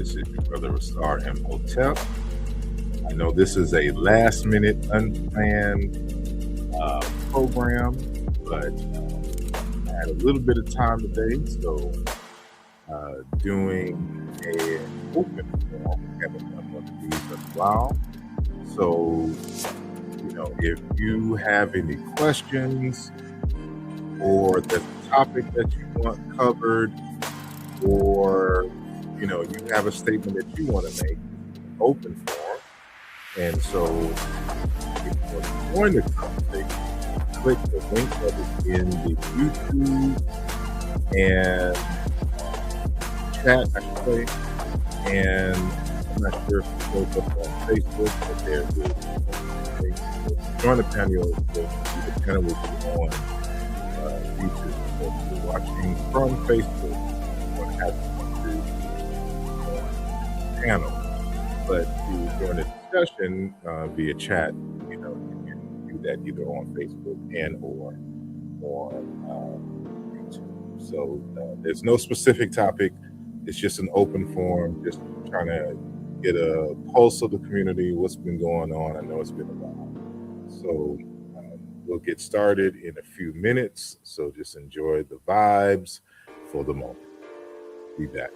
This is your brother Rastar Imhotep. I know this is a last minute, unplanned program, but I had a little bit of time today, so doing an open forum. We haven't done one of these in a while. So, if you have any questions or there's a topic that you want covered, or you have a statement that you want to make, open forum. And so if you want to join the conversation, click the link that is in the YouTube and chat, I should say. And I'm not sure if it shows up on Facebook, but there it is. Join the panel. The panel will be on YouTube. So if you're watching from Facebook, you're going to have to come to the panel. But to join the discussion via chat, you can do that either on Facebook and or on YouTube. So there's no specific topic. It's just an open forum, just trying to get a pulse of the community, what's been going on. I know it's been a while. So we'll get started in a few minutes. So just enjoy the vibes for the moment. Be back.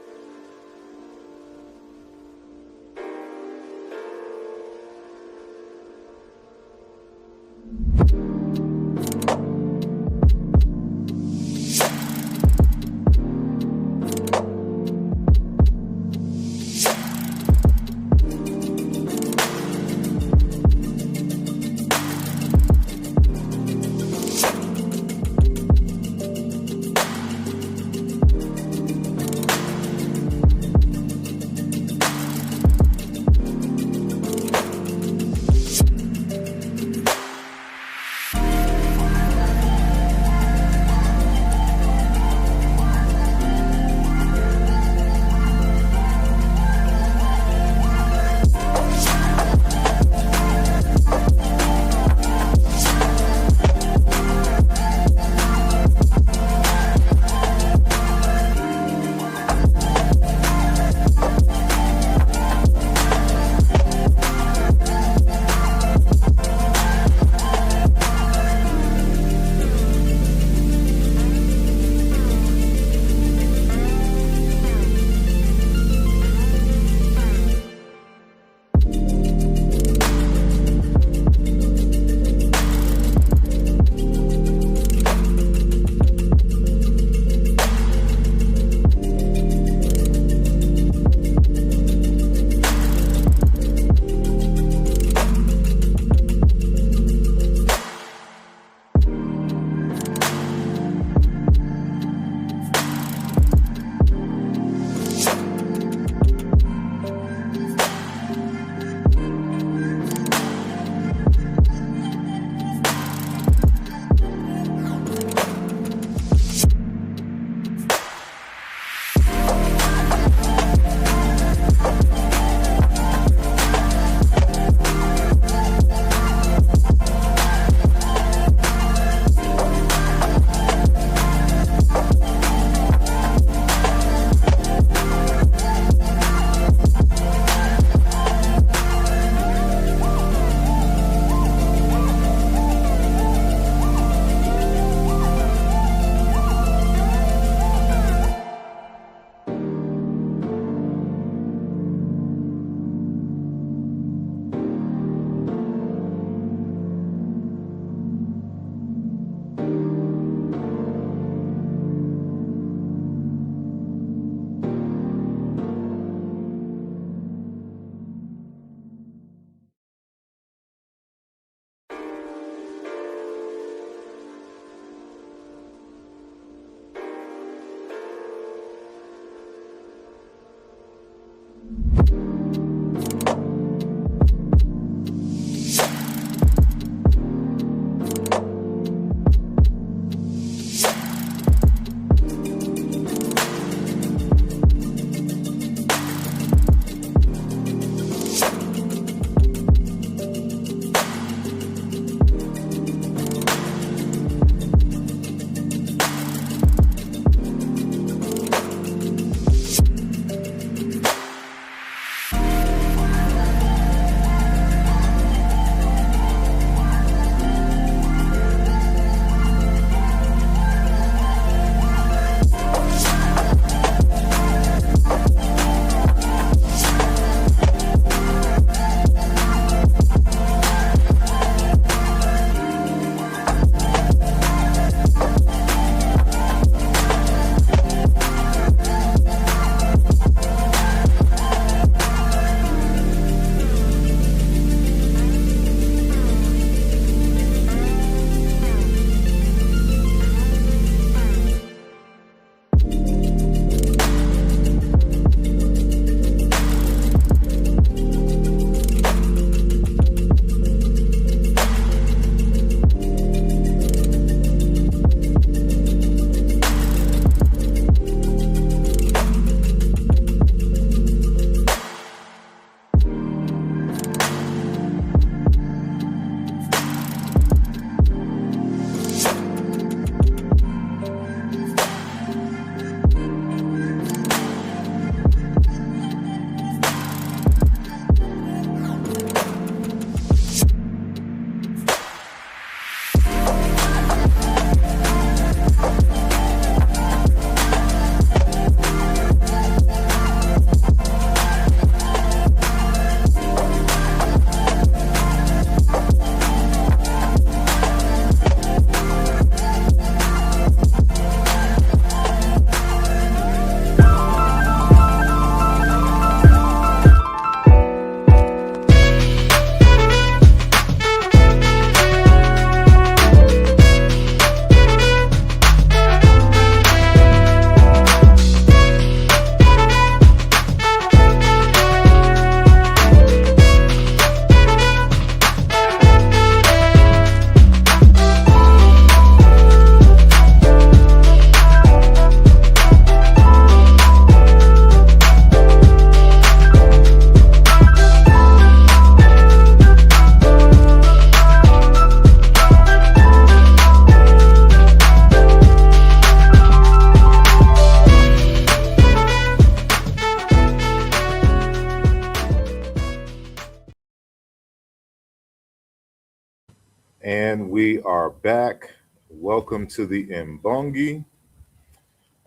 And we are back. Welcome to the Mbongi.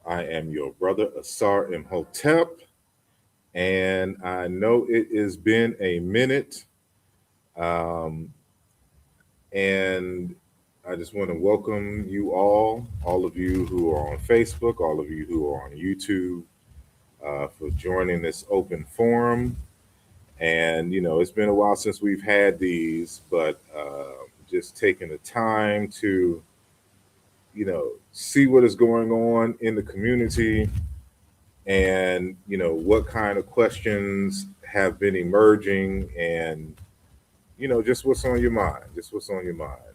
I am your brother Asar Imhotep, and I know it has been a minute. Um, and I just want to welcome you all of you who are on Facebook, all of you who are on YouTube, for joining this open forum. And it's been a while since we've had these, but just taking the time to see what is going on in the community, and what kind of questions have been emerging, and just what's on your mind,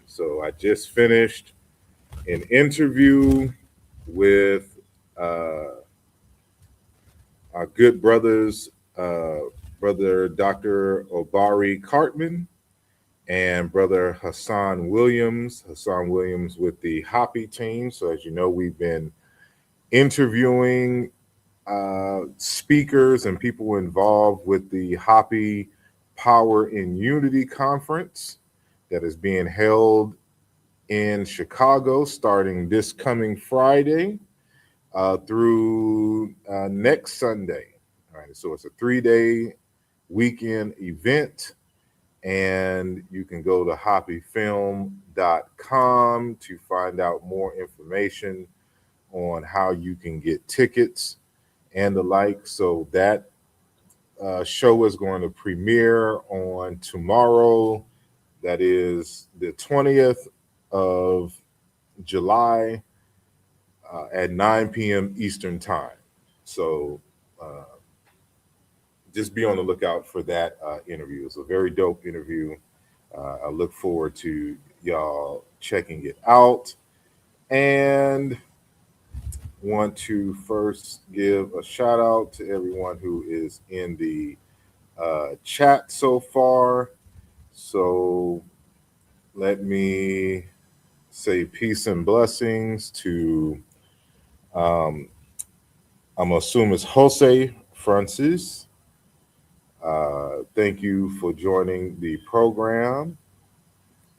so I just finished an interview with uh, our good brothers, brother Dr. Obari Cartman and brother Hassan Williams with the Hoppy team. So as you know, we've been interviewing speakers and people involved with the Hoppy Power in Unity conference that is being held in Chicago starting this coming Friday through next Sunday. All right, so it's a 3-day weekend event, and you can go to hoppyfilm.com to find out more information on how you can get tickets and the like. So that show is going to premiere on tomorrow. That is the 20th of July at 9 p.m. Eastern Time. So just be on the lookout for that interview. It's a very dope interview. I look forward to y'all checking it out. And want to first give a shout out to everyone who is in the chat so far. So let me say peace and blessings to, I'm assuming it's Jose Francis. Thank you for joining the program.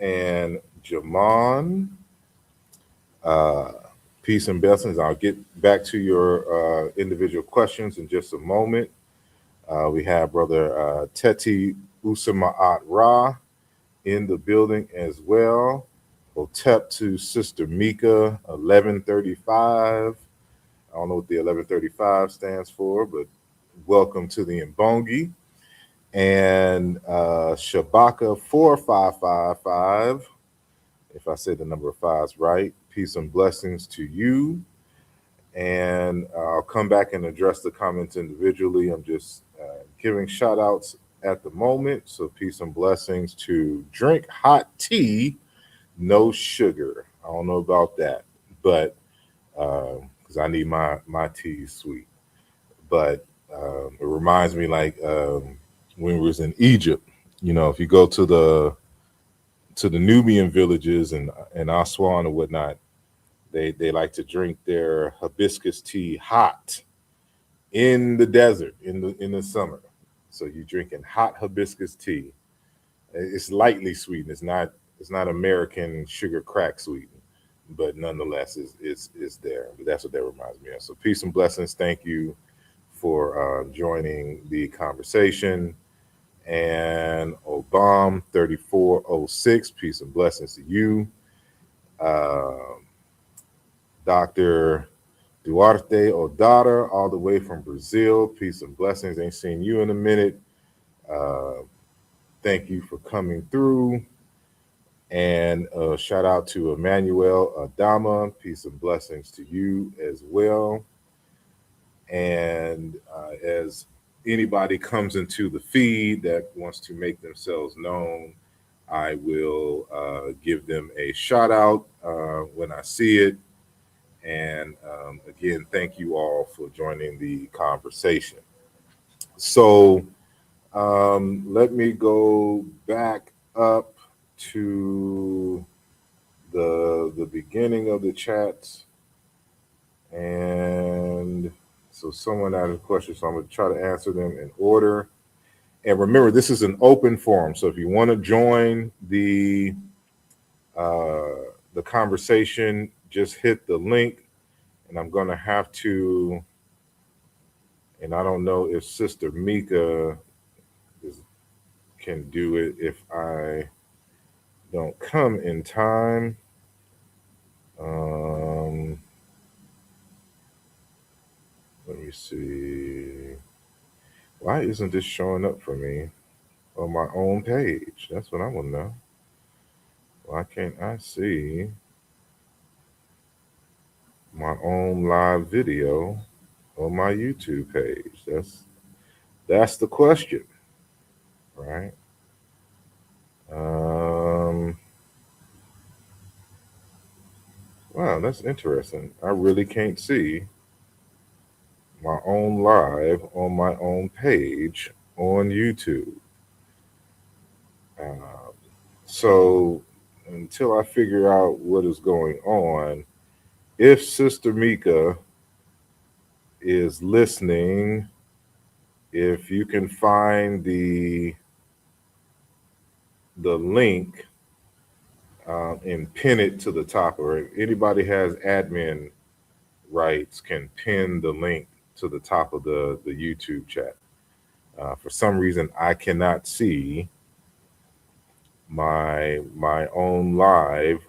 And Jamon, uh, peace and blessings. I'll get back to your individual questions in just a moment. We have Brother Teti Usamaat Ra in the building as well. Hotep to Sister Mika, 1135. I don't know what the 1135 stands for, but welcome to the Mbongi. And Shabaka 4555, if I said the number of fives right. Peace and blessings to you. And I'll come back and address the comments individually. I'm just giving shout outs at the moment. So peace and blessings to Drink Hot Tea, No Sugar. I don't know about that, but because I need my tea sweet. But it reminds me like when we was in Egypt. If you go to the Nubian villages and Aswan and whatnot, they like to drink their hibiscus tea hot in the desert in the summer. So you're drinking hot hibiscus tea. It's lightly sweetened. It's not American sugar crack sweetened, but nonetheless is there. But that's what that reminds me of. So peace and blessings. Thank you for joining the conversation. And Obama 3406, peace and blessings to you. Dr. Duarte Odara, all the way from Brazil, peace and blessings. Ain't seen you in a minute. Thank you for coming through. And shout out to Emmanuel Adama, peace and blessings to you as well. And as anybody comes into the feed that wants to make themselves known, I will give them a shout out when I see it. And again, thank you all for joining the conversation. So let me go back up to the beginning of the chat. And so someone asked a question, so I'm going to try to answer them in order. And remember, this is an open forum. So if you want to join the the conversation, just hit the link, and I'm going to have to. And I don't know if Sister Mika can do it if I don't come in time. Let me see. Why isn't this showing up for me on my own page? That's what I want to know. Why can't I see my own live video on my YouTube page? That's the question, right? Wow, that's interesting. I really can't see my own live on my own page on YouTube. So until I figure out what is going on, if Sister Mika is listening, if you can find the link and pin it to the top, or if anybody has admin rights, can pin the link to the top of the YouTube chat. For some reason, I cannot see my own live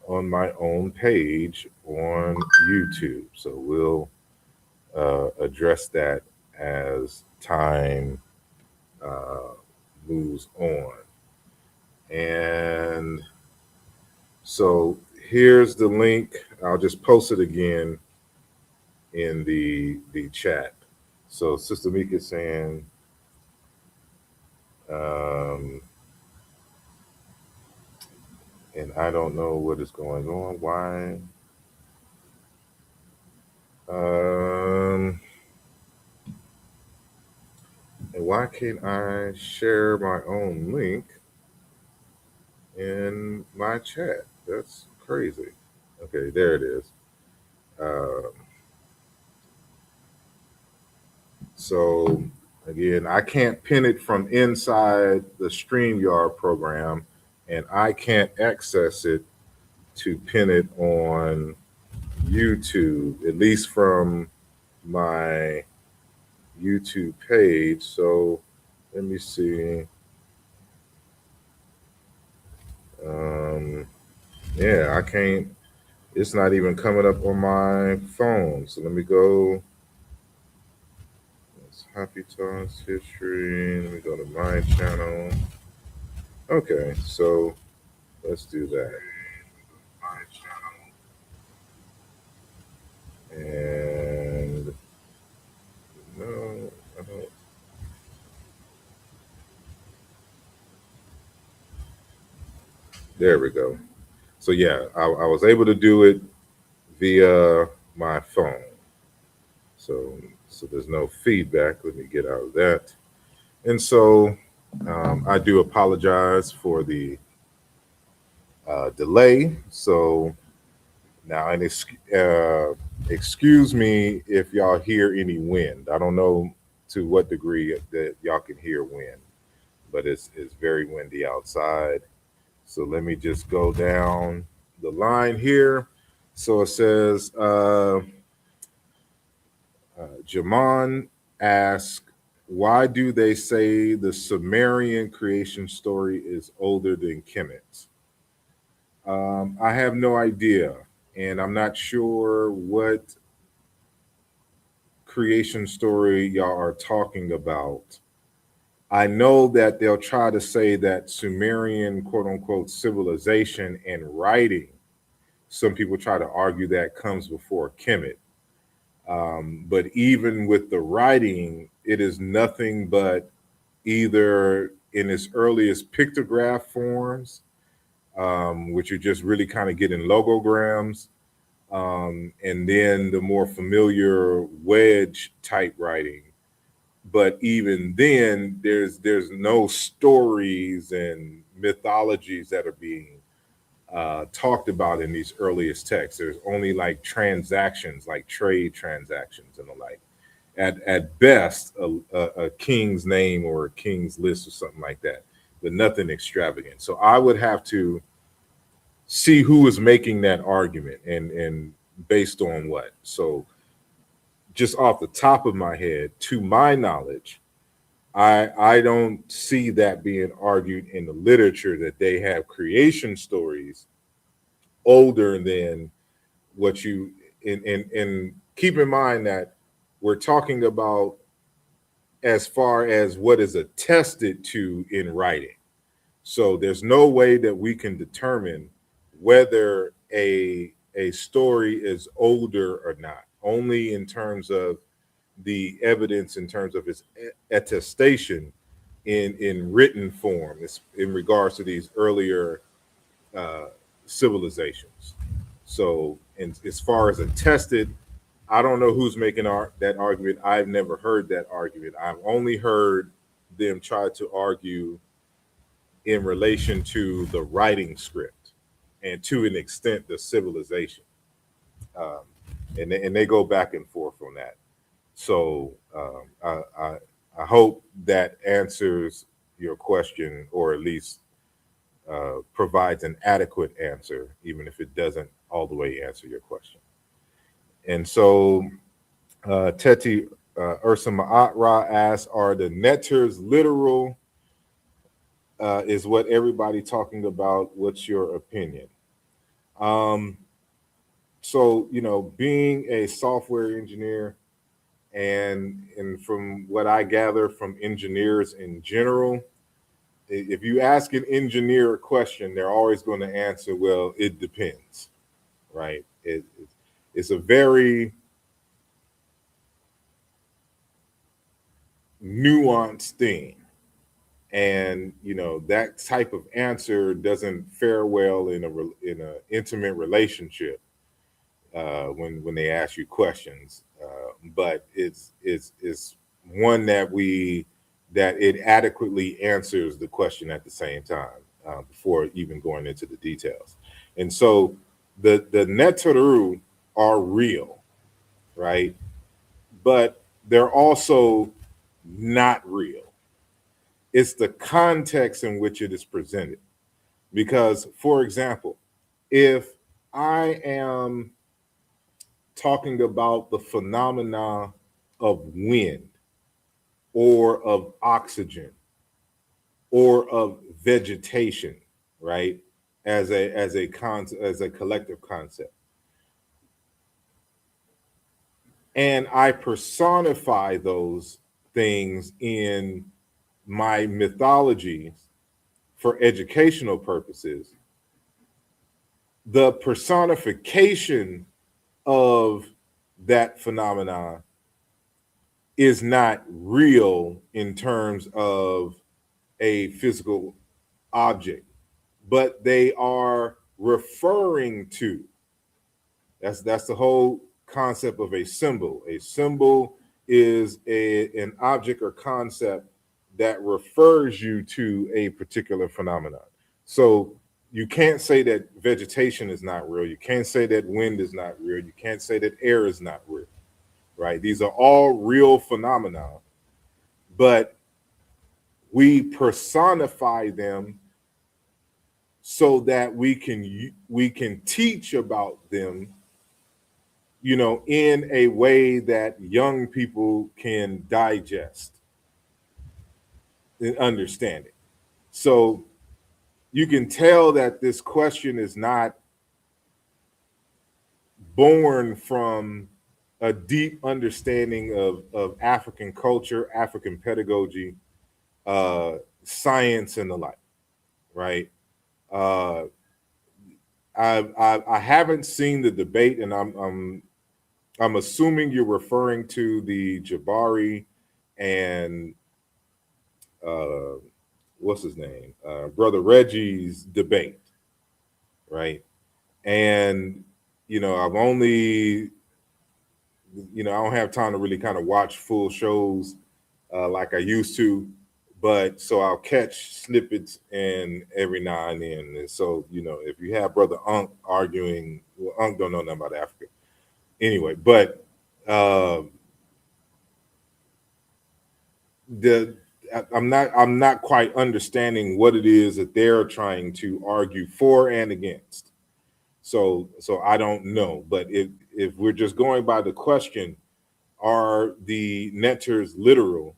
on my own page on YouTube. So we'll address that as time moves on. And so here's the link. I'll just post it again in the chat. So Sister Mika is saying, and I don't know what is going on. Why? And why can't I share my own link in my chat? That's crazy. Okay, there it is. So again, I can't pin it from inside the StreamYard program, and I can't access it to pin it on YouTube, at least from my YouTube page. So let me see. Yeah, I can't. It's not even coming up on my phone. So let me go. It's Happy Talks History. Let me go to my channel. Okay, so let's do that. And no, I don't. There we go. So yeah, I was able to do it via my phone. So there's no feedback. Let me get out of that. And so I do apologize for the delay. So now, and excuse me if y'all hear any wind. I don't know to what degree that y'all can hear wind, but it's very windy outside. So let me just go down the line here. So it says, Jaman asks, why do they say the Sumerian creation story is older than Kemet's? I have no idea, and I'm not sure what creation story y'all are talking about. I know that they'll try to say that Sumerian quote unquote civilization and writing, some people try to argue that comes before Kemet. But even with the writing, it is nothing but either in its earliest pictograph forms, which are just really kind of getting logograms, and then the more familiar wedge type writing. But even then, there's no stories and mythologies that are being talked about in these earliest texts. There's only like transactions, like trade transactions and the like. At best, a king's name or a king's list or something like that, but nothing extravagant. So I would have to see who is making that argument and based on what. So just off the top of my head, to my knowledge, I don't see that being argued in the literature that they have creation stories older than what you and keep in mind that we're talking about as far as what is attested to in writing. So there's no way that we can determine whether a story is older or not, only in terms of the evidence in terms of its attestation in written form. It's in regards to these earlier uh, civilizations. So, and as far as attested, I don't know who's making that argument. I've never heard that argument. I've only heard them try to argue in relation to the writing script and to an extent the civilization. Um, and they go back and forth on that. So I hope that answers your question, or at least provides an adequate answer, even if it doesn't all the way answer your question. And so Teti Ursa Ma'atra asks, are the netters literal? Is what everybody talking about. What's your opinion? Um, so, being a software engineer, and from what I gather from engineers in general, if you ask an engineer a question, they're always going to answer, well, it depends, right? It's a very nuanced thing. And that type of answer doesn't fare well in a intimate relationship when they ask you questions. But it's one that it adequately answers the question at the same time before even going into the details. And so the Neteru are real, right? But they're also not real. It's the context in which it is presented. Because, for example, if I am talking about the phenomena of wind or of oxygen or of vegetation, right? As a collective concept. And I personify those things in my mythologies for educational purposes. The personification of that phenomenon is not real in terms of a physical object, but they are referring to. That's the whole concept of a symbol. A symbol is an object or concept that refers you to a particular phenomenon. So you can't say that vegetation is not real. You can't say that wind is not real. You can't say that air is not real, right? These are all real phenomena, but we personify them so that we can teach about them, in a way that young people can digest and understand it. So you can tell that this question is not born from a deep understanding of African culture, African pedagogy, science, and the like, right? Uh, I haven't seen the debate, and I'm assuming you're referring to the Jabari and uh, what's his name, Brother Reggie's debate, right? And I've only, I don't have time to really kind of watch full shows like I used to, but so I'll catch snippets and every now and then. And so if you have Brother Unk arguing, well, Unk don't know nothing about Africa anyway, but uh, the I'm not quite understanding what it is that they're trying to argue for and against. So I don't know. But if we're just going by the question, are the netters literal?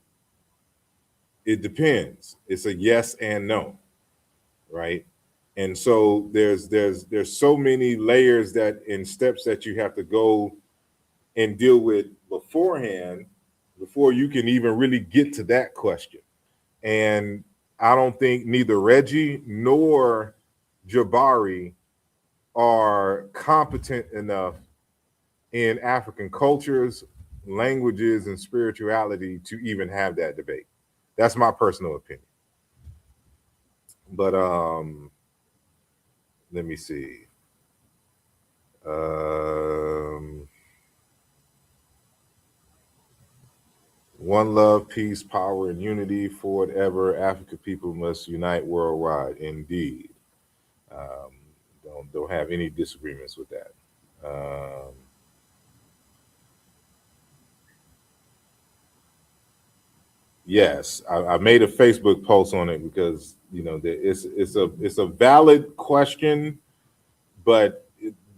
It depends. It's a yes and no, right? And so there's so many layers that and steps that you have to go and deal with beforehand before you can even really get to that question. And I don't think neither Reggie nor Jabari are competent enough in African cultures, languages, and spirituality to even have that debate. That's my personal opinion. But let me see. Um, One love, peace, power, and unity for whatever African people must unite worldwide. Indeed, um, don't have any disagreements with that. Um, yes, I made a Facebook post on it because it's a valid question, but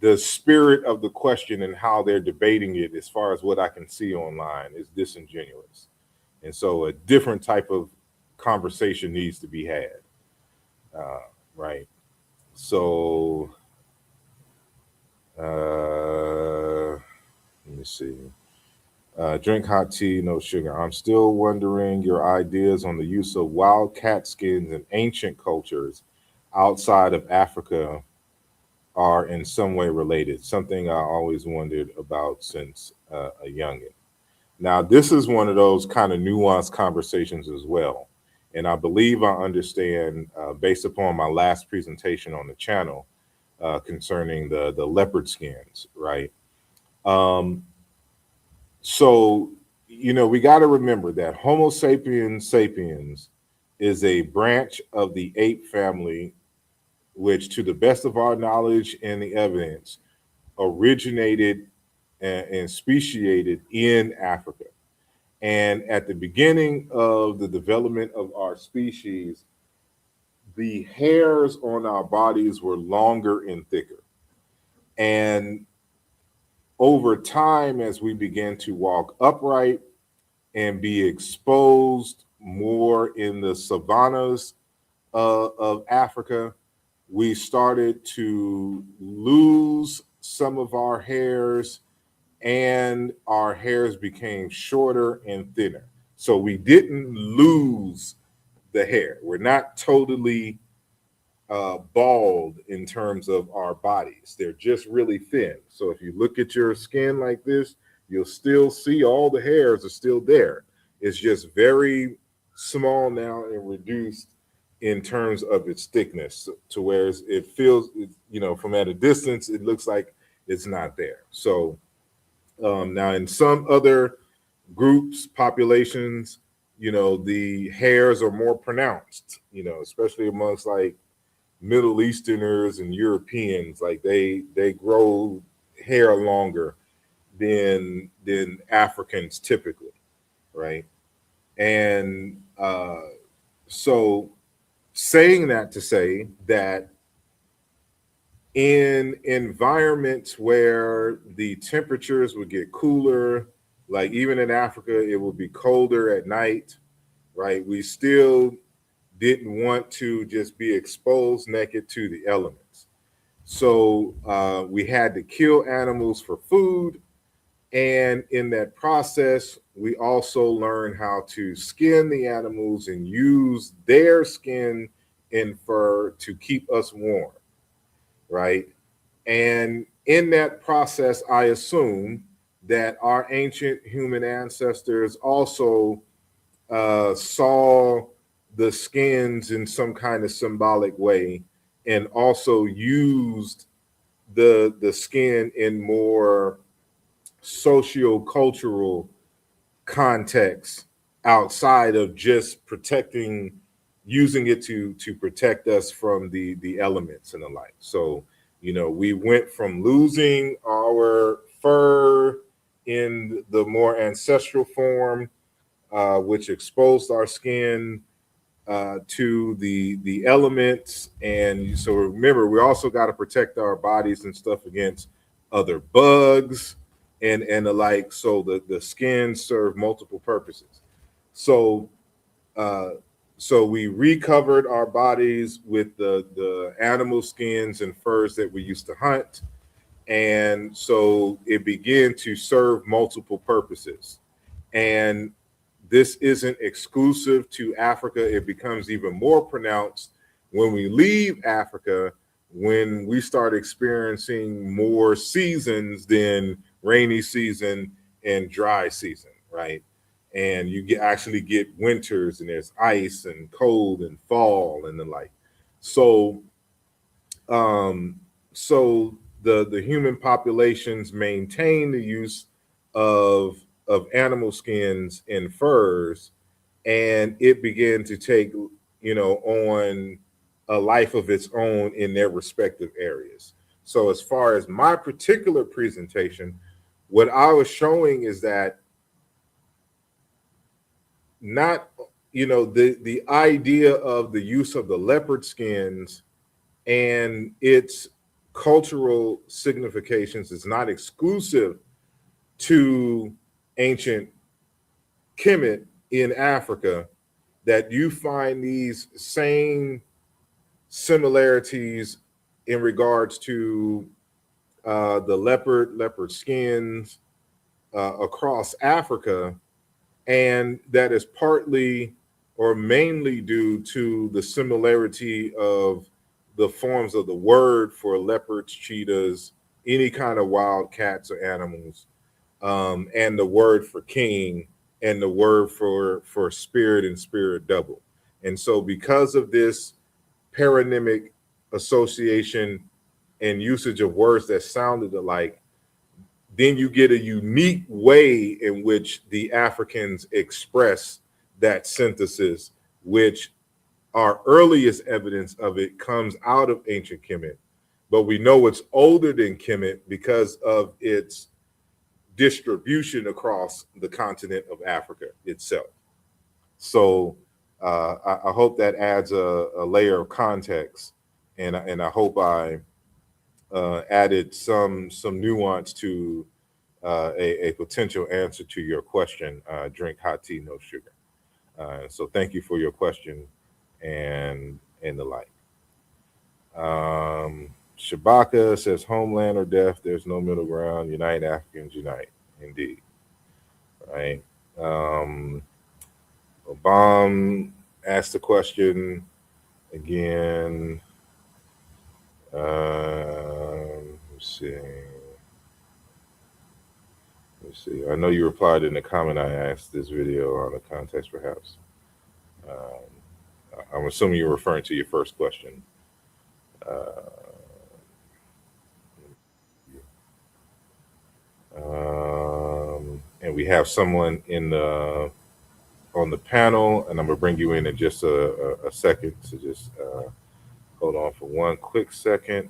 the spirit of the question and how they're debating it, as far as what I can see online, is disingenuous, and so a different type of conversation needs to be had, uh, right? So let me see. Drink hot tea, no sugar. I'm still wondering your ideas on the use of wild cat skins in ancient cultures outside of Africa are in some way related. Something I always wondered about since a youngin. Now, this is one of those kind of nuanced conversations as well. And I believe I understand, based upon my last presentation on the channel concerning the leopard skins, right? Um, So, we got to remember that Homo sapiens sapiens is a branch of the ape family, which, to the best of our knowledge and the evidence, originated and speciated in Africa. And at the beginning of the development of our species, the hairs on our bodies were longer and thicker. And over time, as we began to walk upright and be exposed more in the savannas of Africa, we started to lose some of our hairs and our hairs became shorter and thinner. So we didn't lose the hair. We're not totally bald in terms of our bodies. They're just really thin. So if you look at your skin like this, you'll still see all the hairs are still there. It's just very small now and reduced in terms of its thickness to where it feels, from at a distance, it looks like it's not there. So now in some other groups, populations, the hairs are more pronounced, especially amongst like Middle Easterners and Europeans, like they grow hair longer than Africans typically, right? And so saying that to say that in environments where the temperatures would get cooler, like even in Africa, it would be colder at night, right? We still didn't want to just be exposed naked to the elements. So we had to kill animals for food. And in that process, we also learned how to skin the animals and use their skin and fur to keep us warm, right? And in that process, I assume that our ancient human ancestors also saw the skins in some kind of symbolic way and also used the skin in more socio-cultural context outside of just protecting, using it to protect us from the elements and the like. So we went from losing our fur in the more ancestral form, which exposed our skin to the elements. And so remember, we also got to protect our bodies and stuff against other bugs and the like. So the skins serve multiple purposes. So uh, so we recovered our bodies with the animal skins and furs that we used to hunt, and so it began to serve multiple purposes. And this isn't exclusive to Africa. It becomes even more pronounced when we leave Africa, when we start experiencing more seasons than rainy season and dry season, right? And you actually get winters, and there's ice and cold and fall and the like. So um, so the human populations maintain the use of animal skins and furs, and it began to take on a life of its own in their respective areas. So as far as my particular presentation, what I was showing is that not the idea of the use of the leopard skins and its cultural significations is not exclusive to ancient Kemet in Africa, that you find these same similarities in regards to the leopard skins across Africa, and that is partly or mainly due to the similarity of the forms of the word for leopards, cheetahs, any kind of wild cats or animals, and the word for king and the word for spirit and spirit double. And so because of this paronymic association and usage of words that sounded alike, then you get a unique way in which the Africans express that synthesis, which our earliest evidence of it comes out of ancient Kemet. But we know it's older than Kemet because of its distribution across the continent of Africa itself. So I hope that adds a layer of context, and I hope I added some nuance to a potential answer to your question. Drink hot tea, no sugar. So thank you for your question and the like. Shabaka says, "Homeland or death? There's no middle ground. Unite Africans, unite." Indeed, right? Obama asked the question again. Let's see. Let's see. I know you replied in the comment I asked this video on the context, perhaps. I'm assuming you're referring to your first question. And we have someone on the panel, and I'm gonna bring you in just a second. So just hold on for one quick second.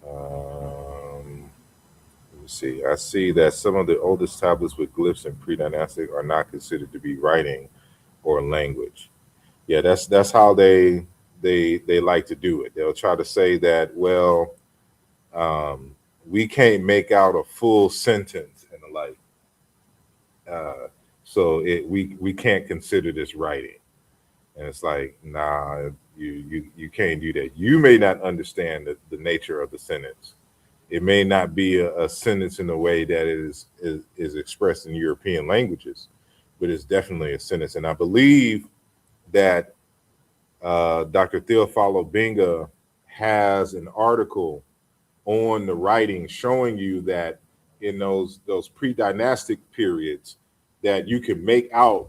Let me see. I see that some of the oldest tablets with glyphs and pre-dynastic are not considered to be writing or language. Yeah, that's how they like to do it. They'll try to say that, well, we can't make out a full sentence and the like, so we can't consider this writing. And it's like, nah, you can't do that. You may not understand the nature of the sentence. It may not be a sentence in the way that it is expressed in European languages, but it's definitely a sentence. And I believe that Dr. Theophilo Benga has an article on the writing showing you that in those pre-dynastic periods that you can make out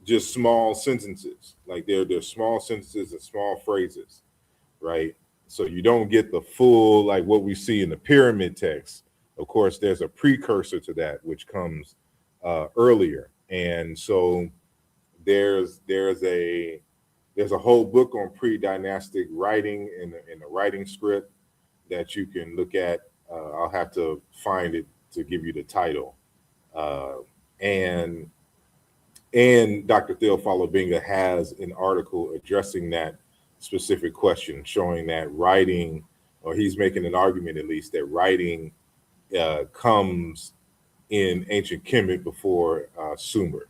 just small sentences, like they're small sentences and small phrases, right? So you don't get the full, like what we see in the pyramid text. Of course, there's a precursor to that which comes earlier, and so there's a whole book on pre-dynastic writing in the writing script that you can look at. I'll have to find it to give you the title. And And Dr. Theophilo Benga has an article addressing that specific question, showing that writing, or he's making an argument at least, that writing comes in ancient Kemet before Sumer.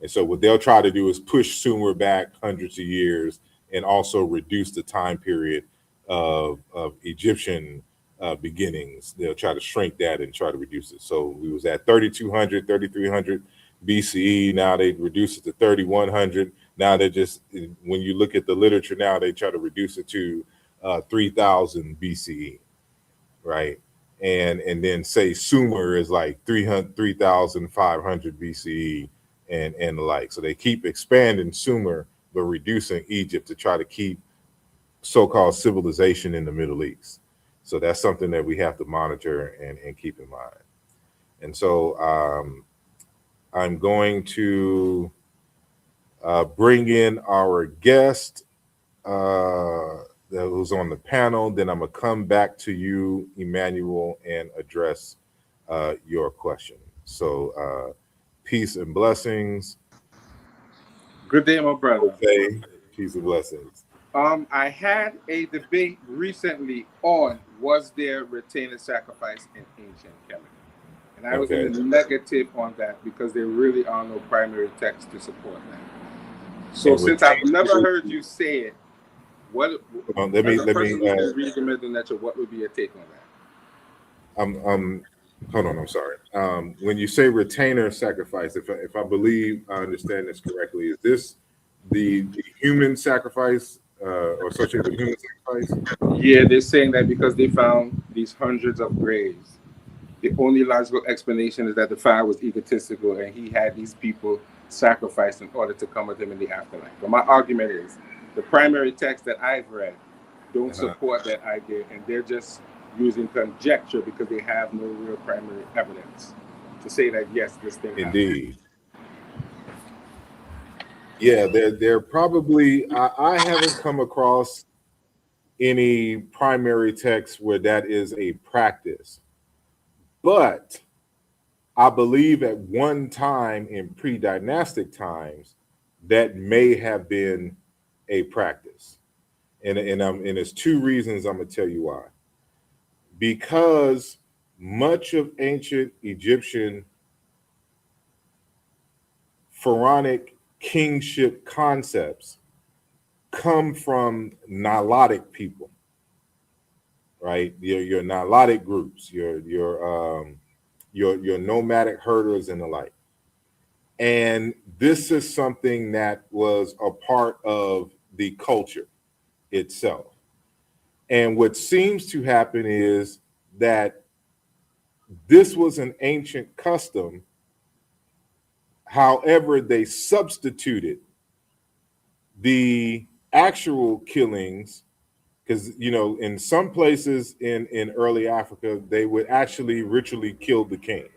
And so what they'll try to do is push Sumer back hundreds of years and also reduce the time period of Egyptian beginnings. They'll try to shrink that and try to reduce it. So we was at 3,200, 3,300 BCE. Now they reduce it to 3,100. Now they're just, when you look at the literature now, they try to reduce it to 3,000 BCE, right? And then say Sumer is like 3,500 BCE and the like. So they keep expanding Sumer, but reducing Egypt to try to keep so-called civilization in the Middle East. So that's something that we have to monitor and keep in mind. And so I'm going to bring in our guest who's on the panel. Then I'm going to come back to you, Emmanuel, and address your question. So peace and blessings. Good day, my brother. Good day. Peace and blessings. I had a debate recently on was there retainer sacrifice in ancient Kemet, and I was in the negative on that because there really are no primary texts to support that. So since I've never heard you say it, what? Let me read the Middle Lecture. What would be your take on that? Hold on. I'm sorry. When you say retainer sacrifice, if I believe I understand this correctly, is this the human sacrifice? Or associated with human sacrifice? Yeah, they're saying that because they found these hundreds of graves. The only logical explanation is that the fire was egotistical and he had these people sacrificed in order to come with him in the afterlife. But my argument is the primary text that I've read don't support that idea, and they're just using conjecture because they have no real primary evidence to say that, yes, this thing indeed happened. Yeah, they're probably, I haven't come across any primary text where that is a practice. But I believe at one time in pre-dynastic times, that may have been a practice. And there's two reasons I'm going to tell you why. Because much of ancient Egyptian pharaonic kingship concepts come from Nilotic people, right? Your Nilotic groups, your nomadic herders and the like. And this is something that was a part of the culture itself. And what seems to happen is that this was an ancient custom. However, they substituted the actual killings, because, you know, in some places in early Africa, they would actually ritually kill the king.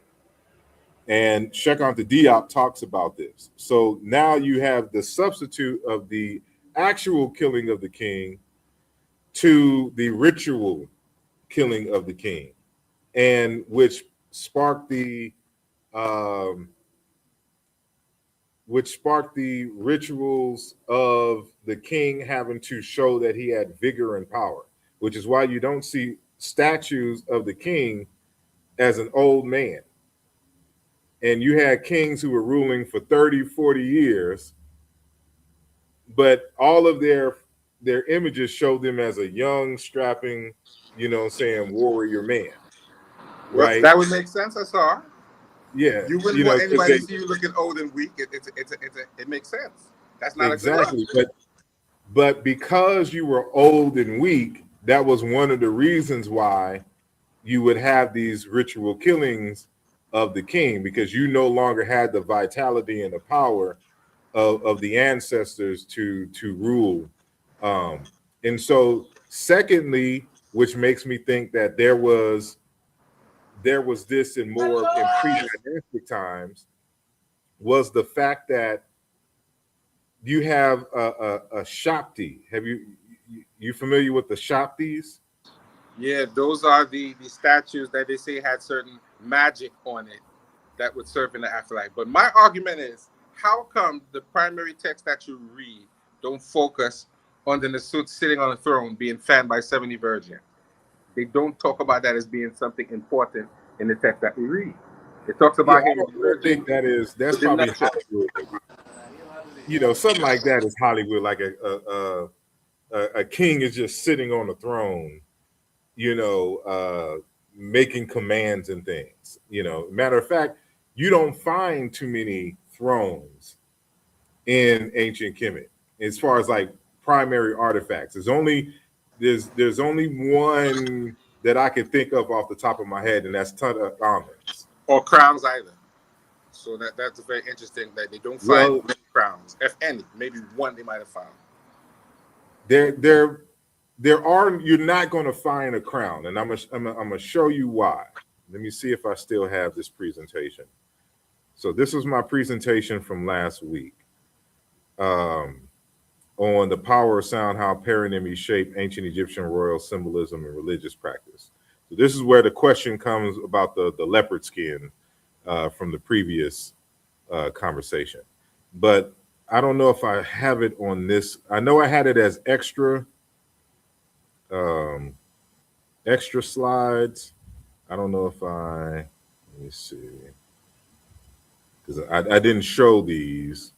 And Cheikh Anta Diop talks about this. So now you have the substitute of the actual killing of the king to the ritual killing of the king, and which sparked the rituals of the king having to show that he had vigor and power, which is why you don't see statues of the king as an old man. And you had kings who were ruling for 30, 40 years, but all of their images show them as a young, strapping, warrior man. Right? That would make sense, I saw. Yeah, you wouldn't want anybody to see you looking old and weak. It makes sense. That's not exactly. But because you were old and weak, that was one of the reasons why you would have these ritual killings of the king, because you no longer had the vitality and the power of the ancestors to rule. And so, secondly, which makes me think that there was this in pre-dynastic times, was the fact that you have a Shakti. Have you familiar with the Shaktis? Yeah, those are the statues that they say had certain magic on it that would serve in the afterlife. But my argument is, how come the primary text that you read don't focus on the Nasut sitting on a throne being fanned by 70 virgins? They don't talk about that as being something important in the text that we read. It talks Yeah, about him. I don't think that's probably Hollywood. Something like that is Hollywood, like a king is just sitting on a throne, making commands and things. Matter of fact, you don't find too many thrones in ancient Kemet as far as like primary artifacts. There's only one that I can think of off the top of my head, and that's Tutankhamun's. Or crowns either. So that's very interesting that they don't find many crowns, if any. Maybe one they might have found. There are. You're not going to find a crown, and I'm gonna show you why. Let me see if I still have this presentation. So this was my presentation from last week on the power of sound, how paronymy shaped ancient Egyptian royal symbolism and religious practice. So this is where the question comes about the leopard skin from the previous conversation. But I don't know if I have it on this. I know I had it as extra slides. I don't know if let me see, because I didn't show these.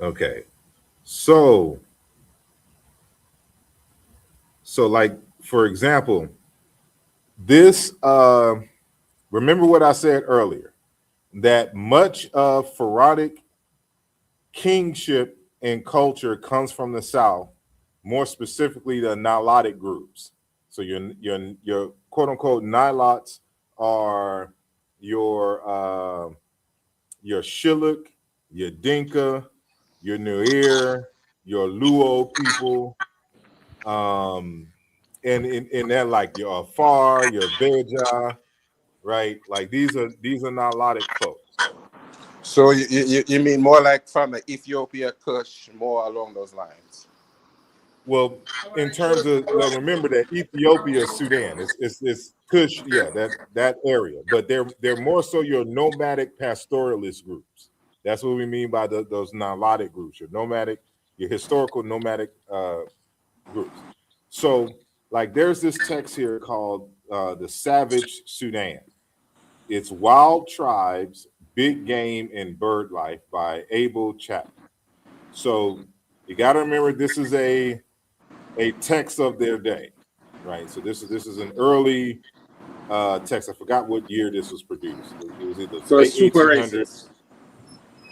Okay, so like, for example, this, remember what I said earlier, that much of pharaonic kingship and culture comes from the South, more specifically the Nilotic groups. So your quote unquote Nilots are your Shilluk, your Dinka, your Nuer, your Luo people, and in that, like your Afar, your Beja, right? Like these are Nilotic folks. So you mean more like from the Ethiopia, Kush, more along those lines? Well, in terms of, well, remember that Ethiopia, Sudan, it's Kush, yeah, that area. But they're more so your nomadic pastoralist groups. That's what we mean by those Nilotic groups. Your historical nomadic groups. So, like, there's this text here called the Savage Sudan. It's Wild Tribes, Big Game, and Bird Life by Abel Chapman. So you got to remember, this is a text of their day, right? So this is an early text. I forgot what year this was produced. It was either so late super 1800s. racist.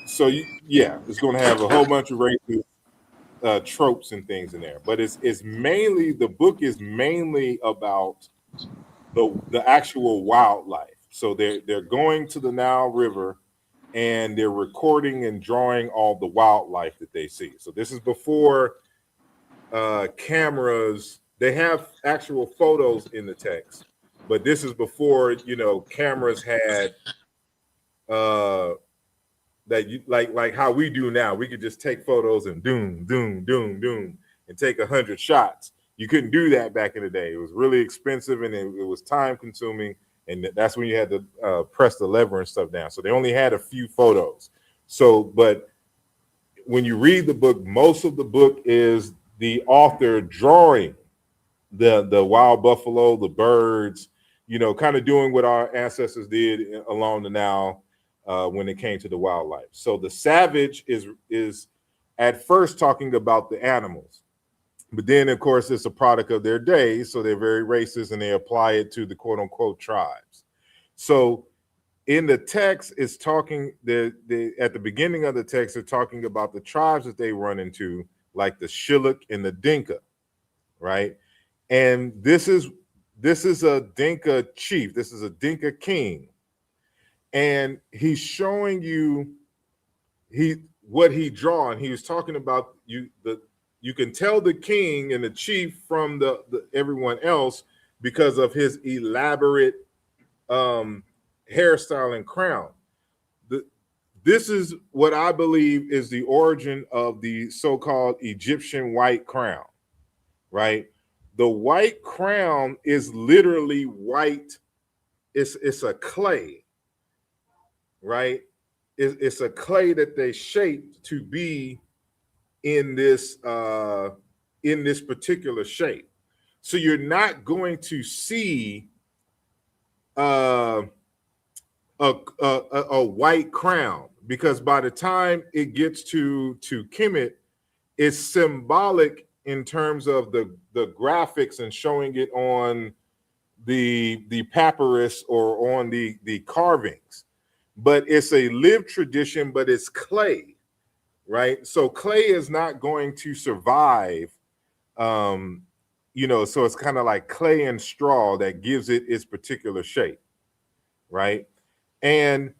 So yeah, it's going to have a whole bunch of racist tropes and things in there. But it's mainly, the book is mainly about the actual wildlife. So they're going to the Nile River and they're recording and drawing all the wildlife that they see. So this is before cameras. They have actual photos in the text, but this is before cameras had that you like how we do now. We could just take photos and doom and take 100 shots. You couldn't do that back in the day. It was really expensive and it was time consuming. And that's when you had to press the lever and stuff down. So they only had a few photos. So, but when you read the book, most of the book is the author drawing the wild buffalo, the birds, kind of doing what our ancestors did along the Nile when it came to the wildlife. So the Savage is at first talking about the animals. But then, of course, it's a product of their day, so they're very racist, and they apply it to the quote-unquote tribes. So in the text, it's talking, at the beginning of the text, they're talking about the tribes that they run into, like the Shilluk and the Dinka, right? And this is a Dinka chief. This is a Dinka king. And he's showing you what he drawn. He was talking about you can tell the king and the chief from the everyone else because of his elaborate hairstyle and crown. This is what I believe is the origin of the so-called Egyptian white crown, right? The white crown is literally white. It's a clay, right? It's a clay that they shaped to be in this particular shape. So you're not going to see a white crown, because by the time it gets to Kemet, it's symbolic in terms of the graphics and showing it on the papyrus or on the carvings. But it's a lived tradition, but it's clay, right? So clay is not going to survive, you know, so it's kind of like clay and straw that gives it its particular shape, right? And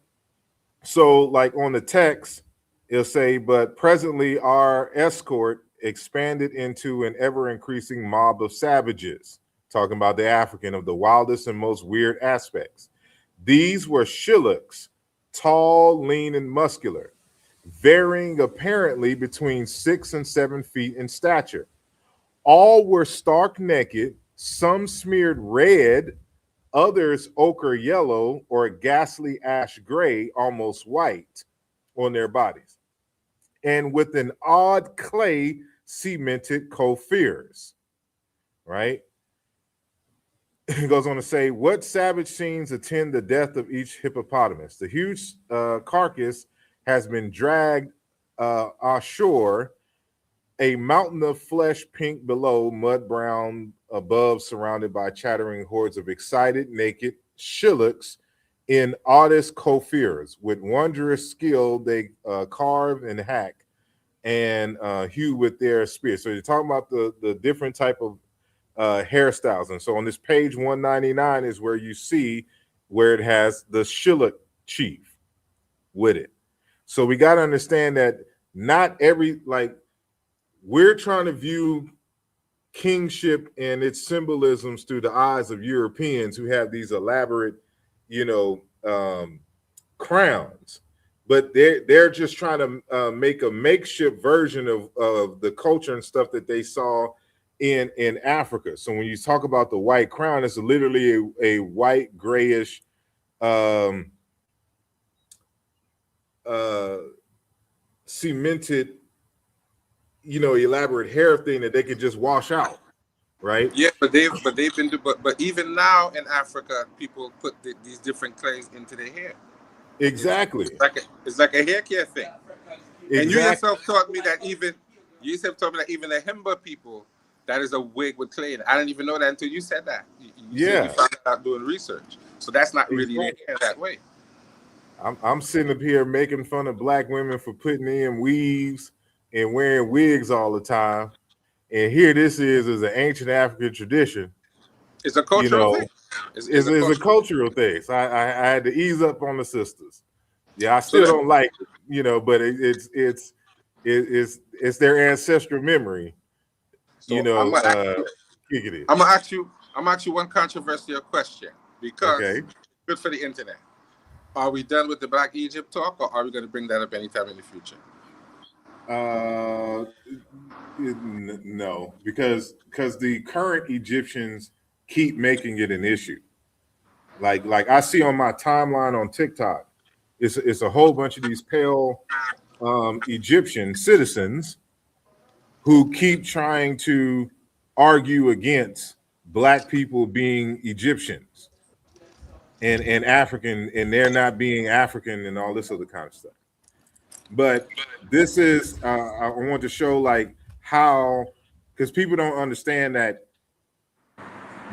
so like on the text, it'll say, but presently our escort expanded into an ever-increasing mob of savages, talking about the African of the wildest and most weird aspects. These were Shillooks, tall, lean, and muscular, varying apparently between 6 and 7 feet in stature. All were stark naked, some smeared red, others ochre yellow or ghastly ash gray, almost white on their bodies, and with an odd clay cemented coiffures, right? It goes on to say, what savage scenes attend the death of each hippopotamus? The huge carcass has been dragged ashore, a mountain of flesh pink below, mud brown above, surrounded by chattering hordes of excited, naked Shillooks in oddest coiffures. With wondrous skill, they carve and hack and hew with their spears. So you're talking about the different type of hairstyles. And so on this page 199 is where you see where it has the Shilluk chief with it. So we got to understand that not every, like, we're trying to view kingship and its symbolisms through the eyes of Europeans who have these elaborate, you know, crowns, but they're just trying to make a makeshift version of the culture and stuff that they saw in Africa. So when you talk about the white crown, it's literally a white grayish cemented, you know, elaborate hair thing that they could just wash out, right? Yeah, but even now in Africa, people put these different clays into their hair. Exactly. It's like a hair care thing. Exactly. And you yourself taught me that even the Himba people, that is a wig with clay in it. I didn't even know that until you said that. You found out doing research. So that's not really their hair that way. I'm sitting up here making fun of black women for putting in weaves and wearing wigs all the time, and here this is an ancient African tradition. It's a cultural thing. It's a cultural thing. So I had to ease up on the sisters. Yeah, I still don't like it, you know, but it's their ancestral memory. So you know, I'm gonna ask you one controversial question, because it's good for the internet. Are we done with the Black Egypt talk, or are we going to bring that up anytime in the future? No, because the current Egyptians keep making it an issue. Like I see on my timeline on TikTok, it's a whole bunch of these pale Egyptian citizens who keep trying to argue against black people being Egyptians and African, and they're not being African and all this other kind of stuff. But this is, I want to show like how, because people don't understand that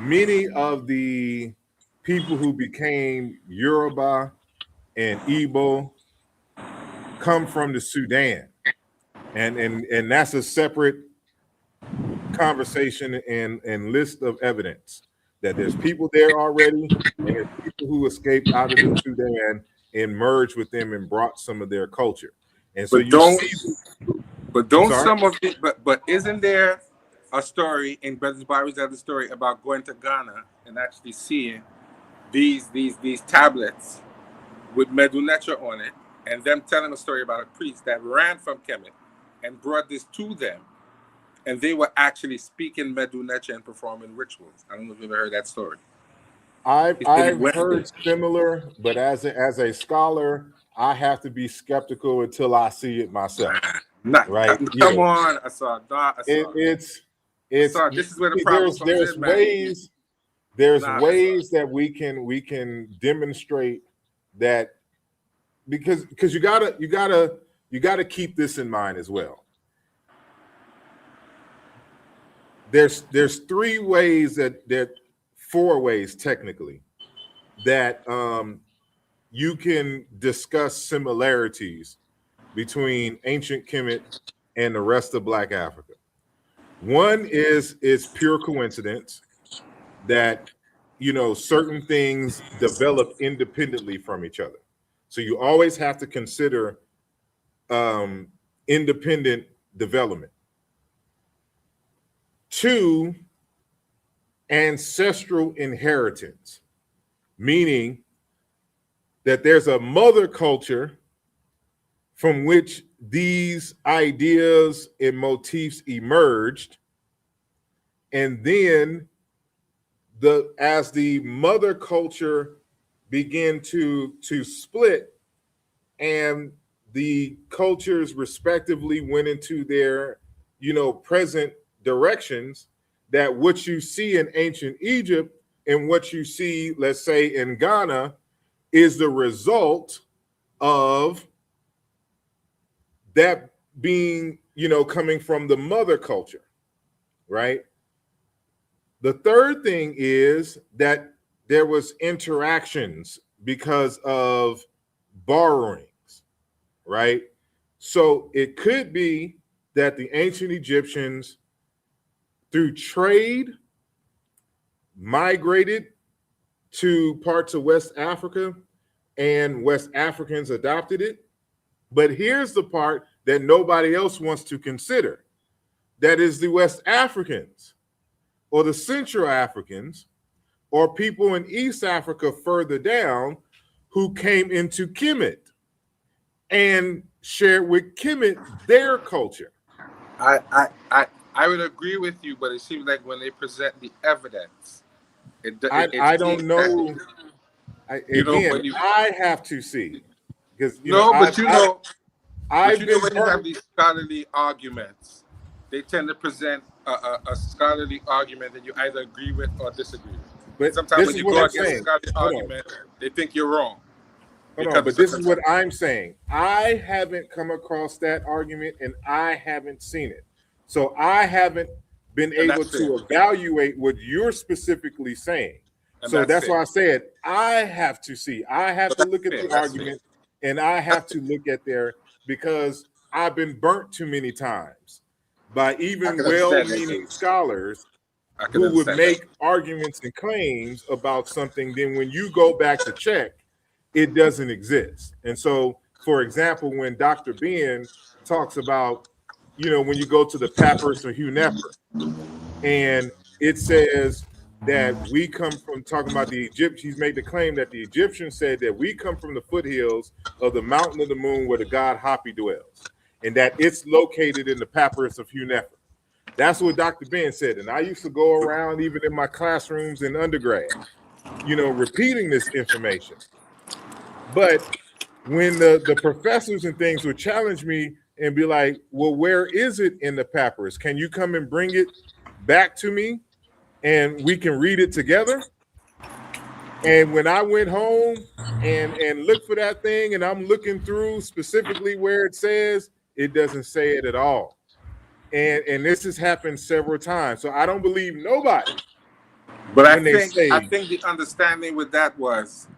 many of the people who became Yoruba and Igbo come from the Sudan. And that's a separate conversation and list of evidence that there's people there already, and there's people who escaped out of the Sudan and merged with them and brought some of their culture. And so but isn't there a story in Brothers Bobby's story about going to Ghana and actually seeing these tablets with Medu Neter on it, and them telling a story about a priest that ran from Kemet and brought this to them, and they were actually speaking Medu Neter and performing rituals. I don't know if you've ever heard that story. I've heard similar, but as a scholar, I have to be skeptical until I see it myself. Right? Come on, Assad. It's Assad, this is where the problem there's comes in, ways. There's ways that we can demonstrate that, because you gotta keep this in mind as well. There's 3 ways that 4 ways technically that you can discuss similarities between ancient Kemet and the rest of Black Africa. One is pure coincidence that, you know, certain things develop independently from each other. So you always have to consider independent development. 2, ancestral inheritance, meaning that there's a mother culture from which these ideas and motifs emerged, and then as the mother culture began to split and the cultures respectively went into their, you know, present directions, that what you see in ancient Egypt and what you see, let's say, in Ghana is the result of that being, you know, coming from the mother culture, right? The third thing is that there was interactions because of borrowings, right? So it could be that the ancient Egyptians, through trade, migrated to parts of West Africa, and West Africans adopted it. But here's the part that nobody else wants to consider. That is the West Africans or the Central Africans or people in East Africa further down who came into Kemet and shared with Kemet their culture. I would agree with you, but it seems like when they present the evidence, I don't know. I have to see, because I've been when you have these scholarly arguments, they tend to present a scholarly argument that you either agree with or disagree with. But sometimes when you go against a scholarly argument, they think you're wrong. But this is what I'm saying. I haven't come across that argument, and I haven't seen it. So I haven't been able to evaluate what you're specifically saying. So that's why I said I have to see. I have to look at the argument, and I have to look at because I've been burnt too many times by even well-meaning scholars who would make arguments and claims about something. Then when you go back to check, it doesn't exist. And so, for example, when Dr. Ben talks about, you know, when you go to the Papyrus of Hunefer, and it says that we come from, talking about the Egyptians, he's made the claim that the Egyptians said that we come from the foothills of the mountain of the moon where the god Hapi dwells, and that it's located in the Papyrus of Hunefer. That's what Dr. Ben said. And I used to go around, even in my classrooms in undergrad, you know, repeating this information. But when the professors and things would challenge me and be like, well, where is it in the papyrus? Can you come and bring it back to me and we can read it together? And when I went home and looked for that thing, and I'm looking through specifically where it says, it doesn't say it at all. And this has happened several times. So I don't believe nobody. But I think the understanding with that was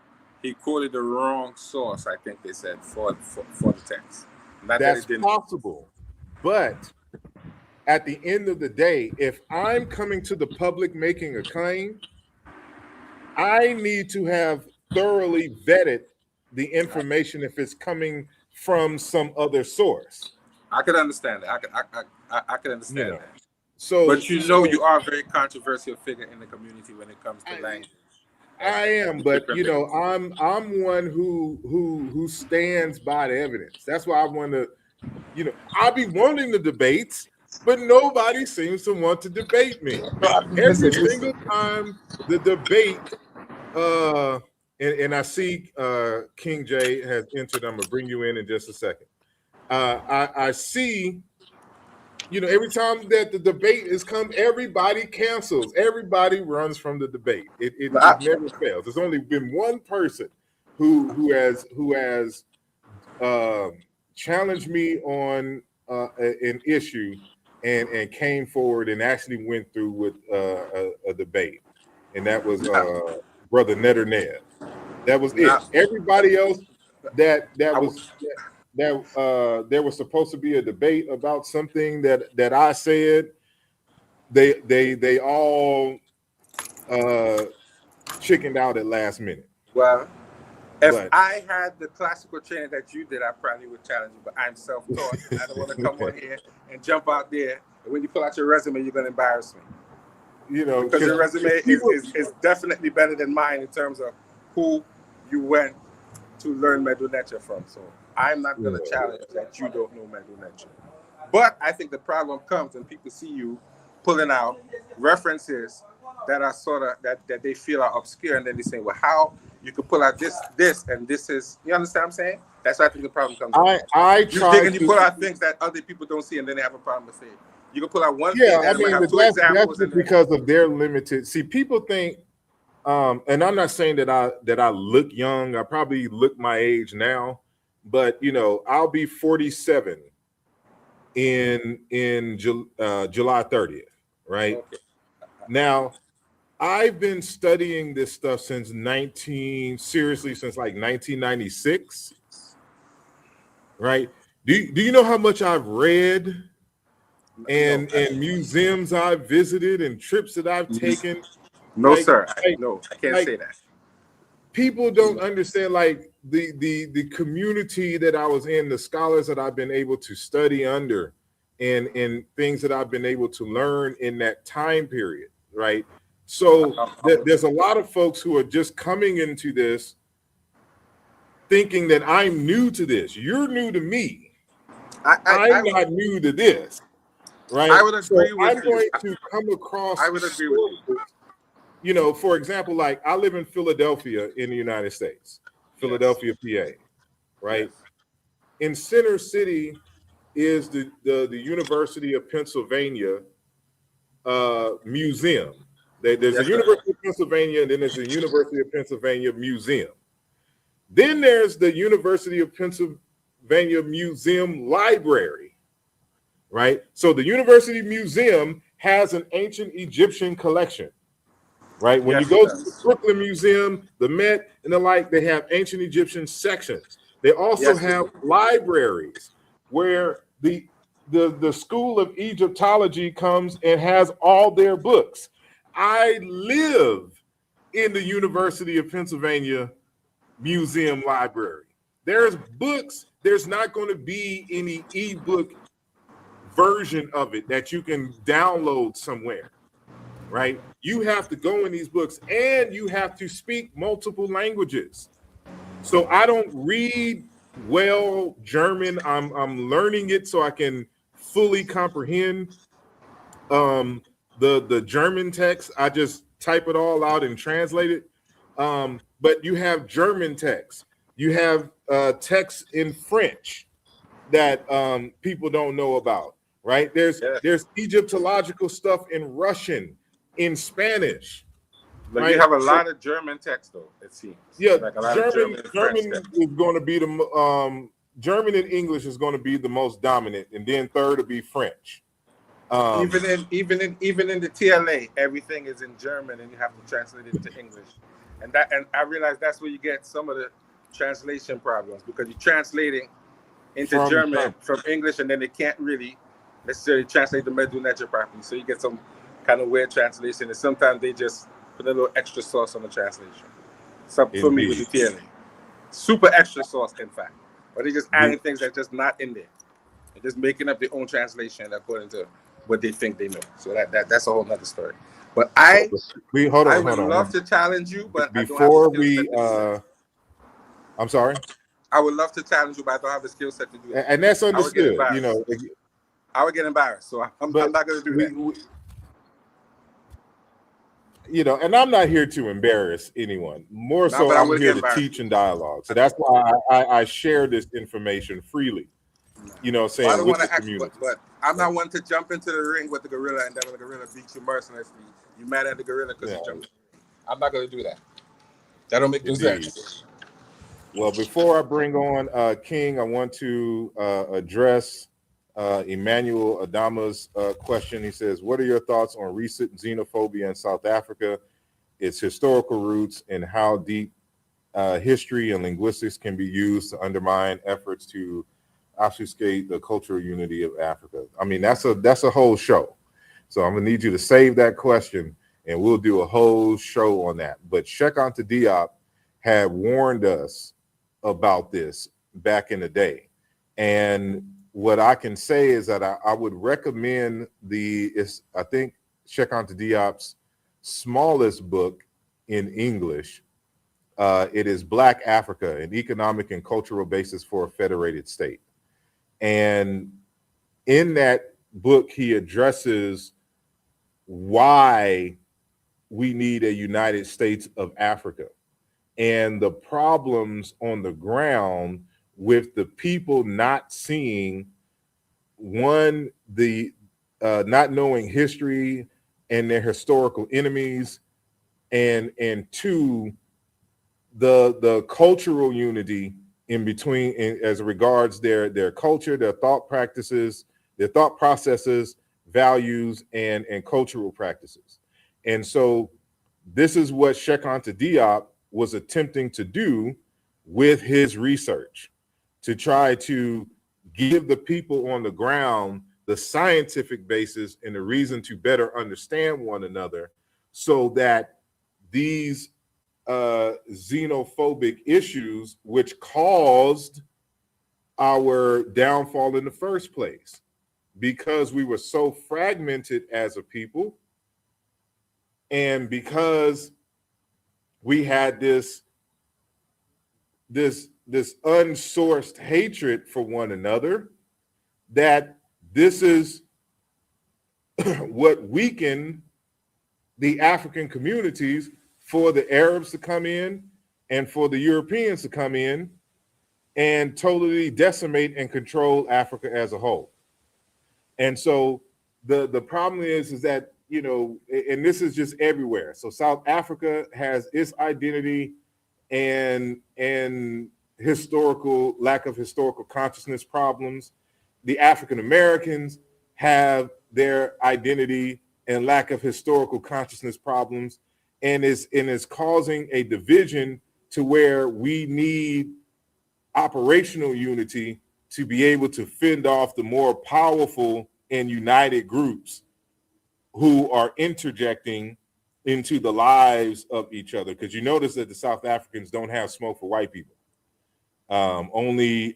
he quoted the wrong source, I think they said, for the text. That's possible. But at the end of the day, if I'm coming to the public making a claim, I need to have thoroughly vetted the information if it's coming from some other source. I could understand that. I could understand that. So, but you are a very controversial figure in the community when it comes to language. I am, but you know, I'm one who stands by the evidence. That's why I want to, you know, I'll be wanting the debates, but nobody seems to want to debate me. Every single time the debate, and I see King J has entered. I'm gonna bring you in just a second. I see, you know, every time that the debate is come, everybody cancels. Everybody runs from the debate. It never fails. There's only been one person who has challenged me on an issue and came forward and actually went through with a debate, and that was Brother Netter Nev. That was it. Everybody else there was supposed to be a debate about something that I said. They all chickened out at last minute. Well, if I had the classical training that you did, I probably would challenge you, but I'm self-taught. I don't want to come on here and jump out there. And when you pull out your resume, you're going to embarrass me. You know, because your resume is definitely better than mine in terms of who you went to learn Medu Neter from. So I'm not going to challenge that you don't know Medu Neter. But I think the problem comes when people see you pulling out references that are sort of that they feel are obscure, and then they say, well, how you could pull out this, and this is, you understand what I'm saying? That's why I think the problem comes. You pull out things that other people don't see, and then they have a problem with it. You can pull out one thing. I mean, that's just because of their limited. See, people think, and I'm not saying that I look young. I probably look my age now, but you know, I'll be 47 in July 30th, right? Okay. Now, I've been studying this stuff since like 1996, right? Do you know how much I've read and museums I've visited and trips that I've taken? No, sir. No, I can't say that. People don't understand like the community that I was in, the scholars that I've been able to study under, and things that I've been able to learn in that time period, right? So there's a lot of folks who are just coming into this thinking that I'm new to this. You're new to me. I'm not new to this, right? I would agree with you. I'm going to come across. I would agree with you. You know, for example, like I live in Philadelphia in the United States, Philadelphia, PA, right? Yes. In Center City is the University of Pennsylvania museum. There's a University of Pennsylvania, and then there's a University of Pennsylvania museum. Then there's the University of Pennsylvania Museum Library, right? So the University Museum has an ancient Egyptian collection, right? When you go to the Brooklyn Museum, the Met, and the like, they have ancient Egyptian sections. They also have libraries where the School of Egyptology comes and has all their books. I live in the University of Pennsylvania Museum Library. There's books. There's not going to be any ebook version of it that you can download somewhere, right? You have to go in these books, and you have to speak multiple languages. So I don't read well German. I'm learning it so I can fully comprehend the German text. I just type it all out and translate it. But you have German text. You have text in French that people don't know about, right? There's Egyptological stuff in Russian, in Spanish. But right? You have a lot of German text, though, it seems. Yeah, like German is going to be the German and English is going to be the most dominant, and then third will be French. Even in the TLA, everything is in German, and you have to translate it to English. And I realize that's where you get some of the translation problems, because you're translating into German from English, and then they can't really necessarily translate the Medu Neter properly. So you get some kind of weird translation, and sometimes they just put a little extra sauce on the translation. Something for me with the TLA. Super extra sauce, in fact. But they're just adding things that's just not in there. They're just making up their own translation according to what they think they know. So that's a whole nother story. But So hold I on, would hold on. love to challenge you, but I don't have the Before skill set we, to do that. I'm sorry, I would love to challenge you, but I don't have the skill set to do that. and that's I would get understood. You embarrassed. know, I would get embarrassed, so I'm but not going to do that. You know, and I'm not here to embarrass anyone. More No, so, but I I'm will here get to embarrassed. teach and dialogue. So that's why I share this information freely. You know, Well, I saying don't with want the to act, community. but I'm not one to jump into the ring with the gorilla and then when the gorilla beats you mercilessly, you mad at the gorilla because he jumped. I'm not going to do that. That don't make no sense. Well, before I bring on King, I want to address Emmanuel Adama's question. He says, what are your thoughts on recent xenophobia in South Africa, its historical roots, and how deep history and linguistics can be used to undermine efforts to obfuscate the cultural unity of Africa? I mean, that's a whole show. So I'm gonna need you to save that question, and we'll do a whole show on that. But Cheikh Anta Diop had warned us about this back in the day, and what I can say is that I would recommend I think Cheikh Anta Diop's smallest book in English. It is Black Africa, an economic and cultural basis for a federated state. And in that book, he addresses why we need a United States of Africa and the problems on the ground with the people not seeing, one, the not knowing history and their historical enemies, and two, the cultural unity in between as regards their culture, their thought practices, their thought processes, values, and cultural practices. And so this is what Cheikh Anta Diop was attempting to do with his research, to try to give the people on the ground the scientific basis and the reason to better understand one another, so that these xenophobic issues, which caused our downfall in the first place, because we were so fragmented as a people, and because we had this unsourced hatred for one another, that this is what weakened the African communities for the Arabs to come in and for the Europeans to come in and totally decimate and control Africa as a whole. And so the problem is that, you know, and this is just everywhere. So South Africa has its identity and historical lack of historical consciousness problems. The African Americans have their identity and lack of historical consciousness problems, and is causing a division to where we need operational unity to be able to fend off the more powerful and united groups who are interjecting into the lives of each other. Because you notice that the South Africans don't have smoke for white people. Only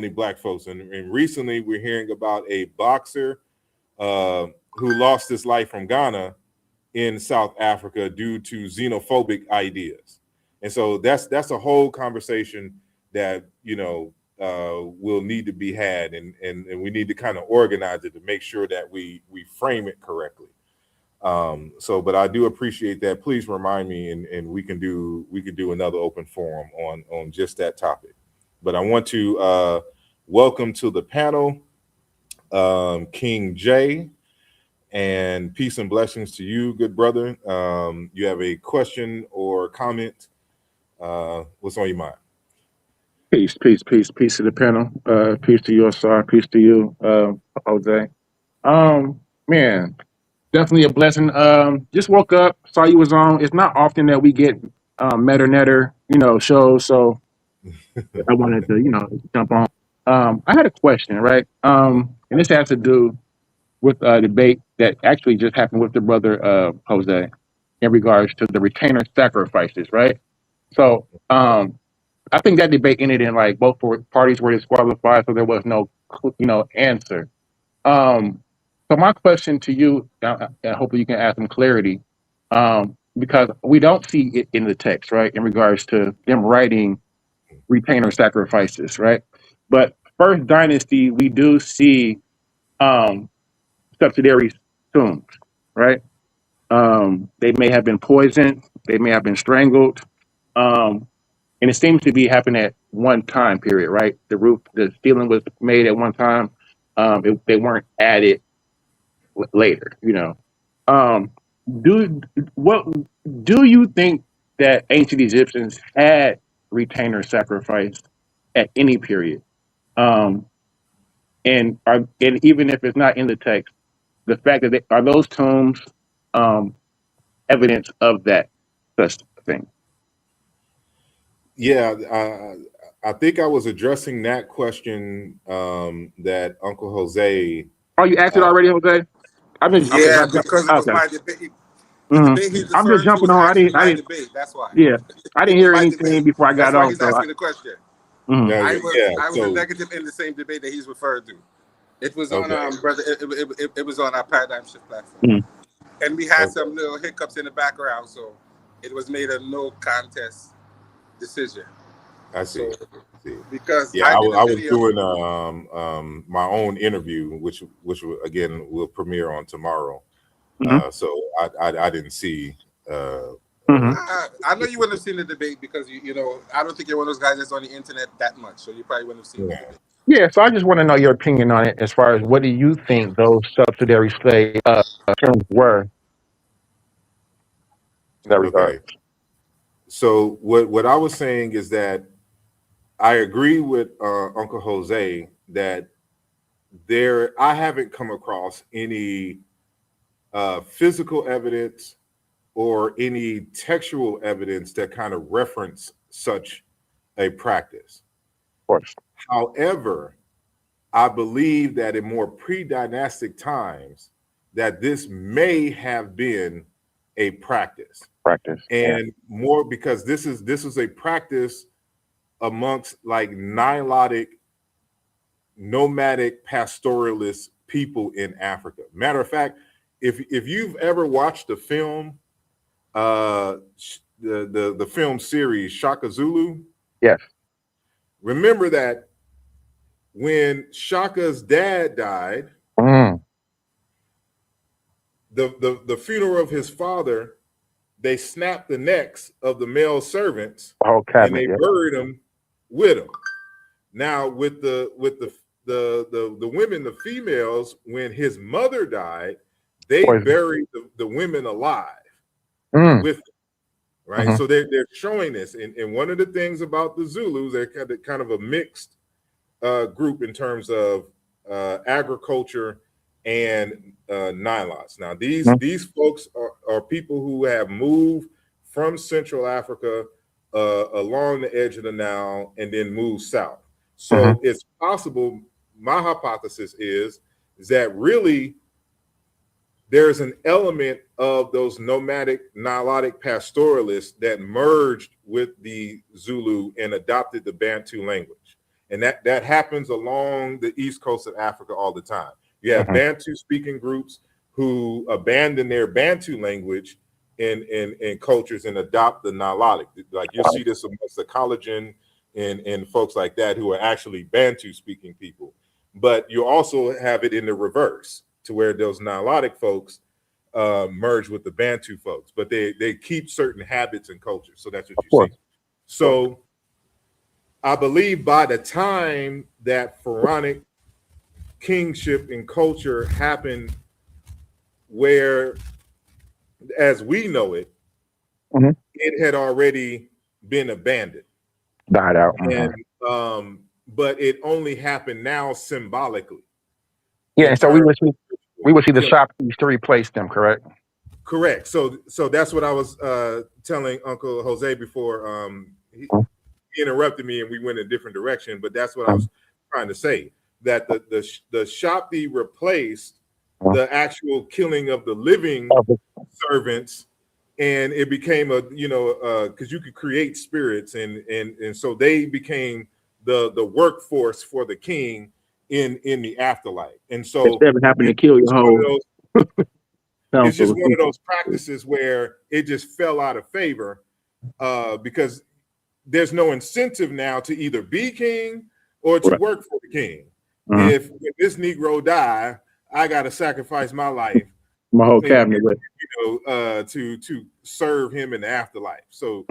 black folks. And recently we're hearing about a boxer who lost his life from Ghana in South Africa due to xenophobic ideas. And so that's a whole conversation that, you know, will need to be had, and we need to kind of organize it to make sure that we frame it correctly. But I do appreciate that. Please remind me, and we can do another open forum on just that topic. But I want to welcome to the panel King J, and peace and blessings to you, good brother. You have a question or comment? What's on your mind? Peace to the panel. Peace to you, Asar. Peace to you, Jose. Man, definitely a blessing. Just woke up, saw you was on. It's not often that we get Meta Netter, shows, so I wanted to, jump on. I had a question, right? And this has to do with a debate that actually just happened with the brother Jose in regards to the retainer sacrifices, right? So I think that debate ended in like both parties were disqualified, so there was no, answer. So my question to you, hopefully you can add some clarity. because we don't see it in the text, right, in regards to them writing retainer sacrifices, right? But First Dynasty, we do see subsidiary tombs, right? They may have been poisoned, they may have been strangled, and it seems to be happening at one time period, right? The ceiling was made at one time. They weren't added later, you know. Um, do what do you think that ancient Egyptians had retainer sacrifice at any period? Um, and even if it's not in the text, the fact that are those tombs um, evidence of that such thing? Yeah, I think I was addressing that question that Uncle Jose. Oh, you asked it Uh, already, Jose? I'm just Yeah, because it was okay. my debate. The hmm debate he's I'm just referring to jumping was on. actually I my didn't. debate. That's why. Yeah, I It didn't was hear my debate. anything before I That's got why on. he's So, asking the question. mhm. no, yeah, I was a so negative in the same debate that he's referred to. It was on okay, brother. It was on our paradigm shift platform, Mhm. and we had okay, some little hiccups in the background, so it was made a no contest decision. I So see. See, because yeah, I did a I was video, doing my own interview, which again will premiere on tomorrow. Mhm. So I didn't see. Uh, Mhm. I know you wouldn't have seen the debate because you know I don't think you're one of those guys that's on the internet that much, so you probably wouldn't have seen the yeah, debate. Yeah. So I just want to know your opinion on it, as far as what do you think those subsidiary slave terms were in that regard? okay. So what I was saying is that I agree with Uncle Jose that I haven't come across any physical evidence or any textual evidence that kind of reference such a practice. Of course, However, I believe that in more pre-dynastic times that this may have been a practice, practice. Yeah. and more because this is a practice amongst like Nilotic nomadic pastoralist people in Africa. Matter of fact, if you've ever watched the film, the film series Shaka Zulu, Yes. remember that when Shaka's dad died, Mm. the funeral of his father, they snapped the necks of the male servants The whole and cabinet. they Yeah. buried them with him. Now with the women, the females, when his mother died, they Poison. buried the women alive Mm. with them, right? Mhm. So they're showing this. And one of the things about the Zulus, they're kind of a mixed group in terms of agriculture and Nilots. Now Mhm. these folks are people who have moved from Central Africa along the edge of the Nile and then moved south. So Mhm. it's possible. My hypothesis is that really there's an element of those nomadic Nilotic pastoralists that merged with the Zulu and adopted the Bantu language. And that happens along the east coast of Africa all the time. You have Mhm. Bantu speaking groups who abandon their Bantu language in cultures and adopt the Nilotic. Like you'll see this amongst the collagen and folks like that who are actually Bantu speaking people. But you also have it in the reverse, to where those Nilotic folks merge with the Bantu folks, but they keep certain habits and cultures. So that's what Of you course. see. So I believe by the time that Pharaonic kingship and culture happened, where as we know it, Mhm. it had already been abandoned. Died out. Mhm. And but it only happened now symbolically Yeah. in And so we terms would see the of shop to replace them. Correct. correct. So that's what I was telling Uncle Jose before Mhm. he interrupted me and we went in a different direction. But that's what I was Mhm. trying to say, that the Shopti replaced Mhm. the actual killing of the living servants, and it became a because you could create spirits and so they became the workforce for the king in the afterlife. And If so they ever happen to it, kill your it's one of whole. those It's just one of those practices where it just fell out of favor because there's no incentive now to either be king or to work for the king. If this Negro die, I got to sacrifice my life, my whole cabinet, to serve him in the afterlife. So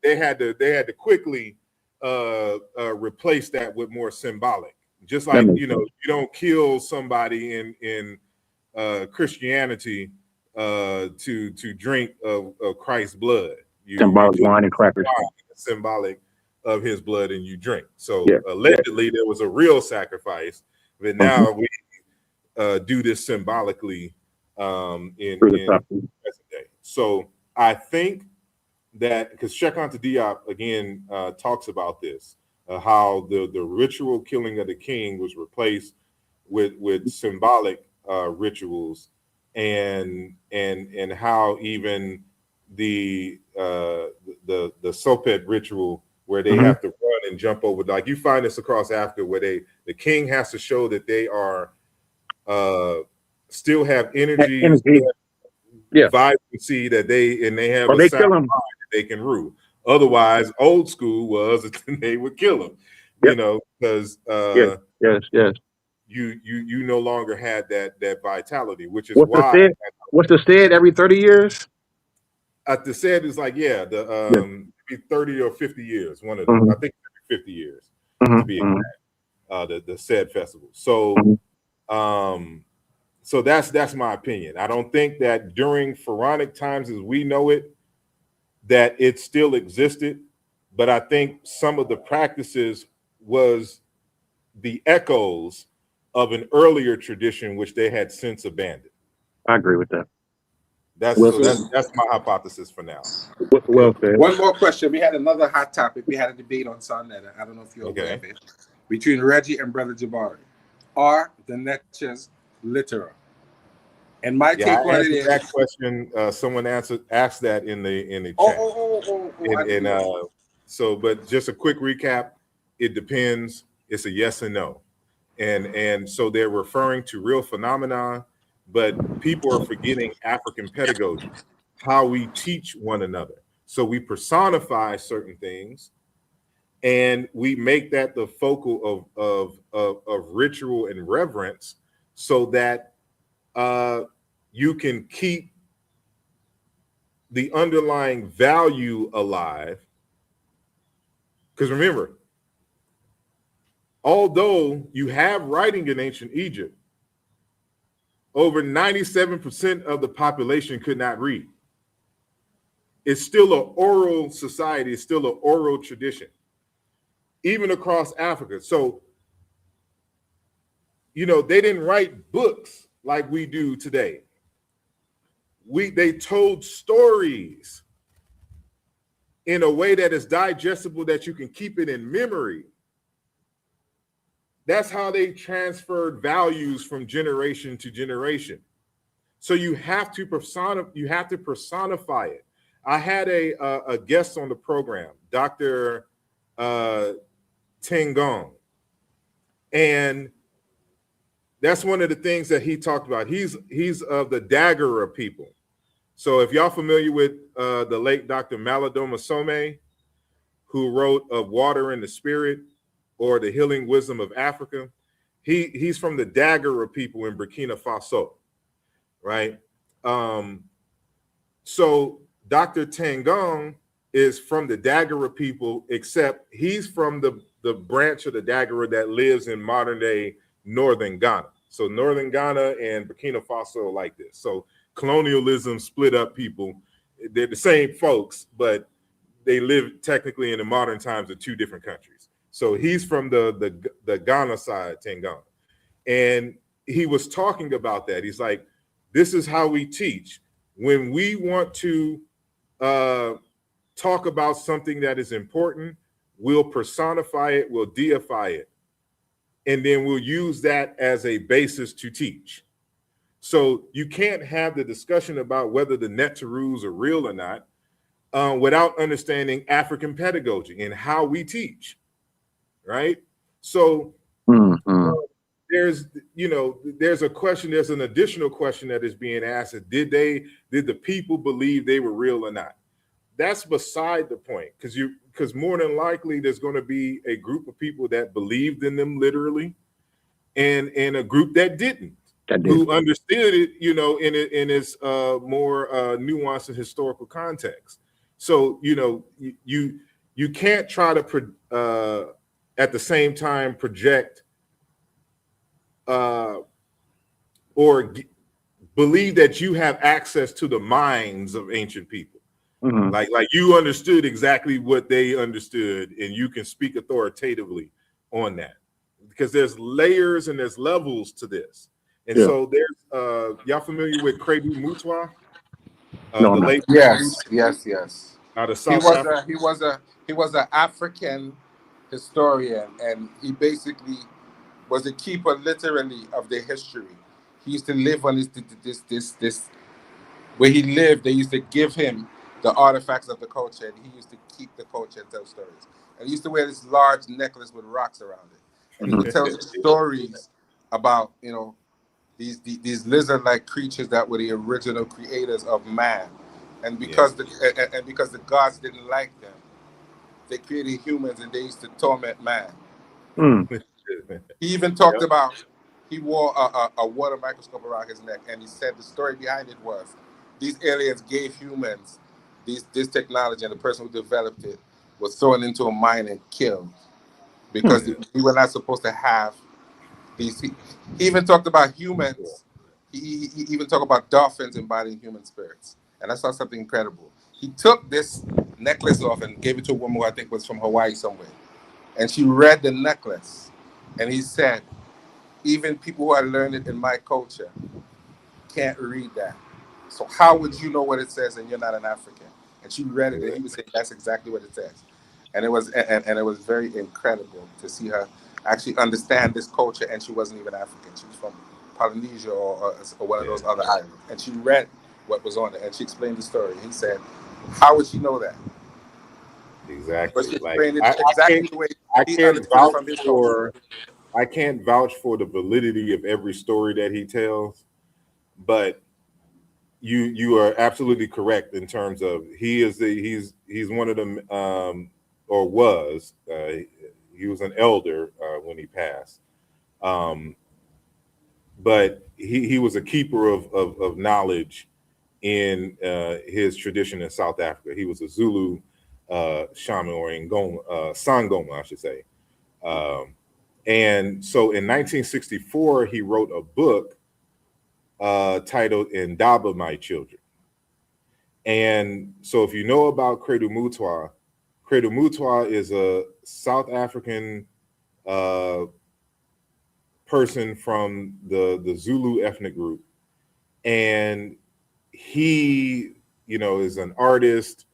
they had to quickly replace that with more symbolic. Just like you don't kill somebody in Christianity to drink of Christ's blood. Symbolic wine and crackers. Symbolic of his blood, and you drink. So allegedly there was a real sacrifice, but now we do this symbolically in present day. So I think that because Cheikh Anta Diop again talks about this, how the ritual killing of the king was replaced with symbolic rituals, and how even the Sopet ritual, where they have to run and jump over, like you find this across Africa, where the king has to show that they are still have energy, vibrancy, that they have a sound mind that they can rule. Otherwise, old school was they would kill them, because you no longer had that vitality, which is why. What's the said every 30 years? The said is like maybe 30 or 50 years. One of them, I think 50 years to be exact. The said festival. So so that's my opinion. I don't think that during Pharaonic times as we know it, that it still existed, but I think some of the practices was the echoes of an earlier tradition which they had since abandoned. I agree with that. That's my hypothesis for now. Well said. One more question. We had another hot topic. We had a debate on Sunday. I don't know if you're aware of it, between Reggie and Brother Jabari. Are the Netches literal? And my take on it is that question. Someone asked that in the chat. So, but just a quick recap. It depends. It's a yes and no, and so they're referring to real phenomena. But people are forgetting African pedagogy, how we teach one another. So we personify certain things, and we make that the focal of ritual and reverence, so that you can keep the underlying value alive. Because remember, although you have writing in ancient Egypt, over 97% of the population could not read. It's still an oral society. It's still an oral tradition, even across Africa. So, they didn't write books like we do today. They told stories in a way that is digestible, that you can keep it in memory. That's how they transferred values from generation to generation. So you have to personify it. I had a guest on the program, Dr. Tengong, and that's one of the things that he talked about. He's of the Dagara people. So if y'all familiar with the late Dr. Malidoma Some, who wrote Of Water and the Spirit, or The Healing Wisdom of Africa, he's from the Dagara people in Burkina Faso, right? So Dr. Tengong is from the Dagara people, except he's from the branch of the Dagara that lives in modern day northern Ghana. So northern Ghana and Burkina Faso are like this. So colonialism split up people. They're the same folks, but they live technically in the modern times of two different countries. So he's from the Ghana side, Tengong. And he was talking about that. He's like, this is how we teach. When we want to talk about something that is important, we'll personify it, we'll deify it, and then we'll use that as a basis to teach. So you can't have the discussion about whether the Neteroos are real or not without understanding African pedagogy and how we teach. Right. So there's there's a question, there's an additional question that is being asked: did the people believe they were real or not? That's beside the point, because more than likely there's going to be a group of people that believed in them literally, and a group that didn't, who understood it, in its more nuanced and historical context. So you can't try to at the same time project believe that you have access to the minds of ancient people. Mhm. Like you understood exactly what they understood, and you can speak authoritatively on that, because there's layers and there's levels to this. And Yeah. so there's y'all familiar with Credu Mutwa? No, I'm The not. late Yes. out of He South was Africa. he was an African historian, and he basically was the keeper literally of the history. He used to live on this where he lived. They used to give him the artifacts of the culture, and he used to keep the culture and tell stories. And he used to wear this large necklace with rocks around it, and he would tell stories about these lizard-like creatures that were the original creators of man, and because because the gods didn't like them, they created humans, and they used to torment man. Mm. He even talked about he wore a water microscope around his neck, and he said the story behind it was these aliens gave humans this technology, and the person who developed it was thrown into a mine and killed because we were not supposed to have these. He even talked about humans. He even talked about dolphins embodying human spirits, and I saw something incredible. He took this necklace off and gave it to a woman who I think was from Hawaii somewhere, and she read the necklace, and he said, even people who are learned in my culture can't read that. So how would you know what it says and you're not an African? And she read it, and he was saying that's exactly what it says. And it was and it was very incredible to see her actually understand this culture, and she wasn't even African. She was from Polynesia or one of those other islands. And she read what was on it, and she explained the story. He said, how would she know that? Exactly. But she Like explained it exactly the way he understood it from his culture. I can't vouch for the validity of every story that he tells, but you are absolutely correct in terms of he's one of them, or was he was an elder when he passed, but he was a keeper of knowledge in his tradition in South Africa. He was a Zulu shaman, or Sangoma, I should say. And so in 1964, he wrote a book titled Indaba, My Children. And so if you know about Credu Mutwa is a South African person from the Zulu ethnic group. And he, is an artist,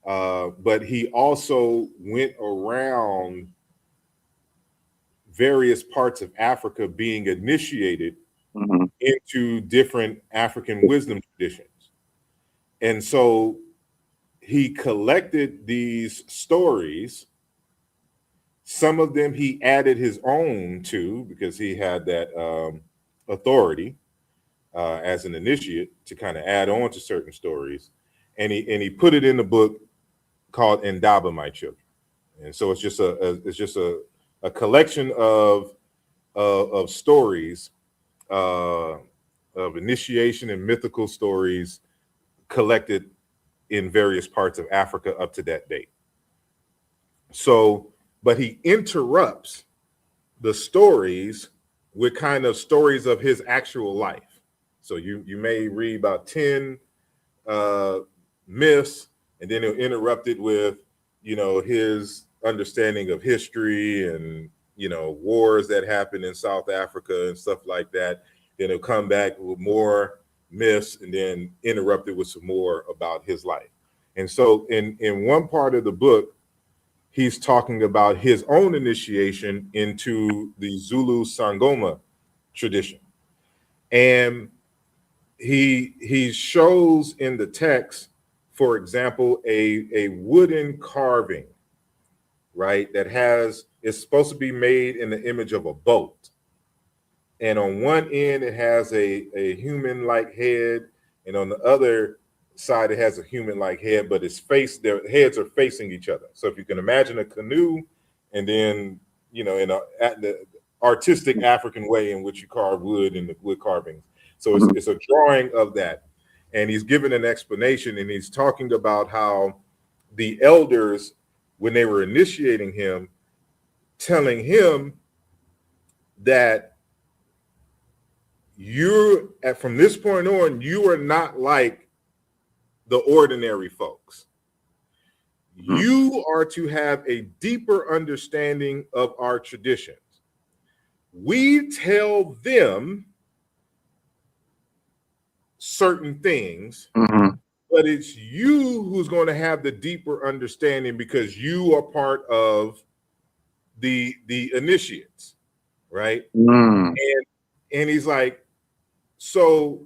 but he also went around various parts of Africa being initiated into different African wisdom traditions. And so he collected these stories. Some of them he added his own to, because he had that authority as an initiate to kind of add on to certain stories. And he put it in the book called Indaba, My Children. And so it's just a collection of stories, of initiation and mythical stories collected in various parts of Africa up to that date. So, but he interrupts the stories with kind of stories of his actual life. So you may read about 10 myths, and then he'll interrupt it with, his understanding of history and, wars that happened in South Africa and stuff like that. Then he'll come back with more myths and then interrupt it with some more about his life. And so in one part of the book, he's talking about his own initiation into the Zulu Sangoma tradition. And he shows in the text, for example, a wooden carving, right, that is supposed to be made in the image of a boat. and on one end it has a human-like head, and on the other side it has a human-like head, but their heads are facing each other. So if you can imagine a canoe, and then in the artistic African way in which you carve wood in the wood carvings. So it's a drawing of that, and he's given an explanation, and he's talking about how the elders, when they were initiating him, telling him that from this point on, you are not like the ordinary folks. You are to have a deeper understanding of our traditions. We tell them certain things, but it's you who's going to have the deeper understanding because you are part of the initiates, right? And he's like, so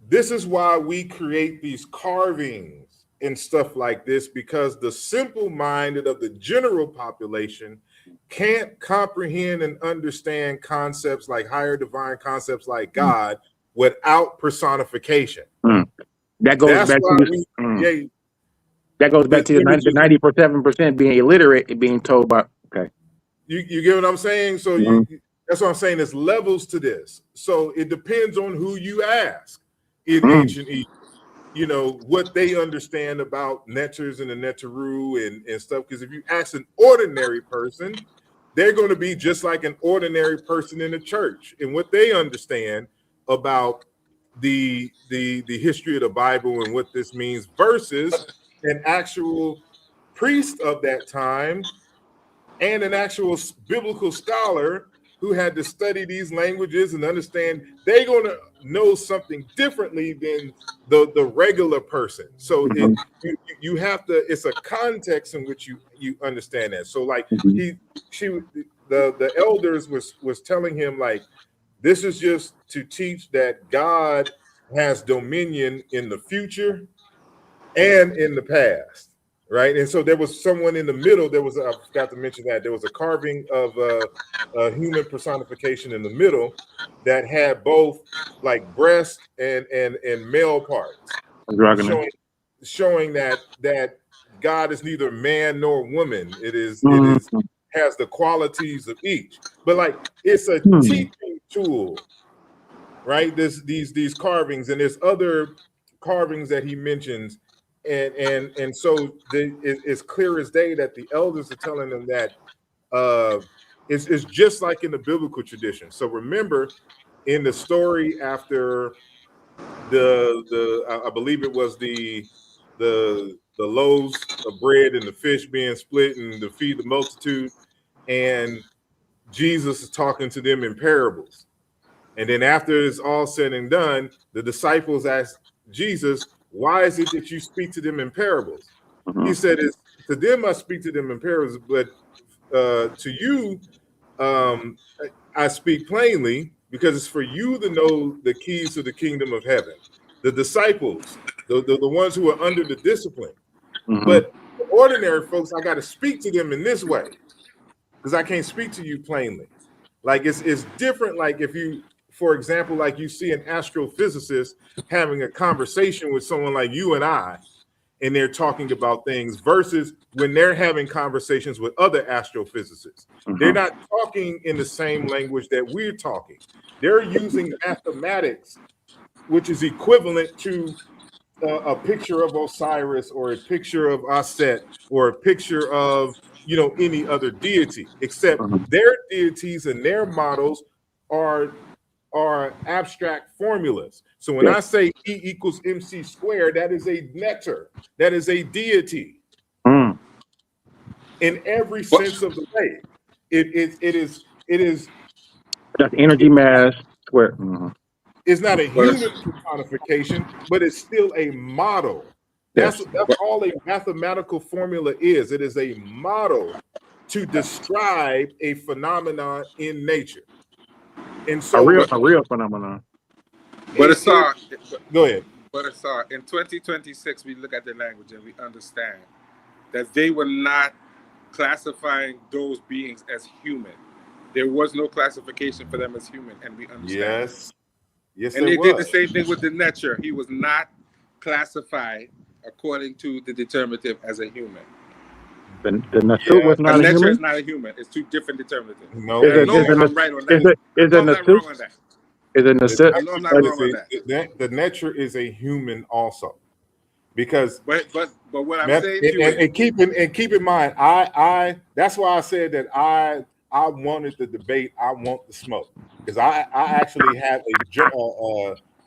this is why we create these carvings and stuff like this, because the simple-minded of the general population can't comprehend and understand concepts like higher divine concepts like God without personification. That goes back to that goes back to the 97% being illiterate and being told about. Okay, you get what I'm saying? So that's what I'm saying. There's levels to this. So it depends on who you ask in ancient Egypt. What they understand about neters and the neteru and stuff. Because if you ask an ordinary person, they're going to be just like an ordinary person in the church, and what they understand about the history of the Bible and what this means versus an actual priest of that time and an actual biblical scholar who had to study these languages and understand. They're going to know something differently than the regular person. So you have to, it's a context in which you understand that. So like the elders was telling him, like, this is just to teach that God has dominion in the future and in the past, right? And so there was someone in the middle. I forgot to mention that there was a carving of a human personification in the middle that had both like breast and male parts, showing that God is neither man nor woman. It has the qualities of each, but like it's a teaching tool, right? These carvings, and there's other carvings that he mentions, and so it's clear as day that the elders are telling them that it's just like in the biblical tradition. So remember, in the story after I believe it was the loaves of bread and the fish being split and to feed the multitude, and Jesus is talking to them in parables. And then after it's all said and done, the disciples asked Jesus, why is it that you speak to them in parables? He said, it's to them I speak to them in parables, but to you I speak plainly, because it's for you to know the keys to the kingdom of heaven. The disciples, the ones who are under the discipline. But the ordinary folks, I got to speak to them in this way, because I can't speak to you plainly. Like it's different. Like if you, for example, like you see an astrophysicist having a conversation with someone like you and I, and they're talking about things, versus when they're having conversations with other astrophysicists. They're not talking in the same language that we're talking. They're using mathematics, which is equivalent to a picture of Osiris or a picture of Aset or a picture of any other deity, except their deities and their models are abstract formulas. So when I say E equals MC squared, that is a neter, that is a deity in every sense of the way. It is that's energy mass squared. It's not a human personification, but it's still a model. That's all a mathematical formula is. It is a model to describe a phenomenon in nature. And so a real phenomenon. But Asar, go ahead. But Asar, in 2026, we look at the language and we understand that they were not classifying those beings as human. There was no classification for them as human, and we understand. Yes, And there they did the was. same thing with the nature. He was not classified according to the determinative as a human. The Nasut Yeah. was A not a nature is human. not a human. It's two different determinatives. No, Is And I it know is it I'm right on is that. it I is know it I'm not Nasut? wrong on that. Is it the Nasut? I know I'm not nature wrong on is that. the nature is a human also, because But what I'm saying to you and is, keep in mind, I that's why I said that I wanted the debate. I want the smoke, because I actually have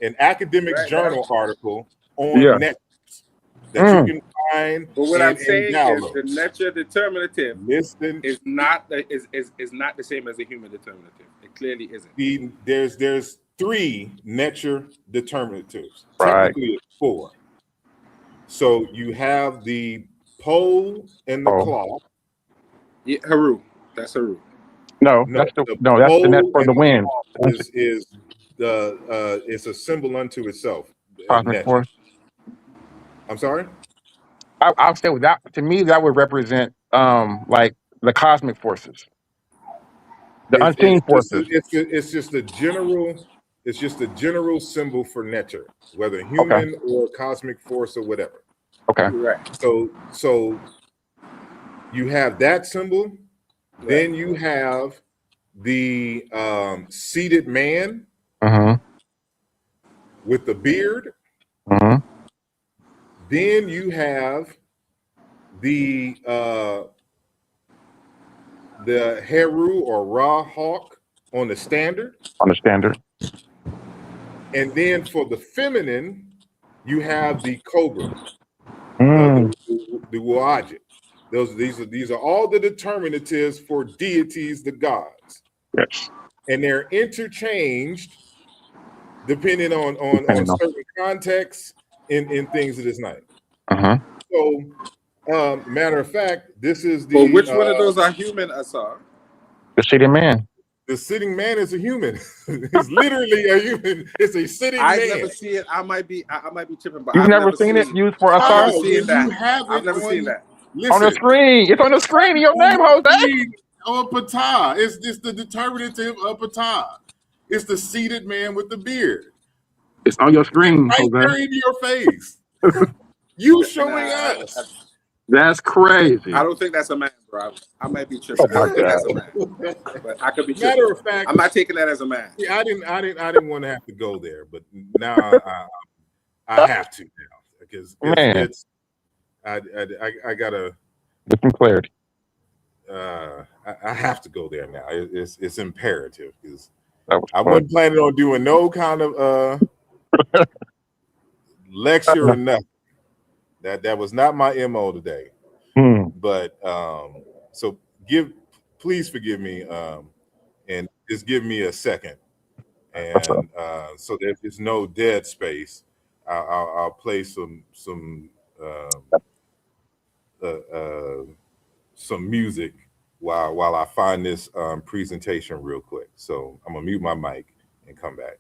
an academic right now. journal article Yeah. on networks that you Mm. can find But what I'm and saying is download. the nature determinative Listen, is not the same as a human determinative. It clearly isn't. there's 3 nature determinatives. Right. Technically, it's 4. So you have the pole and the Oh clock. Yeah, Haru. That's Haru. no, No, that's the that's the net pole for and the the wind. clock That's is the it's a symbol unto itself. cosmic Nature. force. I'm sorry. I'll say that to me that would represent like the cosmic forces, the unseen forces. It's just a general. It's just a general symbol for nature, whether Okay. human or cosmic force or whatever. Okay. Right. So you have that symbol. Right. Then you have the seated man Mm-hmm. with the beard. Mm-hmm. Then you have the Heru or Ra hawk on the standard. On the standard. And then for the feminine, you have the cobra, Mm. the Wajid. These are all the determinatives for deities, the gods, Yes. and they're interchanged depending on Depending on. certain contexts in things of this night. Uh-huh. So, matter of fact, this is But which the one of those are human, Asar? The seated man. sitting man is a human. It's literally a human. It's a sitting I've man. never seen it. I might be tripping, but You've I've never seen it used for I've Asar? never seen When that. you have I've it never on- seen that. Listen, On the screen. It's on the screen in your name, Jose. on Ptah. It's the determinative of Ptah. It's the seated man with the beard. It's on your screen, Right there Jose. in your face. You showing Nah, us. That's crazy. I don't think that's a man, bro. I might be tripping. Oh I my don't think God. that's a man, but I could be Matter tripping. of fact, I'm not taking that as a man. yeah, I didn't want to have to go there, but now I have to now, because Man. it's I gotta Get some clarity. I have to go there now. It's imperative, because That was I fun. wasn't planning on doing no kind of lecture or nothing. That was not my MO today. Hmm. But so please forgive me, and just give me a second, and so there's no dead space. I'll play some music while I find this presentation real quick. So I'm gonna mute my mic and come back.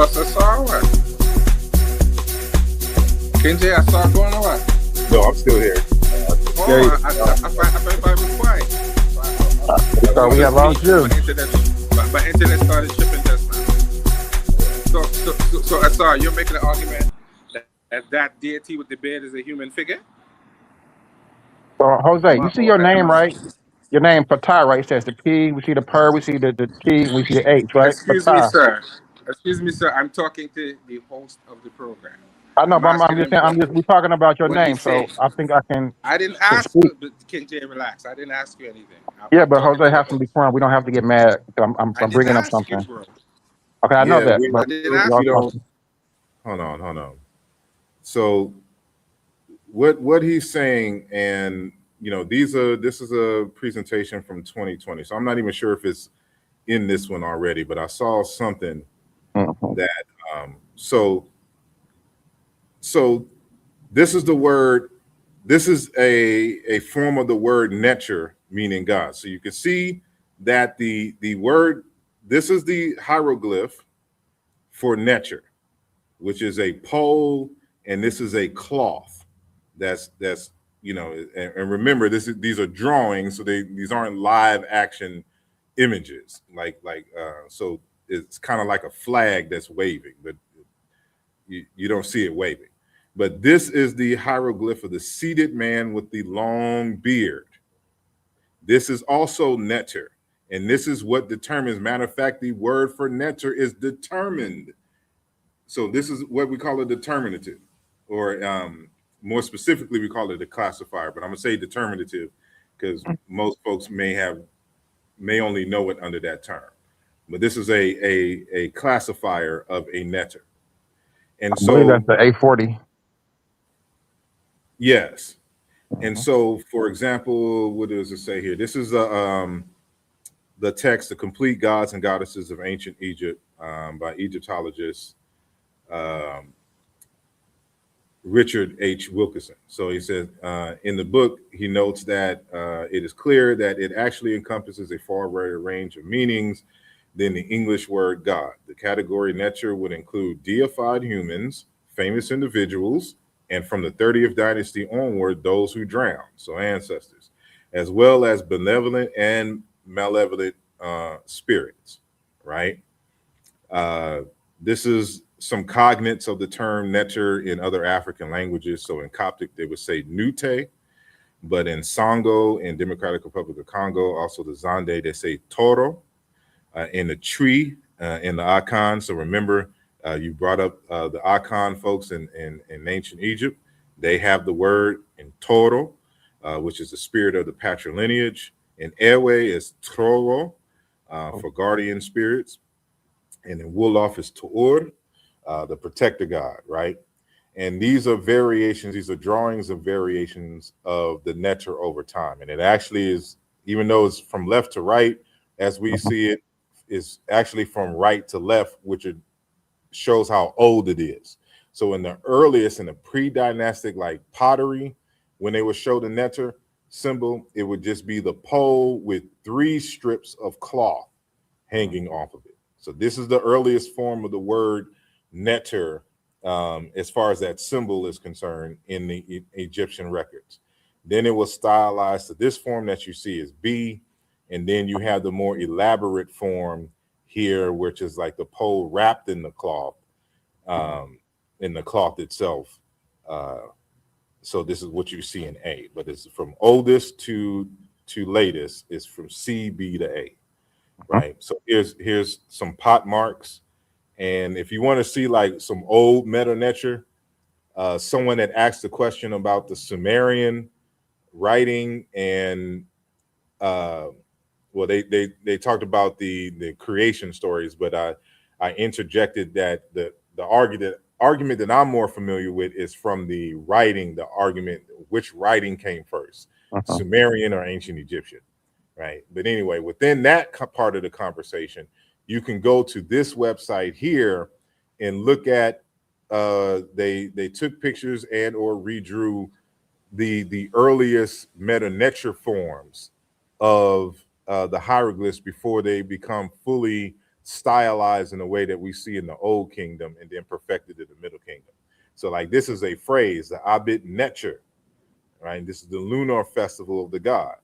lost us or what? KJ, I saw going or what? No, I'm still here. Oh, Yeah, I thought it was quiet. we thought we had lost you. My internet started tripping just now. So I saw you're making an argument that deity with the beard is a human figure? So Jose, you see your name, Or right? Your name Patah, right? It says the P, we see the per, we see the T, and we see the H, right? excuse me, Patah. sir. Excuse me, sir. I'm talking to the host of the program. I know, I'm but I'm asking just him saying, we're talking about your what name, he's saying. so I think I can I didn't ask, speak. King J, relax. I didn't ask you anything. Yeah, I'm but talking Jose to the has to be host. firm. We don't have to get mad. I I'm didn't bringing up ask you, something. bro. Okay, I know Yeah, that, we, but I didn't we ask y'all you. don't. talking. Hold on. So what he's saying, and this is a presentation from 2020. So I'm not even sure if it's in this one already, but I saw something Mhm. that so this is the word. This is a form of the word necher, meaning God. So you can see that the word, this is the hieroglyph for necher, which is a pole, and this is a cloth. That's and remember, these are drawings, so these aren't live action images. So it's kind of like a flag that's waving, but you don't see it waving. But this is the hieroglyph of the seated man with the long beard. This is also neter, and this is what determines. Matter of fact, the word for neter is determined. So this is what we call a determinative, or more specifically, we call it a classifier. But I'm gonna say determinative because most folks may only know it under that term. But this is a classifier of a neter. And I believe so, that's the A40. yes. And Mhm. so, for example, what does it say here? This is the text, The Complete Gods and Goddesses of Ancient Egypt, by Egyptologist Richard H. Wilkinson. So he says in the book, he notes that it is clear that it actually encompasses a far wider range of meanings than the English word God. The category necher would include deified humans, famous individuals, and from the 30th dynasty onward, those who drowned, so ancestors, as well as benevolent and malevolent spirits, right? This is some cognates of the term necher in other African languages. So in Coptic, they would say nute, but in Sango, in Democratic Republic of Congo, also the Zande, they say toro. In the tree, in the Akan. So remember, you brought up the Akan folks in ancient Egypt. They have the word in toro, which is the spirit of the patrilineage. In Ewe is troro, for guardian spirits. And in Wolof is Tuur, the protector god, right? And these are variations, these are drawings of variations of the necher over time. And it actually is, even though it's from left to right, as we see it, is actually from right to left, which shows how old it is. So in the earliest, in the pre-dynastic, like pottery, when they would show the necher symbol, it would just be the pole with 3 strips of cloth hanging off of it. So this is the earliest form of the word necher, as far as that symbol is concerned in the Egyptian records. Then it was stylized to this form that you see is B, and then you have the more elaborate form here, which is like the pole wrapped in the cloth itself. So this is what you see in A, but it's from oldest to latest is from C, B to A, right? So here's some pot marks. And if you want to see like some old meta necher, someone that asked the question about the Sumerian writing, and well, they talked about the creation stories, but I interjected that the argument that I'm more familiar with is from the writing, the argument which writing came first, Sumerian or ancient Egyptian, right? But anyway, within that part of the conversation, you can go to this website here and look at they took pictures and or redrew the earliest meta necher forms of the hieroglyphs before they become fully stylized in a way that we see in the Old Kingdom and then perfected in the Middle Kingdom. So like this is a phrase, the Abit Netcher, right? This is the lunar festival of the god,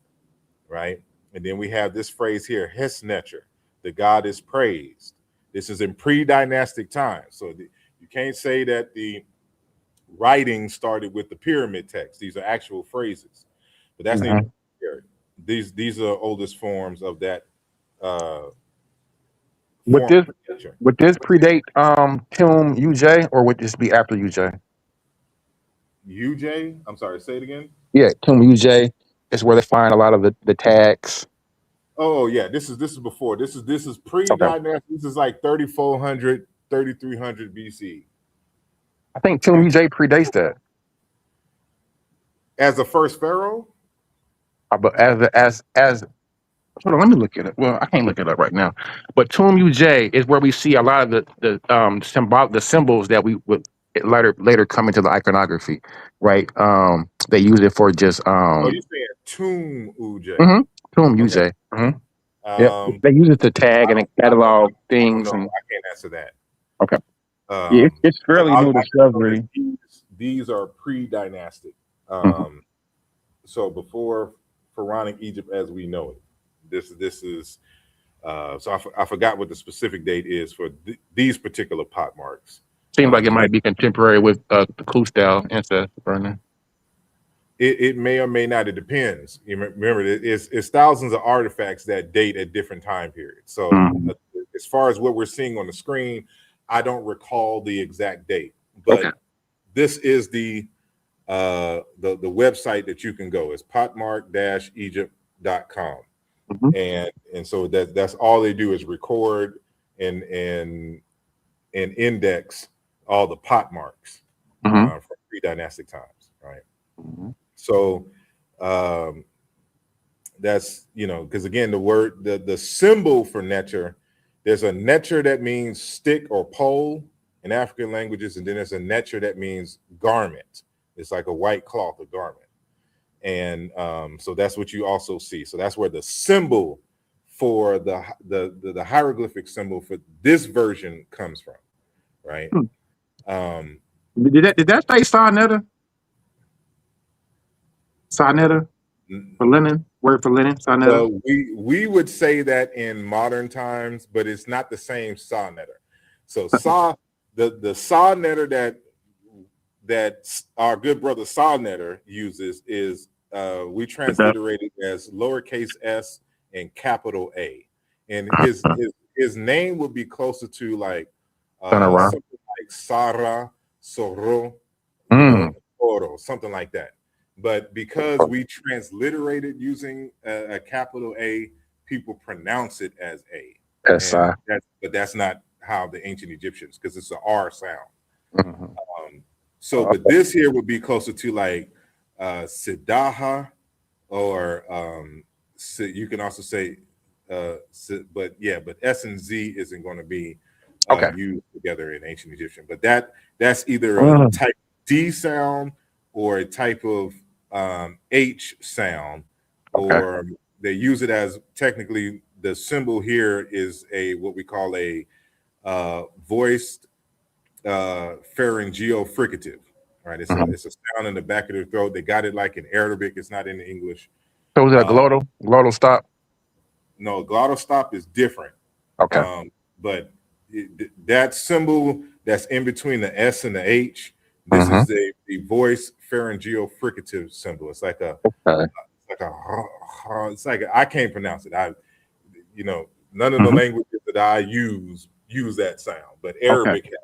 right? And then we have this phrase here, Hes Netcher, the god is praised. This is in pre-dynastic times. So you can't say that the writing started with the pyramid text. These are actual phrases, but that's Mhm. these are oldest forms of that Would form this of literature. would this predate Tomb UJ, or would this be after UJ? UJ, I'm sorry, say it again. Yeah, Tomb UJ is where they find a lot of the tags. Oh yeah, this is before. This is Okay. pre-dynastic. This is like 3400, 3300 BC. I think Tomb UJ predates that. As the first pharaoh? But as hold on, let me look at it. Well, I can't look it up right now. But Tomb UJ is where we see a lot of the symbols that we would later come into the iconography, right? They use it for just Oh, you're saying Tomb Uj. mhm, Tomb Okay. UJ. Mhm. Yep. Um, They use it to tag and catalog I things don't know. and I can't answer that. okay. Yeah, it's But fairly new I know discovery. that these are pre-dynastic. Mhm. So before pharaonic Egypt as we know it. This is so I forgot what the specific date is for these particular pot marks. Seems like it But might be contemporary with the Kustal ancestor burning. it may or may not. It depends. You remember, it's thousands of artifacts that date at different time periods. So Mhm. as far as what we're seeing on the screen, I don't recall the exact date, but Okay. this is the website that you can go is potmark-egypt.com. Mhm. And so that's all they do is record and index all the pot marks Mhm. from pre-dynastic times, right? Mhm. So that's because again the symbol for netcher, there's a netcher that means stick or pole in African languages, and then there's a netcher that means garment. It's like a white cloth, a garment. And so that's what you also see. So that's where the symbol for the hieroglyphic symbol for this version comes from, right? Hmm. Um, Did that say Sarnetta? Sarnetta for linen? Word for linen? Sarnetta? so we would say that in modern times, but it's not the same saw netter. So saw the saw netter that our good brother saw netter uses is we transliterate it as lowercase s and capital A, and his name would be closer to like Sarnetta. something like Sarah, Soro, Mm. Oro, something like that. But because we transliterate it using a capital A, people pronounce it as A, and SI. that's not how the ancient Egyptians, because it's an R sound. Mhm. So, but this here would be closer to like Sidaha, or you can also say, but S and Z isn't going to be Okay. used together in ancient Egyptian. But that's either a Mm. type D sound or a type of H sound, Okay. or they use it as technically the symbol here is a what we call a voiced pharyngeal fricative. Right, it's Mhm. a sound in the back of the throat. They got it like in Arabic. It's not in the English. So was it a glottal stop? No, glottal stop is different. Okay. But that symbol that's in between the S and the H, this Mhm. is the voice pharyngeal fricative symbol. It's like a Okay. it's like I can't pronounce it. None of the Mhm. languages that I use that sound, but Okay. Arabic has it.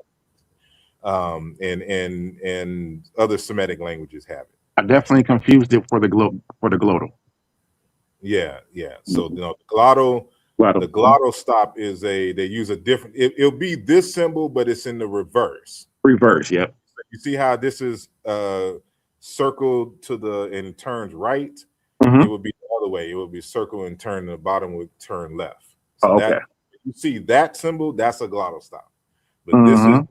And other Semitic languages have it. I definitely confused it for the glottal. Yeah. So the glottal stop is they use a different. It'll be this symbol, but it's in the reverse. Reverse. Yep. You see how this is circled to the and turns right. Mhm. It would be the other way. It would be circle and turn. And the bottom would turn left. So Oh, okay. that you see that symbol, that's a glottal stop. But this is Mhm.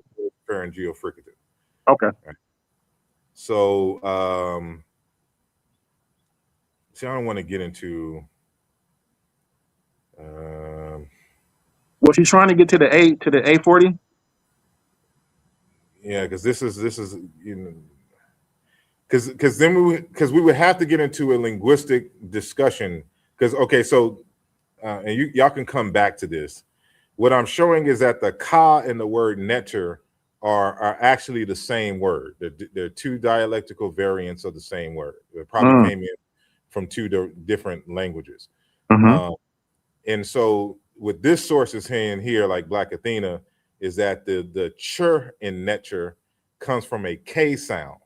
pharyngeal fricative. Okay. Right? So see, I don't want to get into Was he trying to get to the A40? Yeah, because this is you know because we would have to get into a linguistic discussion because okay so and y'all can come back to this. What I'm showing is that the ka and the word netter are actually the same word. They're two dialectical variants of the same word. It probably came in from two different languages. Mm-hmm. And so what this source is saying here, like Black Athena, is that the ch in netter comes from a K sound,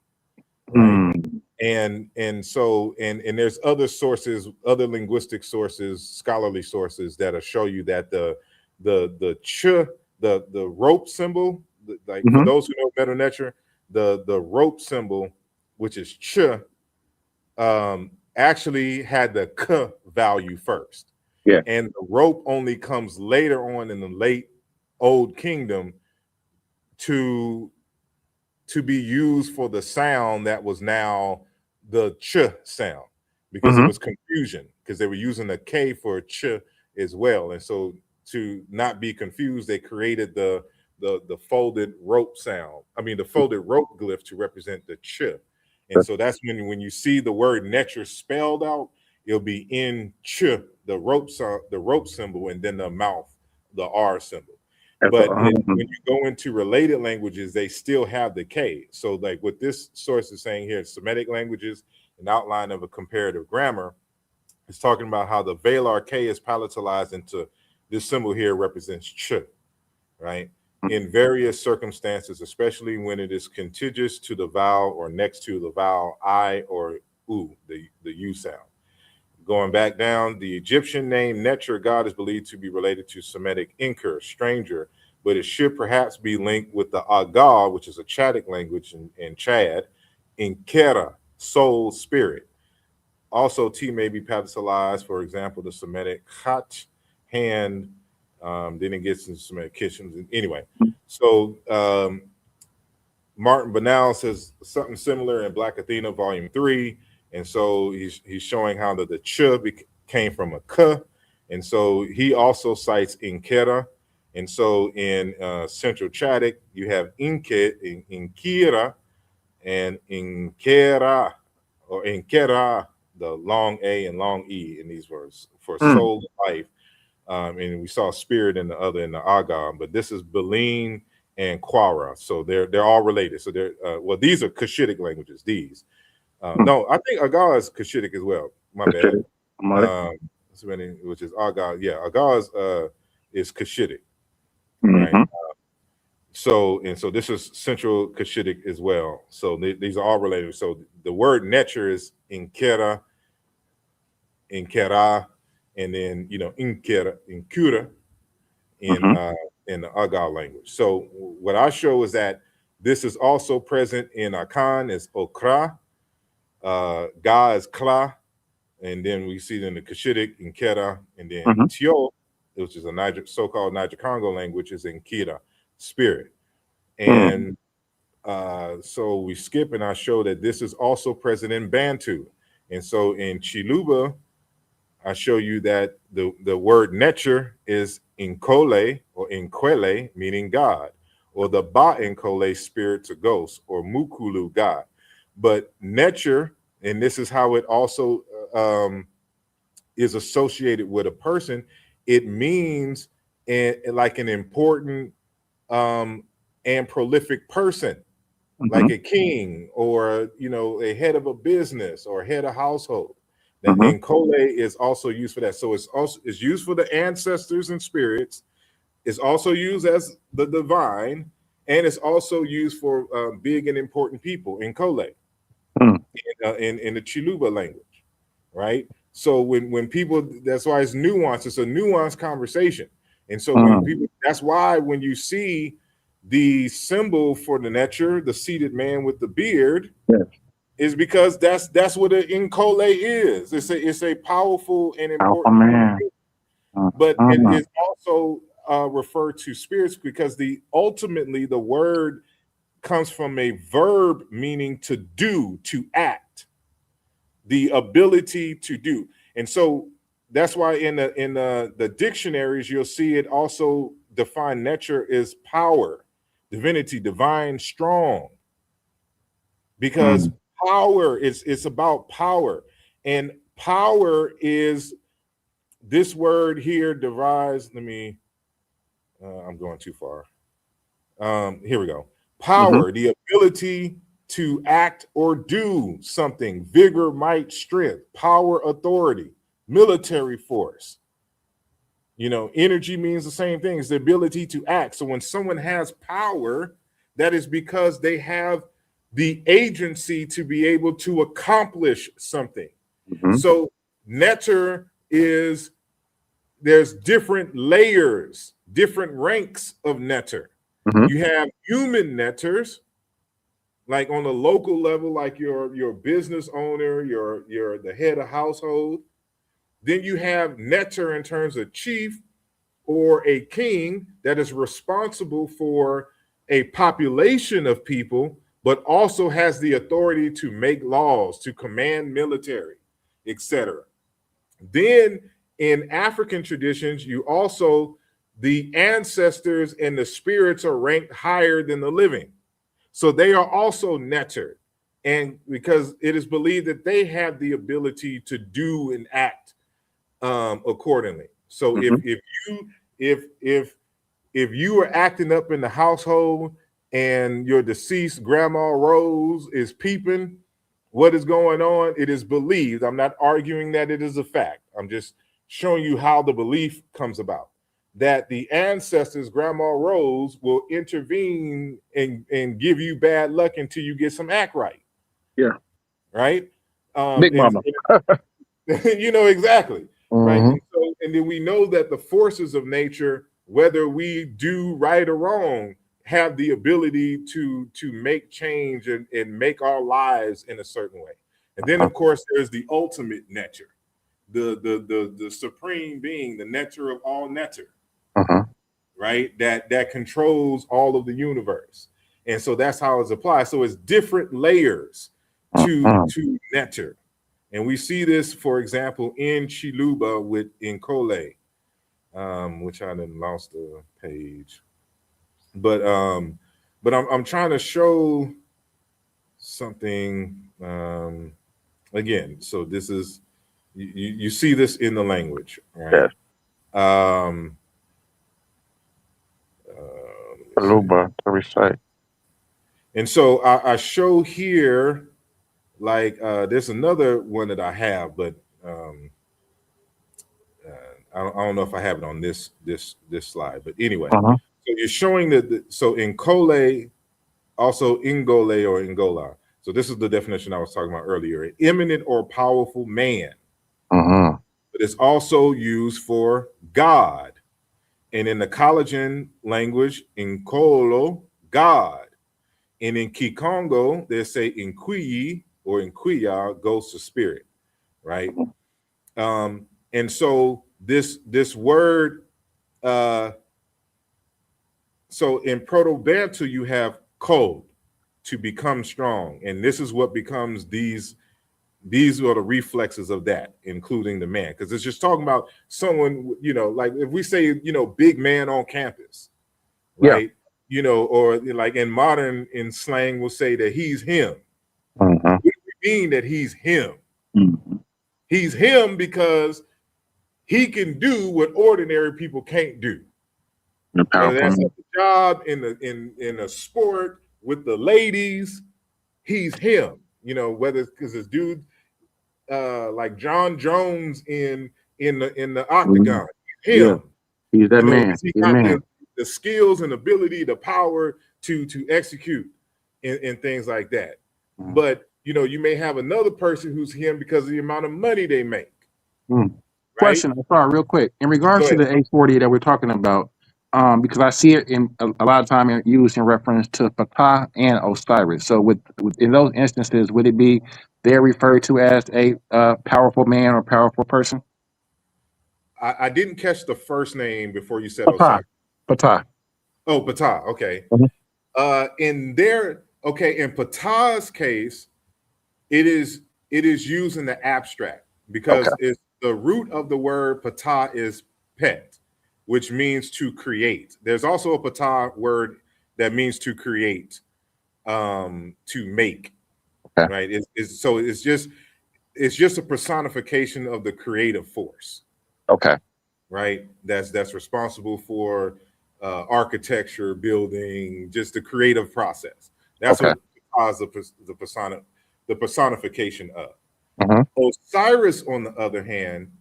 right? And so there's other sources, other linguistic sources, scholarly sources that'll show you that the ch, the rope symbol, like for those who know better netter, the rope symbol, which is ch, actually had the k value first. Yeah. And the rope only comes later on in the late Old Kingdom to be used for the sound that was now the ch sound, because it was confusion, because they were using the K for ch as well. And so to not be confused, they created the folded rope sound. I mean, the folded rope glyph to represent the ch. And so that's when you see the word netter spelled out, it'll be in ch, the rope symbol, and then the mouth, the R symbol. But when you go into related languages, they still have the K. So like what this source is saying here, Semitic languages, an outline of a comparative grammar, is talking about how the velar K is palatalized into this symbol here represents ch, right? In various circumstances, especially when it is contiguous to the vowel or next to the vowel I or U, the U sound. Going back down, the Egyptian name Neter, God, is believed to be related to Semitic Inker, stranger, but it should perhaps be linked with the Agar, which is a Chadic language in Chad, Inkera, soul, spirit. Also, T may be palatalized, for example, the Semitic Chat, hand, then it gets into Semitic kitchens. Anyway, so Martin Banal says something similar in Black Athena, Volume 3. And so he's showing how the ch came from a k. And so he also cites Inkera. And so in Central Chadic, you have Inkira and Inkera, or Inkera, the long A and long E in these words for soul, life. And we saw spirit in the other, in the Agam, but this is Beline and Quara. So they're all related. So they're well, these are Cushitic languages, these. No, I think Agar is Cushitic as well. My bad. Which is Agar. Yeah, Agar is Cushitic. Right. So this is Central Cushitic as well. So these are all related. So the word netter is Inkera, and then Inkera, Inkura in the Agar language. So what I show is that this is also present in Akan as Okra. Ga is Kla, and then we see it in the Cushitic, Inkera, and then Tio, which is a so-called Niger-Congo language, is Inkira, spirit. And so we skip, and I show that this is also present in Bantu. And so in Chiluba, I show you that the word netter is Inkole or Inkwele, meaning God, or the Ba Inkole, spirit to ghost, or Mukulu, God. But netter, and this is how it also is associated with a person, it means like an important and prolific person, like a king, or a head of a business or head of household. And Kole is also used for that. So it's used for the ancestors and spirits. It's also used as the divine, and it's also used for big and important people in Kole, in the Chiluba language, right? So when people, that's why it's nuanced. It's a nuanced conversation. And so when people, that's why when you see the symbol for the netter, the seated man with the beard, is because that's what an Inkole is. It's a powerful and important but it is also referred to spirits, because ultimately the word comes from a verb meaning to do, to act, the ability to do. And so that's why in the dictionaries you'll see it also define nature as power, divinity, divine, strong, because power is it's about power, and power is this word here derives. Let me. I'm going too far. Here we go. Power, the ability to act or do something, vigor, might, strength, power, authority, military force. Energy means the same thing. It's the ability to act. So when someone has power, that is because they have the agency to be able to accomplish something. So netter is, there's different layers, different ranks of netter. You have human netters, like on a local level, like your business owner, you're the head of household. Then you have netter in terms of chief or a king that is responsible for a population of people, but also has the authority to make laws, to command military, etc. Then in African traditions, you also, the ancestors and the spirits are ranked higher than the living. So they are also nettered. And because it is believed that they have the ability to do and act accordingly. So if you are acting up in the household and your deceased grandma Rose is peeping what is going on, it is believed. I'm not arguing that it is a fact. I'm just showing you how the belief comes about, that the ancestors, Grandma Rose, will intervene and give you bad luck until you get some act right. Yeah. Right? Big mama. Exactly. Right. And then we know that the forces of nature, whether we do right or wrong, have the ability to make change and make our lives in a certain way. And then, of course, there's the ultimate netter, the supreme being, the netter of all netter, right? That controls all of the universe. And so that's how it's applied. So it's different layers to netter. And we see this, for example, in Chiluba with Nkole, which I done lost the page. But I'm trying to show something again. So this is you see this in the language, right? Yes. Chiluba to recite. And so I show here, like there's another one that I have, but I don't know if I have it on this slide. But anyway, so you're showing that. So in Nkole, also Ngole or Ngola. So this is the definition I was talking about earlier: an eminent or powerful man. But it's also used for God. And in the Kalenjin language, Nkolo, God. And in Kikongo, they say Nkwiyi or Nkwiya, ghost of spirit, right? And so this word, so in Proto-Bantu, you have code, to become strong. And this is what becomes these are the reflexes of that, including the man. Because it's just talking about someone, like if we say, big man on campus, right? Or like in slang, we'll say that he's him. What do we mean that he's him? He's him because he can do what ordinary people can't do. Whether that's at the job, in a sport, with the ladies, he's him. Whether it's because this dude like John Jones in the octagon, him. He's that man. He got the skills and ability, the power to execute and things like that. But you may have another person who's him because of the amount of money they make. Right? Question, sorry, real quick. In regards to the A40 that we're talking about, because I see it in a lot of time used in reference to Ptah and Osiris. So in those instances, would it be they're referred to as a powerful man or powerful person? I didn't catch the first name before you said Ptah. Ptah. Oh, Ptah. Okay. In Ptah's case, it is used in the abstract because the root of the word patah is pet, which means to create. There's also a patah word that means to create, to make, Okay. right? So it's just a personification of the creative force, Okay. right? That's responsible for architecture, building, just the creative process. That's Okay. what the personification of. Mhm. Osiris, on the other hand,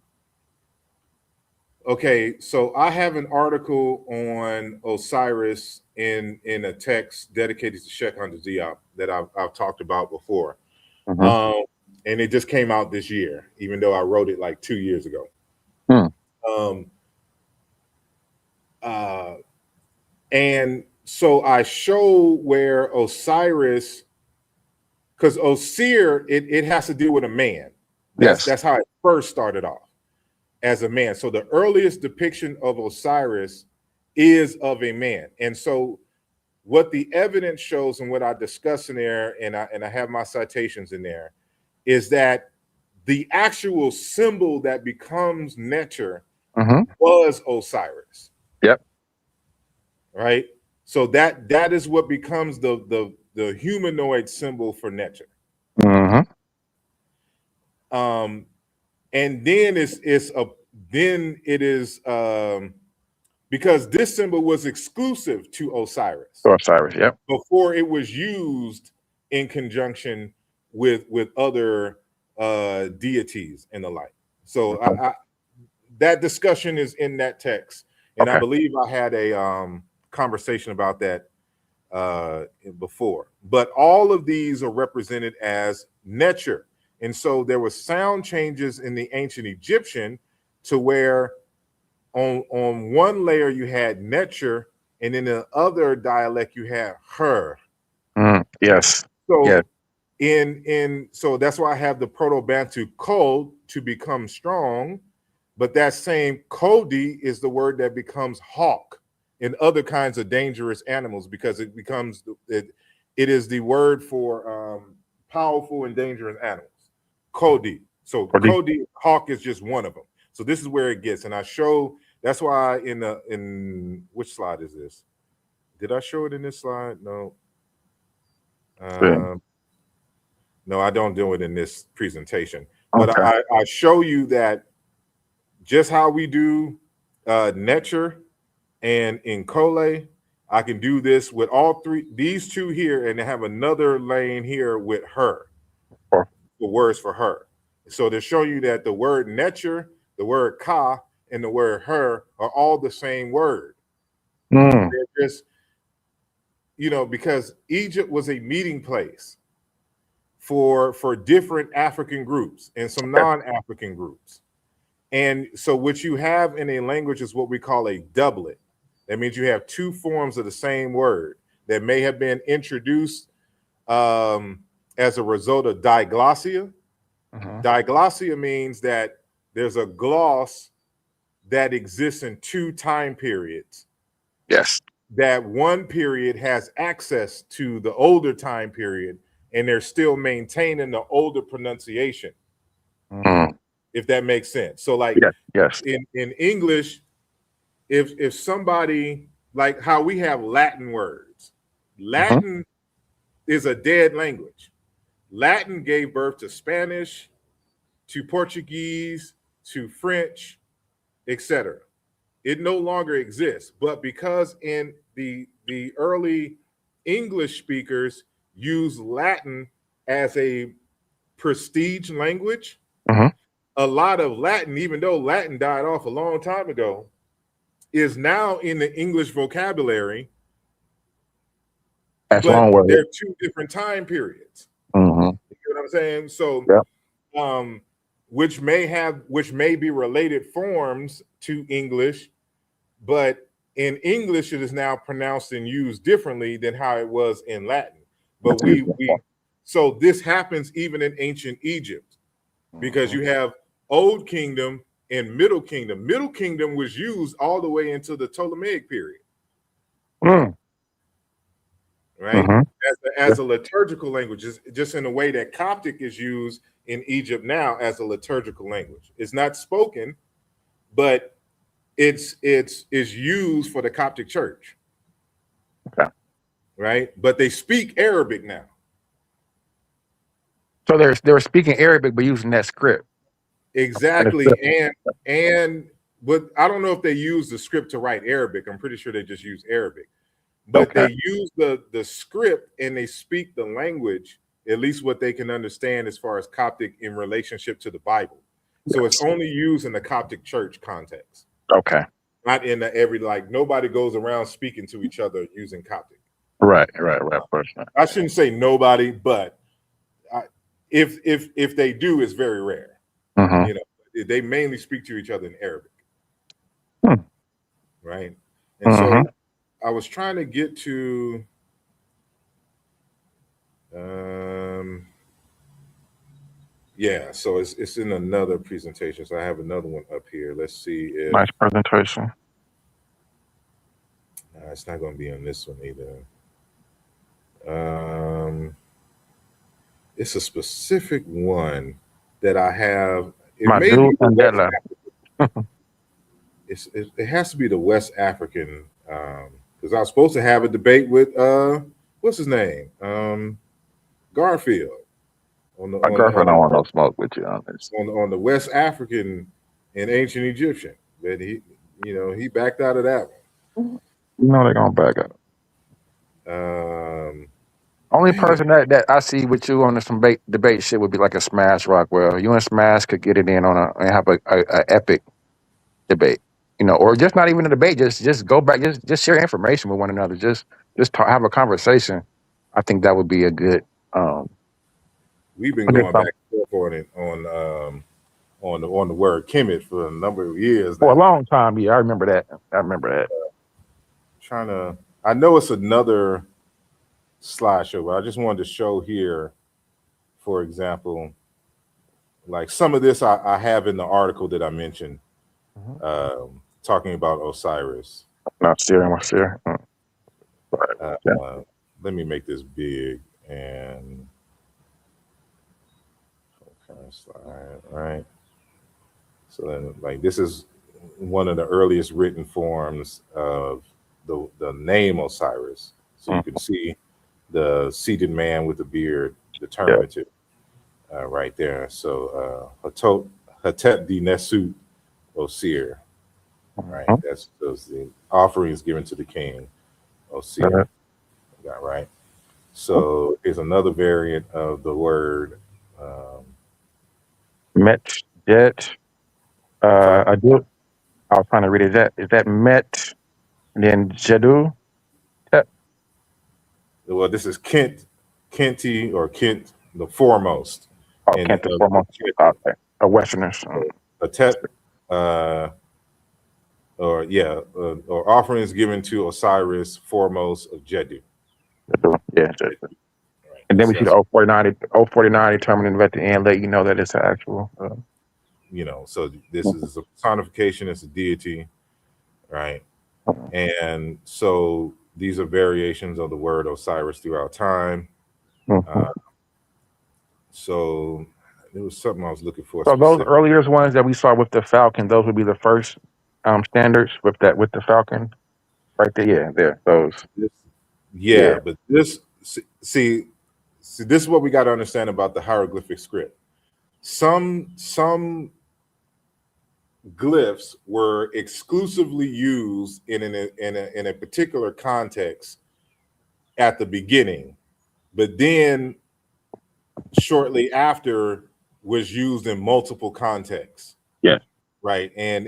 okay, so I have an article on Osiris in a text dedicated to Shekhar Diop that I've talked about before. Mhm. And it just came out this year, even though I wrote it like 2 years ago. Hmm. And so I show where Osiris, because Osir, it has to do with a man. Yes. That's how it first started off, as a man. So the earliest depiction of Osiris is of a man. And so what the evidence shows and what I discuss in there, and I have my citations in there, is that the actual symbol that becomes Neter Mhm. was Osiris, Yep. right? So that is what becomes the humanoid symbol for Neter. Mhm. And then it is because this symbol was exclusive to Osiris Osiris. Yep. before it was used in conjunction with other deities and the like. So that discussion is in that text, and I Okay. believe I had a conversation about that before. But all of these are represented as Neter, and so there were sound changes in the ancient Egyptian to where on one layer you had Neter, and in the other dialect you had her. Yes. So Yes. so that's why I have the Proto-Bantu code to become strong, but that same Kodi is the word that becomes hawk and other kinds of dangerous animals, because it is the word for powerful and dangerous animals. Kodi. So Kodi, hawk is just one of them. So this is where it gets, and I show. That's why in which slide is this? Did I show it in this slide? No. No, I don't do it in this presentation. But Okay. I show you that just how we do Neter and in Kole, I can do this with all these two here, and have another lane here with her, the words for her. So to show you that the word Neter, the word Ka, and the word her are all the same word. They're just, because Egypt was a meeting place for different African groups and some non-African groups. And so what you have in a language is what we call a doublet. That means you have two forms of the same word that may have been introduced as a result of diglossia. Diglossia means that there's a gloss that exists in two time periods. Yes. That one period has access to the older time period, and they're still maintaining the older pronunciation. If that makes sense. So like yes. In English, if somebody, like how we have Latin words, Latin is a dead language. Latin gave birth to Spanish, to Portuguese, to French, etc. It no longer exists, but because in the early English speakers use Latin as a prestige language, a lot of Latin, even though Latin died off a long time ago, is now in the English vocabulary. That's but they're two different time periods. You know what I'm saying? So, which may be related forms to English, but in English it is now pronounced and used differently than how it was in Latin. But so this happens even in ancient Egypt, because you have Old Kingdom and Middle Kingdom. Middle Kingdom was used all the way into the Ptolemaic period. Right? as a liturgical language, just in a way that Coptic is used in Egypt now as a liturgical language. It's not spoken, but it's used for the Coptic church. Okay. Right? But they speak Arabic now. So they're speaking Arabic but using that script. Exactly. But I don't know if they use the script to write Arabic. I'm pretty sure they just use Arabic. But they use the script and they speak the language, at least what they can understand as far as Coptic in relationship to the Bible. So it's only used in the Coptic church context. Okay. Not in nobody goes around speaking to each other using Coptic. Right. I shouldn't say nobody, but if they do, it's very rare. Mm-hmm. They mainly speak to each other in Arabic. Right. And so I was trying to get to so it's in another presentation. So I have another one up here. Let's see if nice presentation. It's not going to be on this one either. It's a specific one that I have. It has to be the West African, because I was supposed to have a debate with what's his name, Garfield. My girlfriend don't want no smoke with you on this. On the West African and ancient Egyptian, but he backed out of that one. They're gonna back out. Only person that I see with you on this debate shit would be like a Smash Rockwell. You and Smash could get it in and have a epic debate, or just not even a debate. Just go back, just share information with one another. Just have a conversation. I think that would be a good. We've been going back and forth on the word Kemet for a number of years. For a long time, yeah, I remember that. I know it's another slideshow, but I just wanted to show here, for example, like some of this I have in the article that I mentioned, talking about Osiris. Not steering. Let me make this big and slide, right? So then, this is one of the earliest written forms of the name Osiris. So you can see the seated man with the beard, determinative, right there. So Hetep di Nesut Osir, right? That's the offerings given to the king Osir. Got right. So here's another variant of the word Met Jet. I was trying to read it. Is that Met and then Jedu? Well, this is Kenti or Kent the foremost. Kent the foremost. Okay. A Westerners. Or offerings given to Osiris, foremost of Jedu. Yeah, Jedu. Right. And then we see the 049 determining at the end, let you know that it's an actual. So this is a personification, it's a deity, right? And so these are variations of the word Osiris throughout time. So there was something I was looking for. So those earlier ones that we saw with the falcon, those would be the first standards with the falcon, right there. Yeah, there those. But this see this is what we got to understand about the hieroglyphic script. Some glyphs were exclusively used in a particular context at the beginning, but then shortly after was used in multiple contexts. Yes. Right. And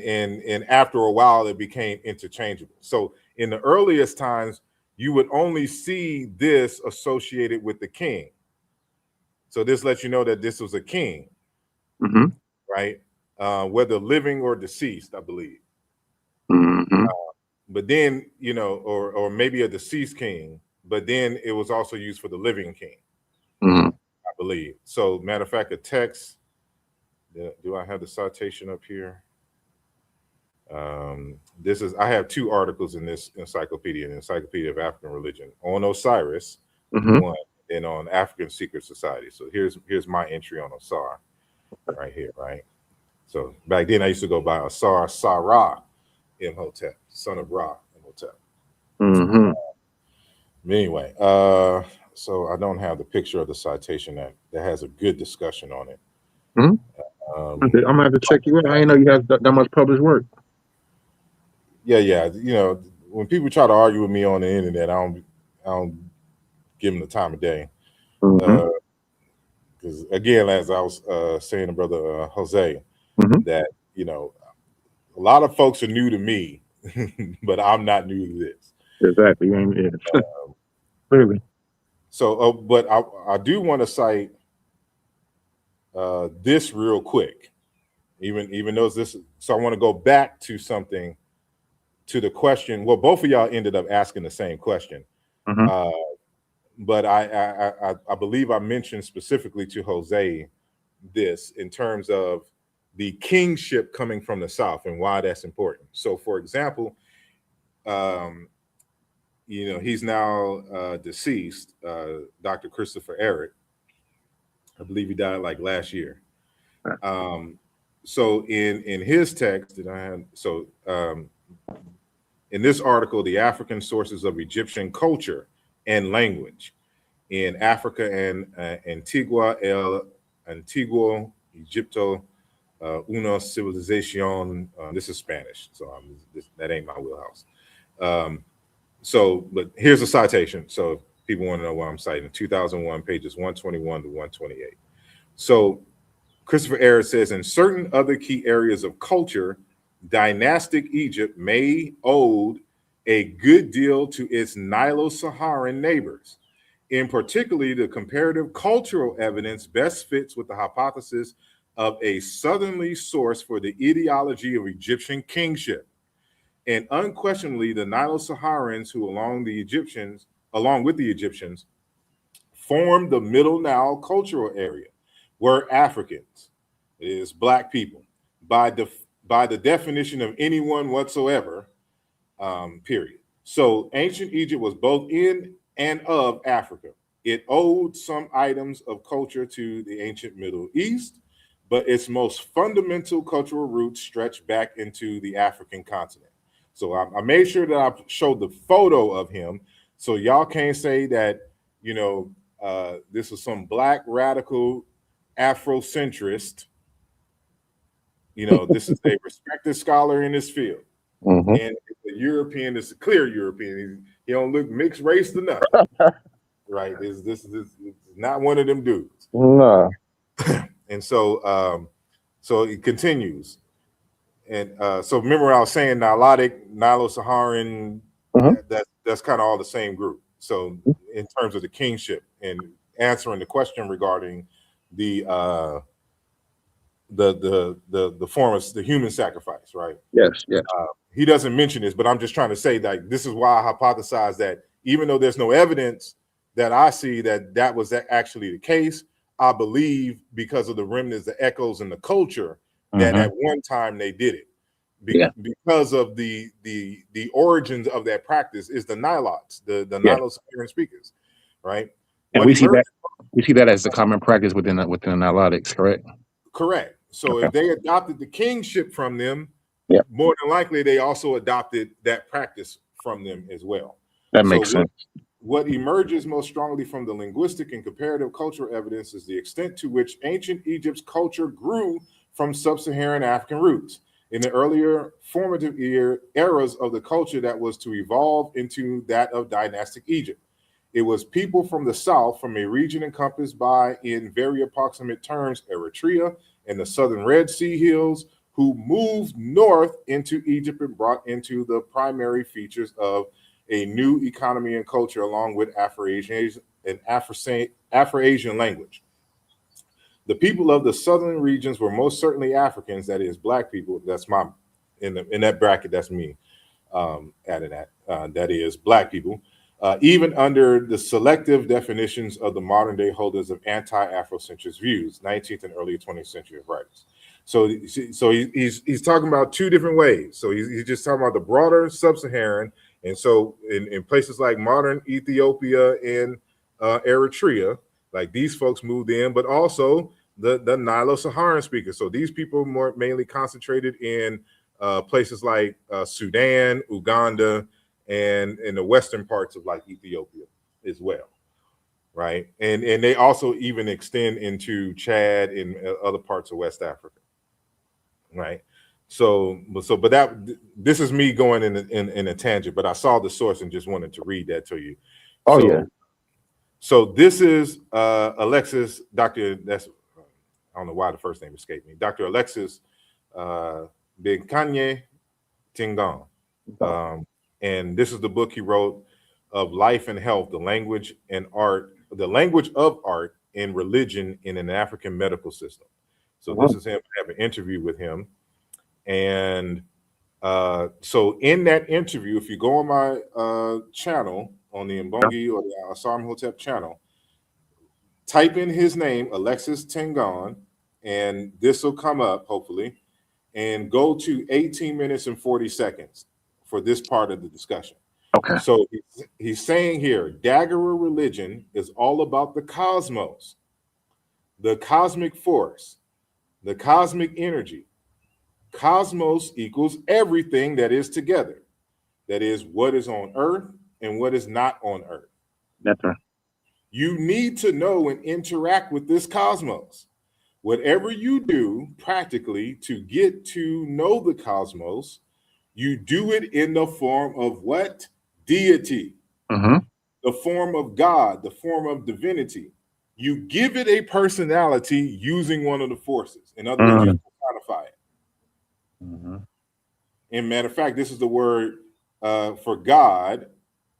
after a while it became interchangeable. So in the earliest times, you would only see this associated with the king. So this lets you know that this was a king. Right. Whether living or deceased, I believe. But then, or maybe a deceased king, but then it was also used for the living king, I believe. So matter of fact, a text, do I have the citation up here? I have two articles in this encyclopedia, an Encyclopedia of African Religion on Osiris, one, and on African Secret Society. So here's my entry on Asar right here, right? So back then I used to go by Asar Sarah Imhotep, son of Ra Imhotep. Mm-hmm. Anyway, so I don't have the picture of the citation that has a good discussion on it. Mhm. Okay, I'm gonna have to check you out. I didn't know you have that much published work. Yeah. You know, when people try to argue with me on the internet, I don't give them the time of day. Mm-hmm. Because again, as I was saying to brother Jose, Mhm. that you know, a lot of folks are new to me, but I'm not new to this. Exactly. You ain't it. Clearly. So, but I do want to cite this real quick, even though this. So I want to go back to something, to the question. Well, both of y'all ended up asking the same question, Mhm. but I believe I mentioned specifically to Jose this in terms of the kingship coming from the South and why that's important. So, for example, you know, he's now deceased, Dr. Christopher Eric. I believe he died like last year. So in his text that I had, so in this article, the African sources of Egyptian culture and language in Africa and Antigua Egipto, una civilización. This is Spanish, so that ain't my wheelhouse. So, but here's a citation. So if people want to know what I'm citing, 2001, pages 121 to 128. So Christopher Ayers says, in certain other key areas of culture, dynastic Egypt may owed a good deal to its Nilo-Saharan neighbors. In particular, the comparative cultural evidence best fits with the hypothesis of a southerly source for the ideology of Egyptian kingship. And unquestionably, the Nilo-Saharans, who along with the Egyptians, formed the Middle Nile cultural area, were Africans. It is black people by the definition of anyone whatsoever. Period. So ancient Egypt was both in and of Africa. It owed some items of culture to the ancient Middle East, but its most fundamental cultural roots stretch back into the African continent. So I made sure that I showed the photo of him, so y'all can't say that, you know, this is some black radical Afrocentrist. You know, this is a respected scholar in this field. Mhm. And the European is a clear European. He don't look mixed race to nothing. Right? This is not one of them dudes. Nah. And so so it continues. And so remember I was saying Nilotic, Nilo-Saharan, Mhm. that's kind of all the same group. So in terms of the kingship and answering the question regarding the form of the human sacrifice, right? Yes. He doesn't mention this, but I'm just trying to say that this is why I hypothesize that even though there's no evidence that I see that was actually the case, I believe because of the remnants, the echoes, and the culture that at one time they did it. Because of the origins of that practice is the Nilots, the Nilo-Saharan speakers, right? And we see that as the common practice within the Nilotics, correct? Correct. So if they adopted the kingship from them, more than likely they also adopted that practice from them as well. That makes sense. What emerges most strongly from the linguistic and comparative cultural evidence is the extent to which ancient Egypt's culture grew from sub-Saharan African roots. In the earlier formative eras of the culture that was to evolve into that of dynastic Egypt. It was people from the south, from a region encompassed by, in very approximate terms, Eritrea and the southern Red Sea hills, who moved north into Egypt and brought into the primary features of a new economy and culture, along with Afro-Asian and Afro-Asian language. The people of the southern regions were most certainly Africans, that is, black people. That's in that bracket, that's me adding that. That is, black people. Even under the selective definitions of the modern day holders of anti-Afrocentrist views, 19th and early 20th century writers. So he's talking about two different ways. So he's just talking about the broader sub-Saharan, and so in places like modern Ethiopia and Eritrea. Like these folks moved in, but also the Nilo-Saharan speakers. So these people more mainly concentrated in places like Sudan, Uganda, and in the western parts of like Ethiopia as well, right? And they also even extend into Chad and other parts of West Africa, right? But this is me going in a tangent, but I saw the source and just wanted to read that to you. Oh yeah. So this is Alexis, Dr. That's I don't know why the first name escaped me. Dr. Alexis Benkanye Tingan. And this is the book he wrote of Life and Health, the language of art and religion in an African medical system. So this is him. I have an interview with him. And so in that interview, if you go on my channel, on the Mbongi or the Asar Imhotep channel, type in his name, Alexis Tingan, and this will come up, hopefully, and go to 18 minutes and 40 seconds for this part of the discussion. Okay. So he's saying here, Dagara religion is all about the cosmos, the cosmic force, the cosmic energy. Cosmos equals everything that is together. That is what is on earth and what is not on earth. That's right. You need to know and interact with this cosmos. Whatever you do practically to get to know the cosmos, you do it in the form of what? Deity. The form of God, the form of divinity. You give it a personality using one of the forces. In other words, you personify it. And matter of fact, this is the word for God,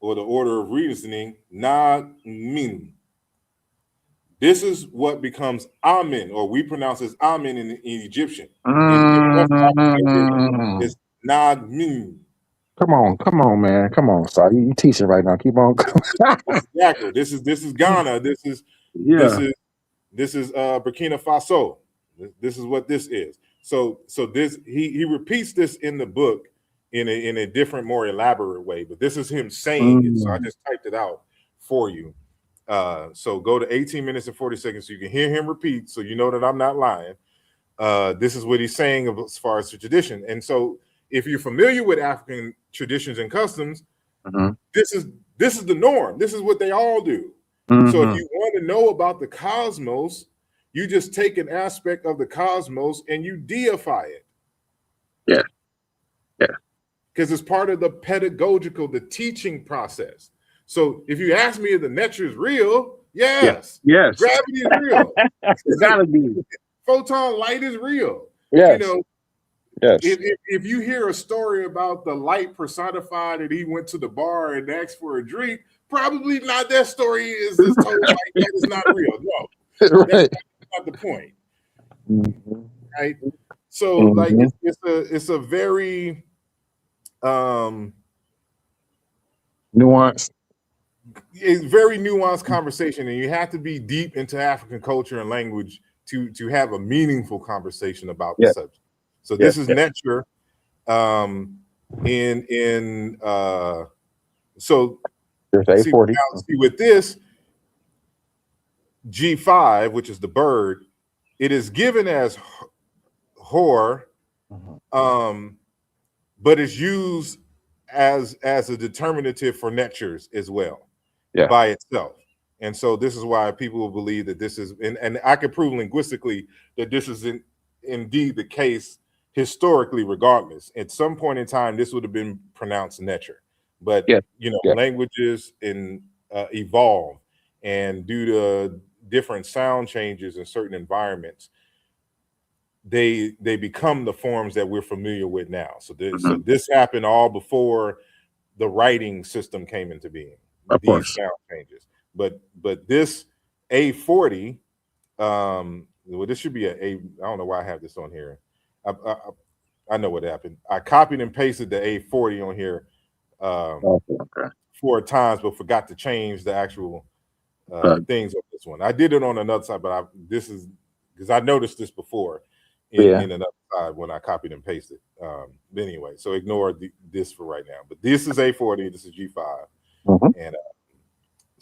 or the order of reasoning, Na-min. This is what becomes Amen, or we pronounce as Amen in Egyptian. It's Na-min. Come on, man. Come on, sorry. You teaching right now. Keep on. Exactly. This is Ghana. This is Burkina Faso. This is what this is. So this he repeats this in the book in a different, more elaborate way, but this is him saying it. So I just typed it out for you. So go to 18 minutes and 40 seconds so you can hear him repeat, so you know that I'm not lying. This is what he's saying as far as the tradition. And so if you're familiar with African traditions and customs, this is the norm. This is what they all do. So if you want to know about the cosmos, you just take an aspect of the cosmos and you deify it. Yeah. Because it's part of the pedagogical, the teaching process. So if you ask me if the nature is real, yes. Gravity is real. It's gotta be. Photon light is real. Yes. You know, yes. If you hear a story about the light personified and he went to the bar and asked for a drink, probably not. That story is told like that is not real. No, that's not the point. Right. So like it's a very nuanced. It's very nuanced conversation, and you have to be deep into African culture and language to have a meaningful conversation about the subject. So this is Netcher. So there's A40. See, with this G5, which is the bird, it is given as Hor, but it's used as a determinative for Netchers as well, by itself. And so this is why people will believe that this is, and I can prove linguistically that this is indeed the case historically, regardless. At some point in time, this would have been pronounced Netcher. But languages evolve, and due to different sound changes in certain environments, they become the forms that we're familiar with now. So this happened all before the writing system came into being. These sound changes, but this A40, well, this should be I don't know why I have this on here. I know what happened. I copied and pasted the A40 on here 4 times, but forgot to change the actual things of this one. I did it on another side, but this is because I noticed this before in another side when I copied and pasted. Anyway, so ignore this for right now. But this is A40, this is G5, and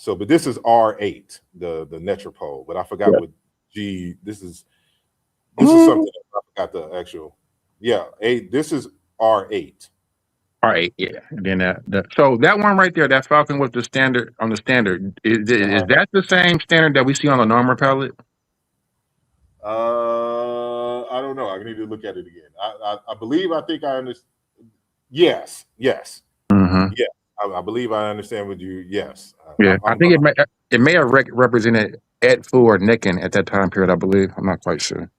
So, but this is R8, the Netropole, but I forgot Yeah. what G. This is something else. I forgot the actual. Yeah, this is R8. All right, yeah. And then so that one right there, that Falcon with the standard on the standard, is that the same standard that we see on the normal palette? I don't know. I need to look at it again. I believe. I think I understand. Yes. Mm-hmm. Yeah. I believe I understand what you. Yes. Yeah, I think it may have represented Edfu or Nikken at that time period. I believe. I'm not quite sure.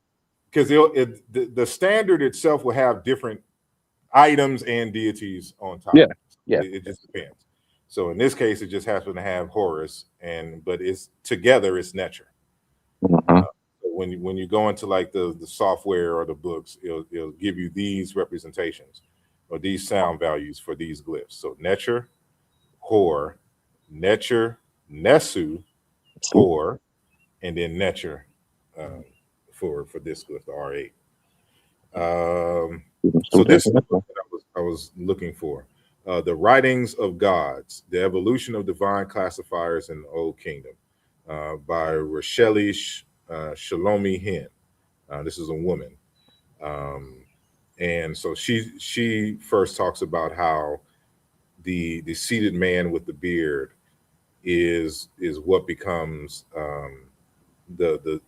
Because the standard itself will have different items and deities on top. Yeah. Yeah. It just depends. So in this case, it just happens to have Horus, but it's together. It's Netcher. Mm-hmm. When you go into like the software or the books, it'll give you these representations or these sound values for these glyphs. So Netcher, Hor, Netcher, Nesu, Hor, and then Netcher for this glyph, the R8. So this is what I was looking for. The Writings of Gods, the Evolution of Divine Classifiers in the Old Kingdom, by Racheli Shalomi Hen. This is a woman. And so she first talks about how the seated man with the beard is what becomes the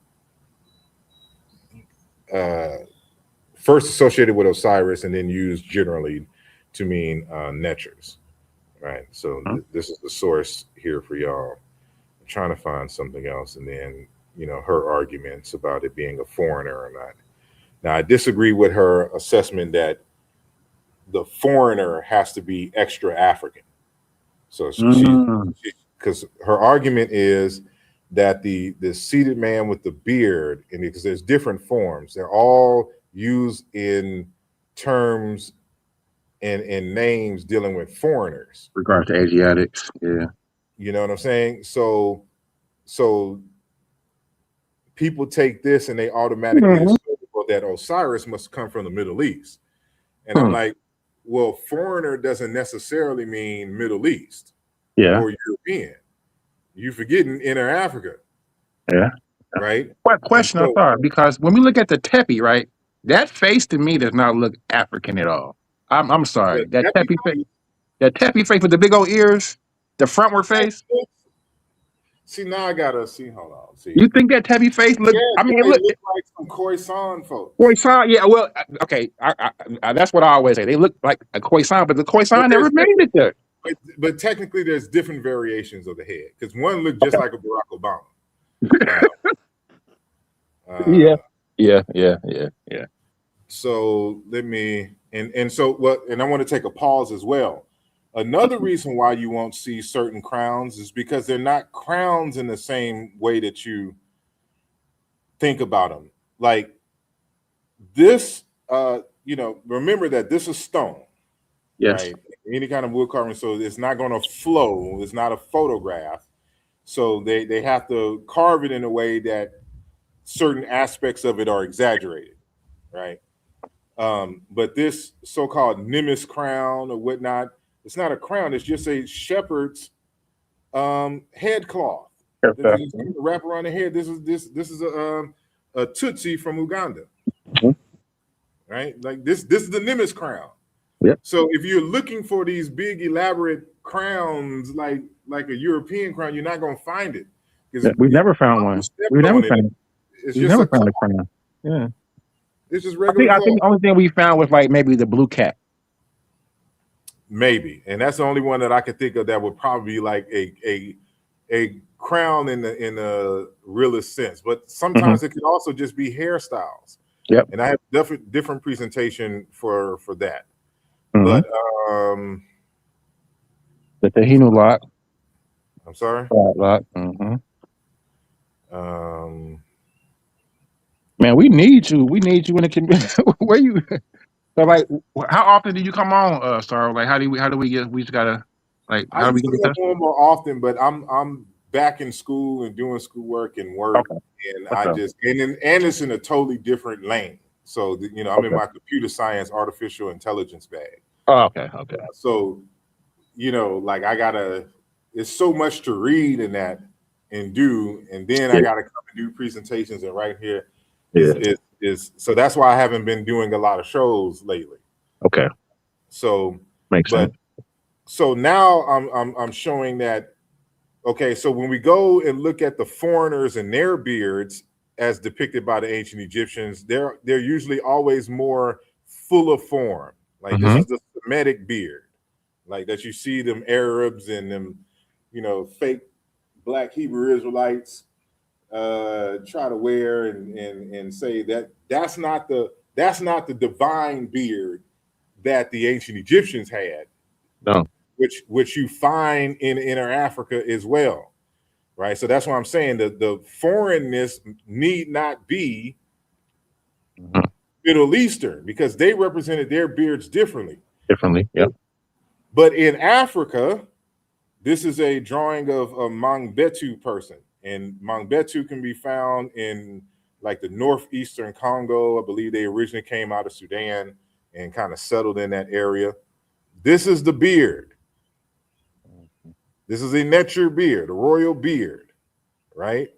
first associated with Osiris and then used generally to mean Netchers, right? So this is the source here for y'all. I'm trying to find something else, and then her arguments about it being a foreigner or not. Now I disagree with her assessment that the foreigner has to be extra African. So because her argument is that the seated man with the beard, and because there's different forms, they're all used in terms and names dealing with foreigners. Regards to Asiatics, yeah. You know what I'm saying? So people take this and they automatically assume that Osiris must come from the Middle East. And I'm like, well, foreigner doesn't necessarily mean Middle East or European. You're forgetting Inner Africa. Yeah. Right? What question I thought, because when we look at the Tepi, right, that face to me does not look African at all. I'm sorry. That Tepi face with the big old ears, the frontward face. See, now I gotta see. Hold on. See, you think that Tepi face look? I mean, it look like some Khoisan folks. Khoisan, yeah. Well, okay. I that's what I always say. They look like a Khoisan, but the Khoisan never made it there. But technically, there's different variations of the head because one looked just like a Barack Obama. Yeah. So let me and so what? And I want to take a pause as well. Another reason why you won't see certain crowns is because they're not crowns in the same way that you think about them. Like this, remember that this is stone. Yes. Right? Any kind of wood carving, so it's not going to flow. It's not a photograph. So they have to carve it in a way that certain aspects of it are exaggerated, right? But this so-called Nimis crown or whatnot, it's not a crown. It's just a shepherd's head cloth. Wrap around the head. This is a Tutsi from Uganda, right? Like this is the Nimis crown. Yep. So if you're looking for these big elaborate crowns like a European crown, you're not going to find it. We've never found one. We've never found it. We've never found a crown. Yeah. It's just regular. I think the only thing we found was like maybe the blue cat. Maybe, and that's the only one that I could think of that would probably be like a crown in the realest sense. But sometimes it could also just be hairstyles. Yep. And I have different presentation for that. But the Tahinu lot. I'm sorry. Lot. Man, we need you. We need you in the community. Where you? So, like, how often do you come on, Sorrow? Like, how do we get? We just gotta, like, how do we get in touch? I more often, but I'm back in school and doing schoolwork and work, and I just and it's in a totally different lane. So I'm in my computer science, artificial intelligence bag. Oh, okay. So, like I gotta it's so much to read in that and do, and then I Yeah. got to come and do presentations, and right here Yeah. is so that's why I haven't been doing a lot of shows lately. Okay. So, Makes but sense. so now I'm showing that. Okay, so when we go and look at the foreigners and their beards as depicted by the ancient Egyptians, they're usually always more full of form. Like this Mhm. is the Semitic beard, like that you see them Arabs and them, fake black Hebrew Israelites try to wear and say that that's not the divine beard that the ancient Egyptians had, No. which you find in inner Africa as well. Right. So that's why I'm saying that the foreignness need not be Mhm. Middle Eastern, because they represented their beards differently. Differently. Yep. But in Africa, this is a drawing of a Mangbetu person. And Mangbetu can be found in like the northeastern Congo. I believe they originally came out of Sudan and kind of settled in that area. This is the beard. This is a Netcher beard, a royal beard, right?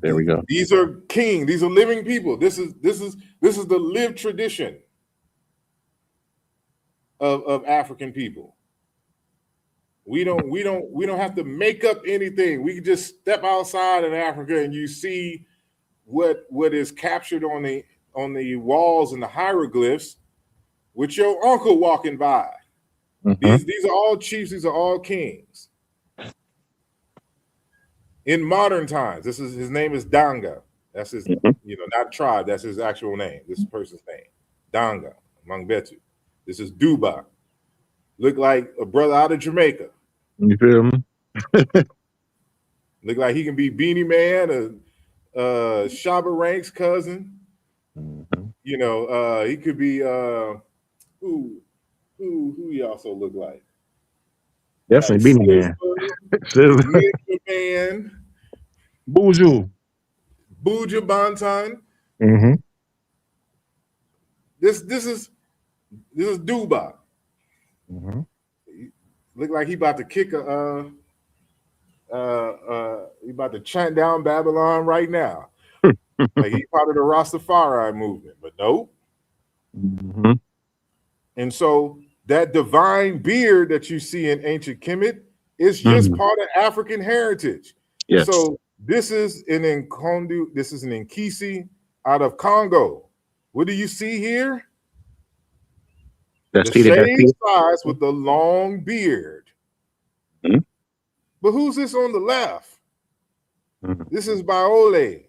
There we go. These are king. These are living people. This is the lived tradition of African people. We don't have to make up anything. We can just step outside in Africa and you see what is captured on the walls and the hieroglyphs with your uncle walking by. Mhm. These are all chiefs. These are all kings. In modern times, his name is Danga. That's his, Mhm. not tribe. That's his actual name. This person's name, Danga Mangbetu. This is Duba. Look like a brother out of Jamaica. You feel me? Look like he can be Beanie Man or Shabba Ranks' cousin. Mhm. He could be who he also look like. Definitely Like Beanie Sizzler, Man. Ninja Man, Buju. Buju Banton. Mhm. This is Duba. Mhm. Look like he about to kick he about to chant down Babylon right now. Like he part of the Rastafari movement, but nope. Mhm. And so that divine beard that you see in ancient Kemet is just Mhm. part of African heritage. Yes. So this is an Nkondu, this is an Nkisi out of Congo. What do you see here? That's The Peter. That's same Peter. size with the long beard. Mhm. But who's this on the left? Mhm. This is Baole.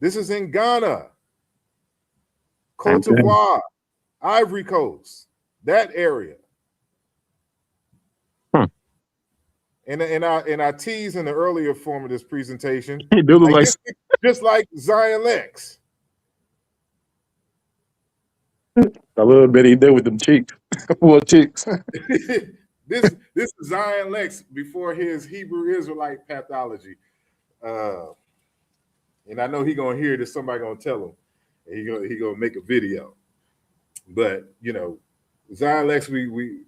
This is in Ghana, Cote Same thing. d'Ivoire, Ivory Coast, that area. Hmm. And I teased in the earlier form of this presentation, He do look like like this, just like Zion Lex. a little bit he did with them cheeks. Well, cheeks. this is Zion Lex before his Hebrew Israelite pathology. And I know he gonna hear this, somebody gonna tell him, and he gonna make a video. But Zion Lex, we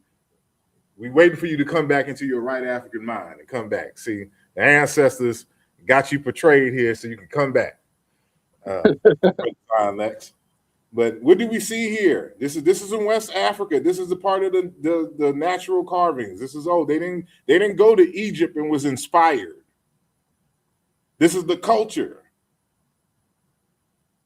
waiting for you to come back into your right African mind and come back. See, the ancestors got you portrayed here so you can come back. Zion Lex. But what do we see here? This is in West Africa. This is a part of the natural carvings. This is they didn't go to Egypt and was inspired. This is the culture.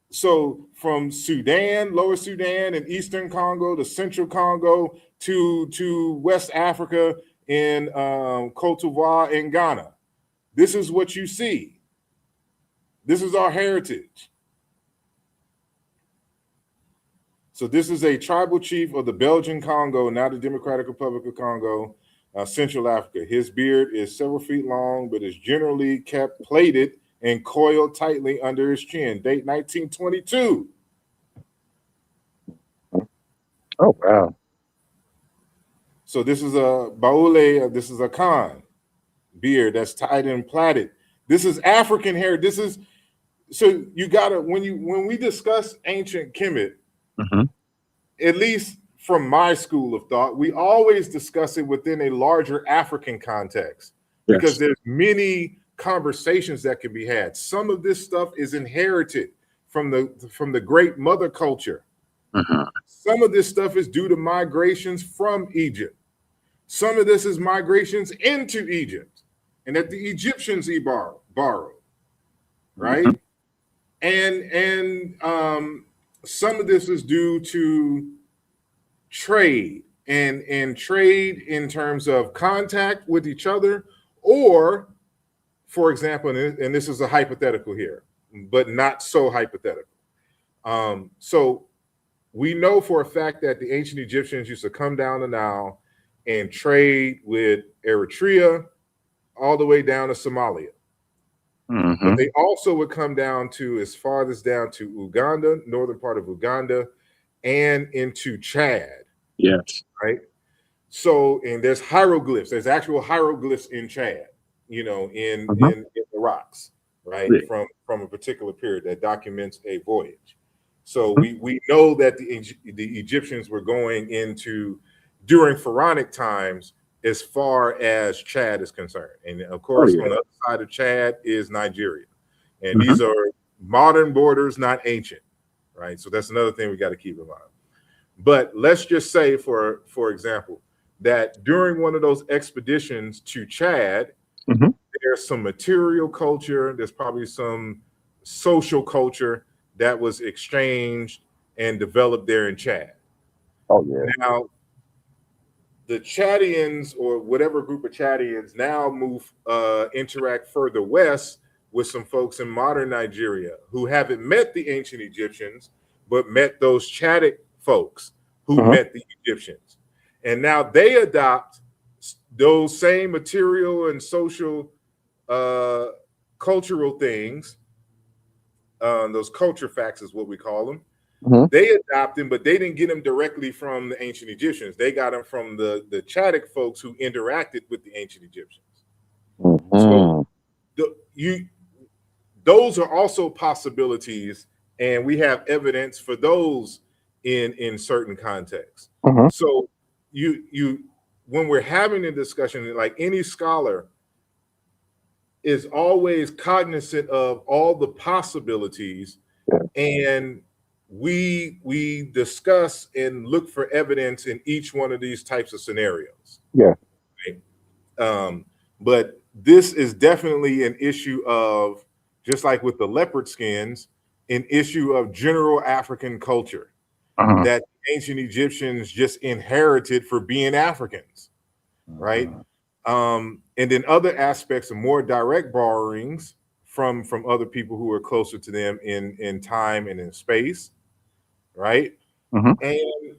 So from Sudan, Lower Sudan, and Eastern Congo to Central Congo to West Africa in Cote d'Ivoire and Ghana, this is what you see. This is our heritage. So this is a tribal chief of the Belgian Congo, now the Democratic Republic of Congo, Central Africa. His beard is several feet long, but is generally kept plaited and coiled tightly under his chin. Date 1922. Oh wow. So this is a Baule, this is a Khan beard that's tied and plaited. This is African hair. This is, so you gotta, when we discuss ancient Kemet, Mhm. at least from my school of thought, we always discuss it within a larger African context because Yes. there's many conversations that can be had. Some of this stuff is inherited from the great mother culture. Uh-huh. Some of this stuff is due to migrations from Egypt. Some of this is migrations into Egypt and that the Egyptians borrowed, right? And some of this is due to trade and trade in terms of contact with each other, or, for example, and this is a hypothetical here, but not so hypothetical. So we know for a fact that the ancient Egyptians used to come down the Nile and trade with Eritrea all the way down to Somalia. But they also would come down to as far as down to Uganda, northern part of Uganda, and into Chad. Yes. Right. So, and there's hieroglyphs. There's actual hieroglyphs in Chad, in the rocks, right, Yeah. from a particular period that documents a voyage. So we know that the Egyptians were going into during pharaonic times as far as Chad is concerned. And of course, on the other side of Chad is Nigeria. And these are modern borders, not ancient, right? So that's another thing we got to keep in mind. But let's just say, for example, that during one of those expeditions to Chad, there's some material culture, there's probably some social culture that was exchanged and developed there in Chad. Oh, yeah. Now, the Chadians or whatever group of Chadians now interact further west with some folks in modern Nigeria who haven't met the ancient Egyptians, but met those Chadic folks who met the Egyptians. And now they adopt those same material and social cultural things. Those culture facts is what we call them. They adopt them, but they didn't get them directly from the ancient Egyptians. They got them from the Chadic folks who interacted with the ancient Egyptians. So those are also possibilities, and we have evidence for those in certain contexts. So you when we're having a discussion, like any scholar is always cognizant of all the possibilities, and we discuss and look for evidence in each one of these types of scenarios. Right? But this is definitely an issue of, just like with the leopard skins, an issue of general African culture that ancient Egyptians just inherited for being Africans, right? And then other aspects of more direct borrowings from other people who are closer to them in time and in space, right? And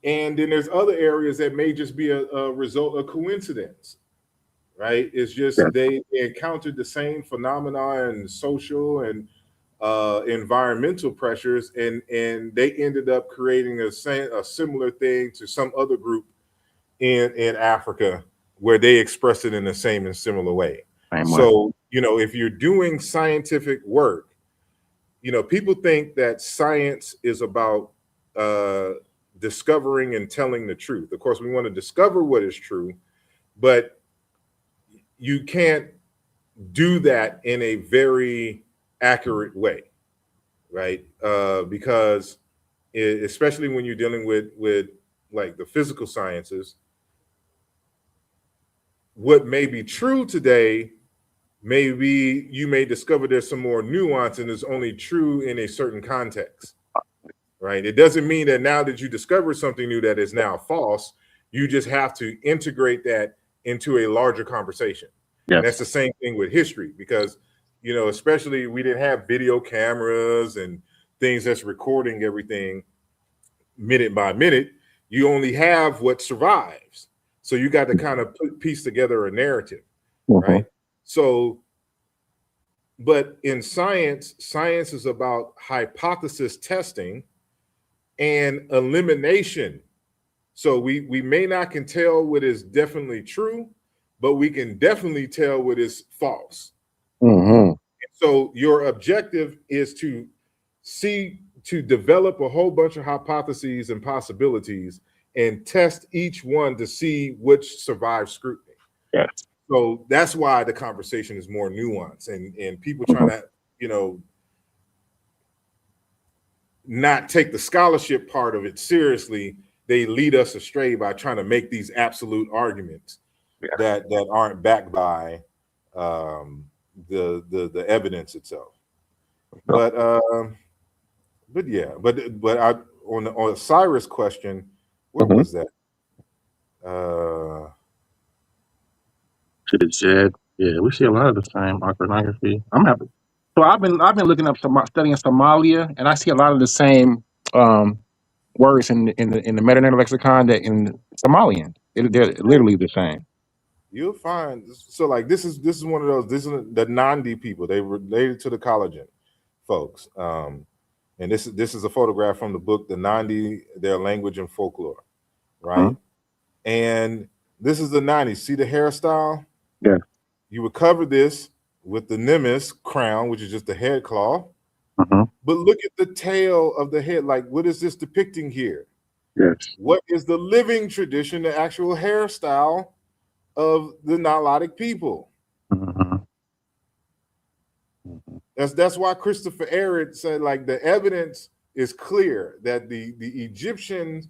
then there's other areas that may just be a result of coincidence, right? It's just they encountered the same phenomena and social and environmental pressures, and they ended up creating a similar thing to some other group in Africa where they expressed it in the same and similar way. So, if you're doing scientific work, people think that science is about discovering and telling the truth. Of course, we want to discover what is true, but you can't do that in a very accurate way, right? Because especially when you're dealing with like the physical sciences, what may be true today, maybe you may discover there's some more nuance and is only true in a certain context, right? It doesn't mean that now that you discover something new that is now false, you just have to integrate that into a larger conversation. And that's the same thing with history, because especially we didn't have video cameras and things that's recording everything minute by minute. You only have what survives. So you got to kind of piece together a narrative, right? So, but in science is about hypothesis testing and elimination. So we may not can tell what is definitely true, but we can definitely tell what is false. So your objective is to develop a whole bunch of hypotheses and possibilities and test each one to see which survives scrutiny. Yes. So that's why the conversation is more nuanced, and people trying to, not take the scholarship part of it seriously. They lead us astray by trying to make these absolute arguments that aren't backed by the evidence itself. But yeah, but I on the Cyrus question, what was that? To the Jed. Yeah, we see a lot of the same iconography. I'm happy. So I've been looking up studying Somalia, and I see a lot of the same words in the Metanative lexicon that in Somalian. They're literally the same. You'll find so like this is one of those. This is the Nandi people. They related to the collagen folks. And this is a photograph from the book The Nandi, Their Language and Folklore, right? And this is the 90s. See the hairstyle? Yeah. You would cover this with the Nemes crown, which is just the head cloth. But look at the tail of the head. Like, what is this depicting here? Yes. What is the living tradition, the actual hairstyle of the Nilotic people? That's why Christopher Ehret said, like, the evidence is clear that the Egyptians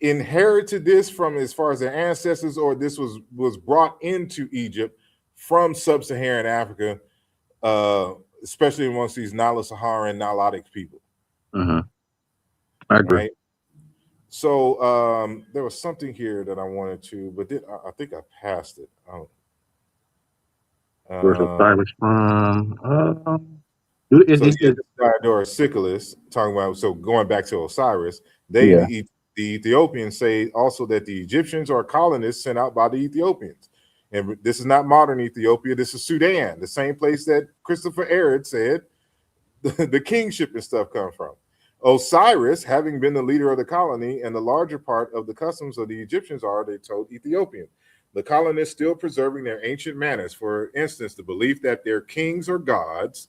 inherited this from as far as their ancestors, or this was brought into Egypt from sub-Saharan Africa, especially amongst these Nilo-Saharan Nilotic people. I agree. Right? So there was something here that I wanted to, but I think I passed it. Where's the Cyrus from? Diodorus Siculus talking about, so going back to Osiris, the Ethiopians say also that the Egyptians are colonists sent out by the Ethiopians. And this is not modern Ethiopia. This is Sudan, the same place that Christopher Ehret said the kingship and stuff come from. Osiris, having been the leader of the colony, and the larger part of the customs of the Egyptians are, they told, Ethiopian. The colonists still preserving their ancient manners. For instance, the belief that their kings are gods.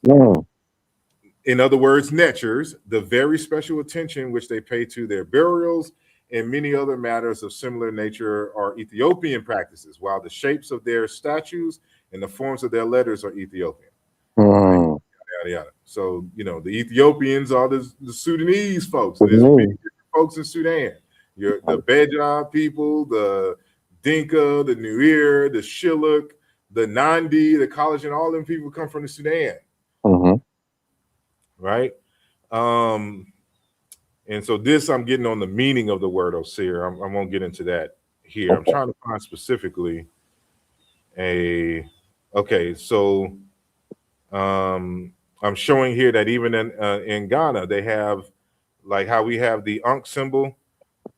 In other words, netchers, the very special attention which they pay to their burials and many other matters of similar nature are Ethiopian practices, while the shapes of their statues and the forms of their letters are Ethiopian. Yada, yada. So, the Ethiopians are the Sudanese folks. There's many different folks in Sudan. The Beja people, the Dinka, the Nuer, the Shilluk, the Nandi, the Collagen, all them people come from the Sudan. Right? And so this, I'm getting on the meaning of the word Osir. I won't get into that here. I'm trying to find specifically so I'm showing here that even in Ghana, they have, like how we have the Ankh symbol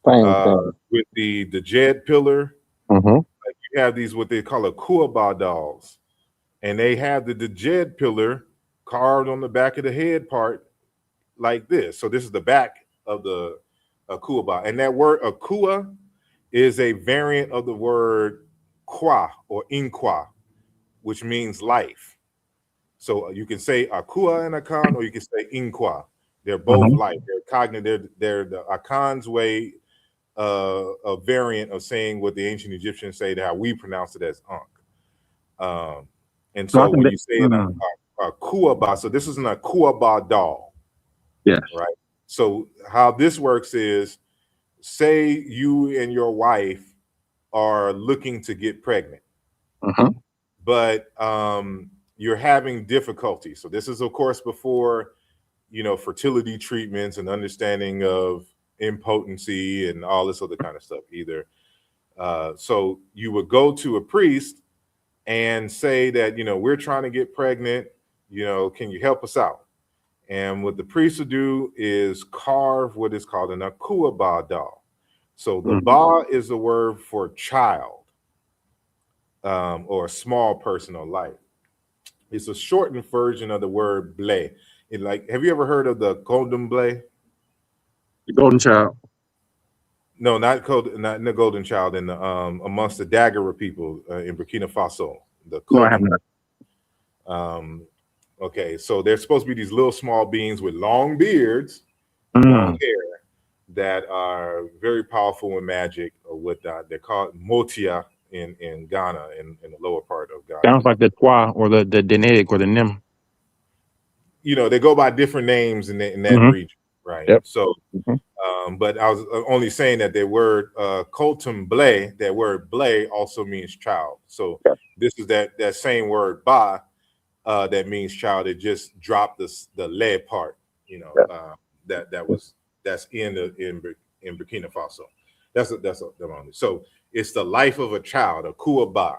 with the Jed pillar. Like you have these, what they call a Kuaba dolls. And they have the Jed pillar carved on the back of the head part like this. So this is the back of the Akuaba. And that word Akua is a variant of the word Kwa or Inkwa, which means life. So you can say Akua and Akan, or you can say Inkwa. They're both life. They're cognitive. They're the Akan's way, a variant of saying what the ancient Egyptians say, to how we pronounce it as Ankh. And so when you say a Kuaba, so this is an Akuaba doll. Yes. Right. So how this works is, say you and your wife are looking to get pregnant, but you're having difficulty. So this is, of course, before, fertility treatments and understanding of impotency and all this other kind of stuff either. So you would go to a priest and say that, we're trying to get pregnant, can you help us out? And what the priest would do is carve what is called an Akuaba doll. So the ba is the word for child, or a small person or life. It's a shortened version of the word ble. Have you ever heard of the golden ble? The golden child. No, not the golden child. In the amongst the Dagara people in Burkina Faso. No, I have not. Okay, so they're supposed to be these little small beings with long beards, long hair, that are very powerful in magic or whatnot. They're called motia in Ghana, in the lower part of Ghana. Sounds like the Twa or the Denetic or the Nim. You know, they go by different names in that Mhm. region, right? Yep. So, Mhm. but I was only saying that the word Koltum Blay, that word Blay also means child. So Yeah. this is that same word Ba that means child. It just dropped the le part, you know, Yeah. that's in Burkina Faso. That's the only. So it's the life of a child, a Kuaba,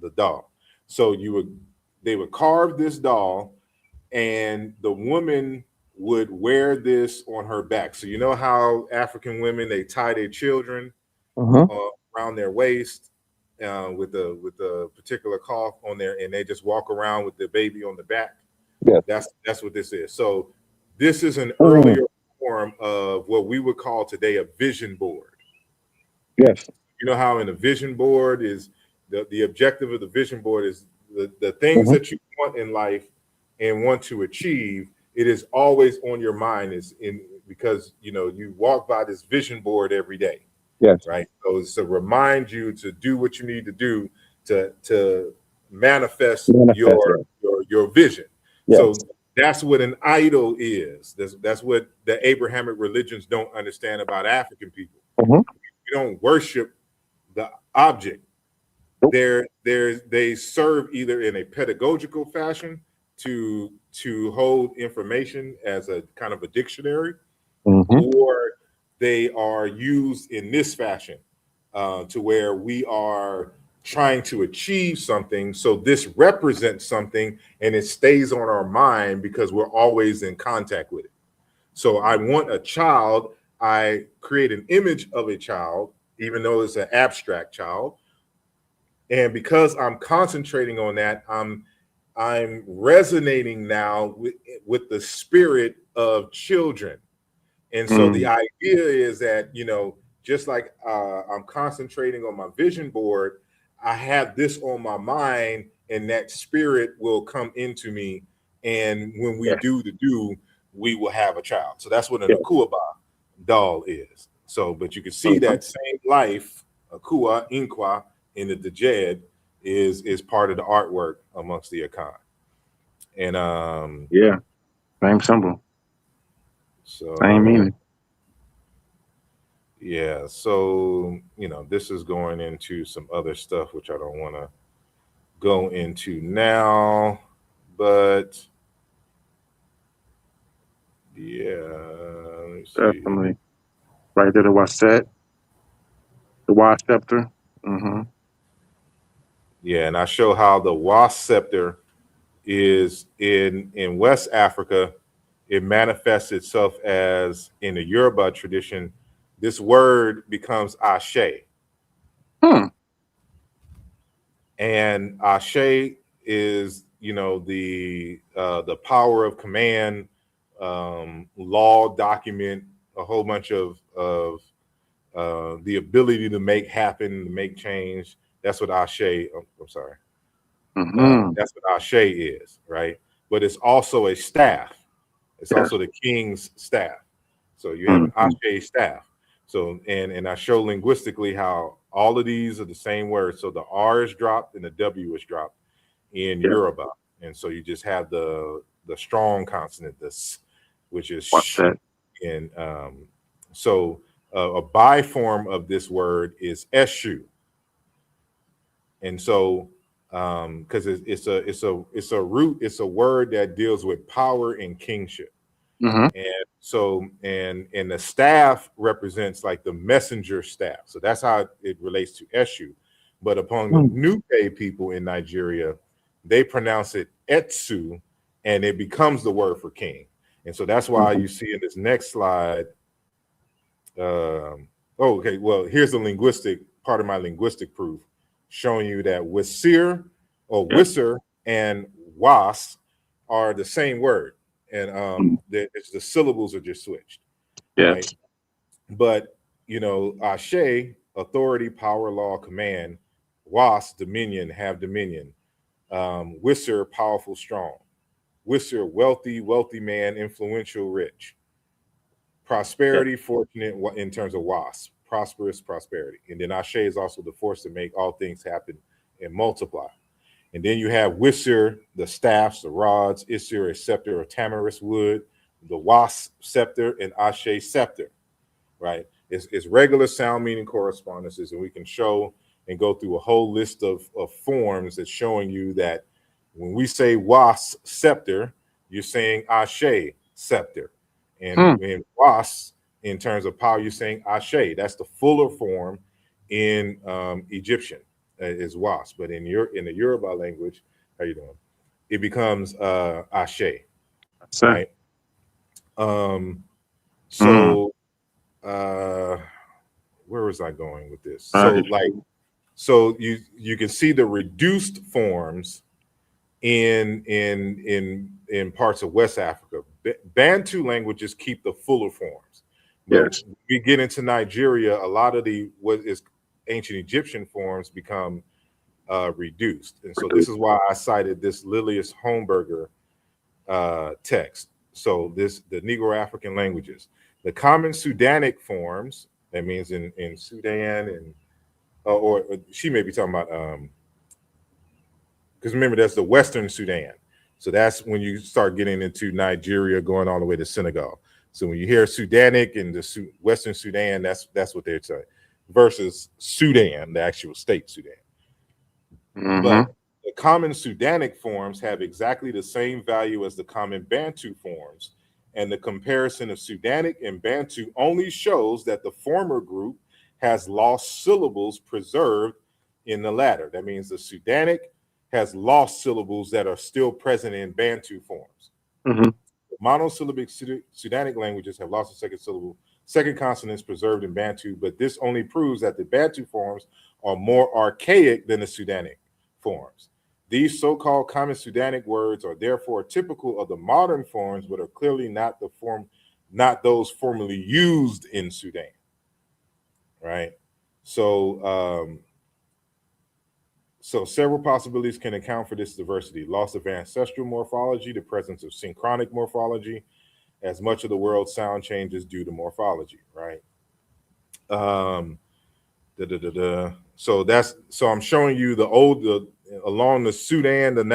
the doll. So they would carve this doll, and the woman would wear this on her back. So you know how African women, they tie their children Mhm. around their waist with a particular cloth on there, and they just walk around with the baby on the back. Yes. That's what this is. So this is an Mm. earlier form of what we would call today a vision board. Yes. You know how in a vision board is the objective of the vision board is the things Mhm. that you want in life and want to achieve. It is always on your mind, is in because you know you walk by this vision board every day, Yes. right? So it's to remind you to do what you need to do to manifest Manifest it. your vision. Yes. So that's what an idol is. That's what the Abrahamic religions don't understand about African people. Mhm. We don't worship the object. Nope. They serve either in a pedagogical fashion to hold information as a kind of a dictionary, Mhm. or they are used in this fashion to where we are trying to achieve something. So this represents something and it stays on our mind because we're always in contact with it. So I want a child, I create an image of a child, even though it's an abstract child. And because I'm concentrating on that, I'm resonating now with the spirit of children. And so the idea is that, you know, just like I'm concentrating on my vision board, I have this on my mind, and that spirit will come into me. And when we Yes. do, we will have a child. So that's what an Yes. Akuaba doll is. So, but you can see that same life, Akua, Inkwa, in the Djed is part of the artwork amongst the Akan. And Yeah. Same symbol. so Same meaning. yeah, so you know, this is going into some other stuff which I don't want to go into now, but yeah, let me see. Definitely. Right there, the Waset, the Y scepter. Mm-hmm. Yeah, and I show how the wasp scepter is in West Africa. It manifests itself as in the Yoruba tradition. This word becomes Ashe, Hmm. and Ashe is, you know, the power of command, law, document, a whole bunch of the ability to make happen, to make change. That's what Ashe. Oh, I'm sorry. Mm-hmm. That's what Ashe is, right? But it's also a staff. It's Yes. also the king's staff. So you have an Ashe staff. So and I show linguistically how all of these are the same word. So the R is dropped and the W is dropped in Yeah. Yoruba, and so you just have the strong consonant, this, which is What's sh. that? And so a bi form of this word is eshu, and so because it's a root, it's a word that deals with power and kingship. Mm-hmm. And so and the staff represents like the messenger staff. So that's how it relates to Eshu. But upon the Nupe people in Nigeria, they pronounce it Etsu, and it becomes the word for king. And so that's why you see in this next slide. Okay, well, here's the linguistic part of my linguistic proof, showing you that Wisir or Wisser and Was are the same word, and the syllables are just switched. Yes. Right? But you know, Ashe, authority, power, law, command; Was, dominion, have dominion; Wisser, powerful, strong; Wisser, wealthy, wealthy man, influential, rich. prosperity, fortunate in terms of wasp, prosperous prosperity. And then Ashe is also the force to make all things happen and multiply. And then you have Wisir, the staffs, the rods, Isir, a scepter or tamarisk wood, the wasp scepter, and Ashe scepter, right? It's regular sound meaning correspondences, and we can show and go through a whole list of forms that's showing you that when we say wasp scepter, you're saying Ashe scepter. And in wasp, in terms of power, you're saying Ashe. That's the fuller form in Egyptian is wasp. But in the Yoruba language, how you doing? It becomes Ashe. Right. So where was I going with this? So you can see the reduced forms in parts of West Africa. Bantu languages keep the fuller forms. But we get into Nigeria, a lot of what is ancient Egyptian forms become reduced. And so this is why I cited this Lilius Homburger text. So the Negro African languages, the common Sudanic forms, that means in Sudan and or she may be talking about because remember that's the Western Sudan. So that's when you start getting into Nigeria, going all the way to Senegal. So when you hear Sudanic and the Western Sudan, that's what they're saying, versus Sudan, the actual state Sudan. But the common Sudanic forms have exactly the same value as the common Bantu forms. And the comparison of Sudanic and Bantu only shows that the former group has lost syllables preserved in the latter. That means the Sudanic has lost syllables that are still present in Bantu forms. Monosyllabic Sudanic languages have lost a second syllable, second consonants preserved in Bantu, but this only proves that the Bantu forms are more archaic than the Sudanic forms. These so-called common Sudanic words are therefore typical of the modern forms, but are clearly not those formerly used in Sudan. Right? So several possibilities can account for this diversity: loss of ancestral morphology, the presence of synchronic morphology, as much of the world's sound changes due to morphology, right? So I'm showing you along the Sudan,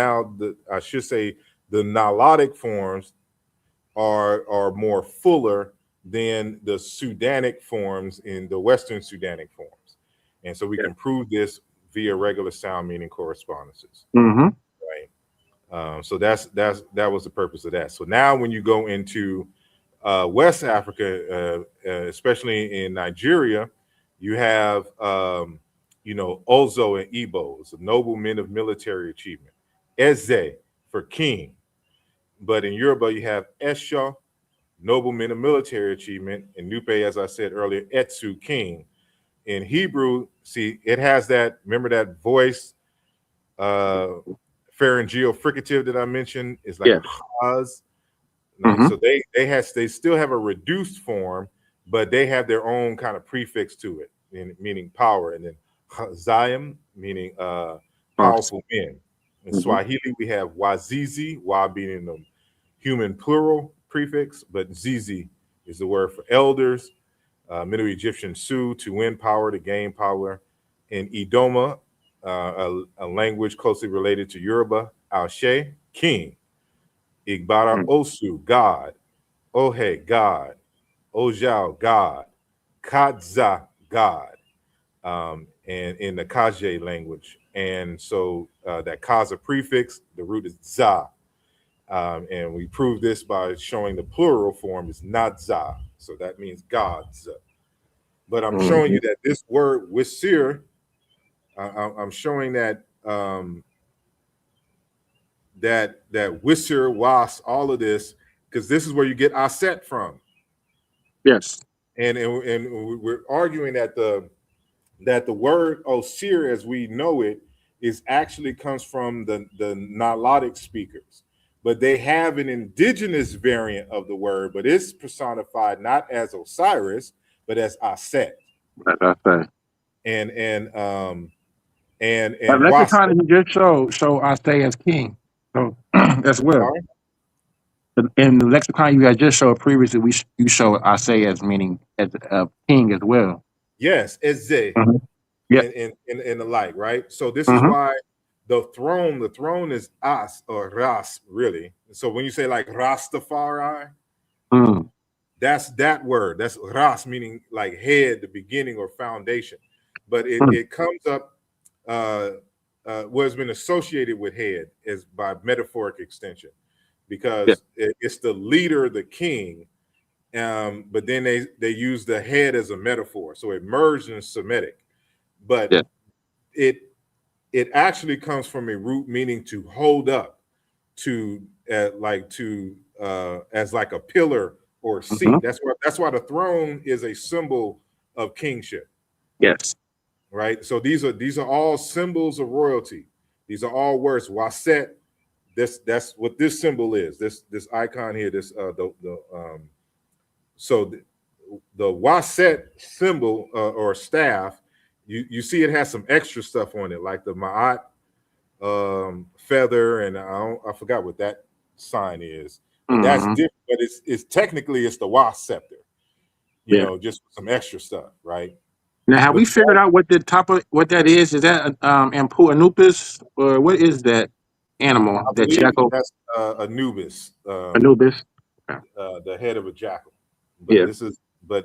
I should say the Nilotic forms are more fuller than the Sudanic forms in the Western Sudanic forms. And so we can prove this via regular sound meaning correspondences. Right. So that was the purpose of that. So now when you go into West Africa, especially in Nigeria, you have Ozo and Igbo, the noble men of military achievement. Eze for king. But in Yoruba, you have Esha, noble men of military achievement, and Nupe, as I said earlier, Etsu, king. In Hebrew, see, it has that, remember that voice, pharyngeal fricative that I mentioned is like Haz. So they still have a reduced form, but they have their own kind of prefix to it, meaning power. And then Zayim, meaning powerful men. In Swahili, we have Wazizi, Wa being the human plural prefix, but Zizi is the word for elders. Middle Egyptian Su, to win power, to gain power. In Idoma, a language closely related to Yoruba, Alshe, king. Igbara Osu, God. Ohe, God. Ojao, God. Kadza, God. And in the Kaje language. And so that Kaza prefix, the root is za. And we prove this by showing the plural form is not za. So that means gods. But I'm showing you that this word wisir, I'm showing that that wisir, was, all of this, because this is where you get aset from. Yes. And we're arguing that the word Osir, as we know it, is actually comes from the Nilotic speakers. But they have an indigenous variant of the word, but it's personified not as Osiris, but as Aset. And lexicon just show I stay as king. So as well. In the lexicon you had just showed previously, you showed Ase as meaning as a king as well. Yes, Eze, Mhm. Yeah. and the like, right? So this is Mhm. why the throne is As or Ras, really. So when you say like Rastafari, Mm. that's that word. That's Ras, meaning like head, the beginning or foundation. But Mm. it comes up, what has been associated with head is by metaphoric extension, Yeah. because it's the leader, the king. But then they use the head as a metaphor, so it merged in Semitic. But Yeah. it actually comes from a root meaning to hold up, to as like a pillar or seat. Mhm. That's why the throne is a symbol of kingship, Yes. right? So these are all symbols of royalty. These are all words. Waset. That's what this symbol is. This icon here. This so the Waset symbol, or staff. You see it has some extra stuff on it, like the Ma'at feather, and I forgot what that sign is, but that's Mhm. different. But it's technically it's the Wa scepter, Yeah. just some extra stuff, right? Now, have But we figured out what the top of what that is? Is that Ampu Anubis, or what is that animal? I That believe jackal that's Anubis, Anubis? Yeah. the head of a jackal. But Yeah.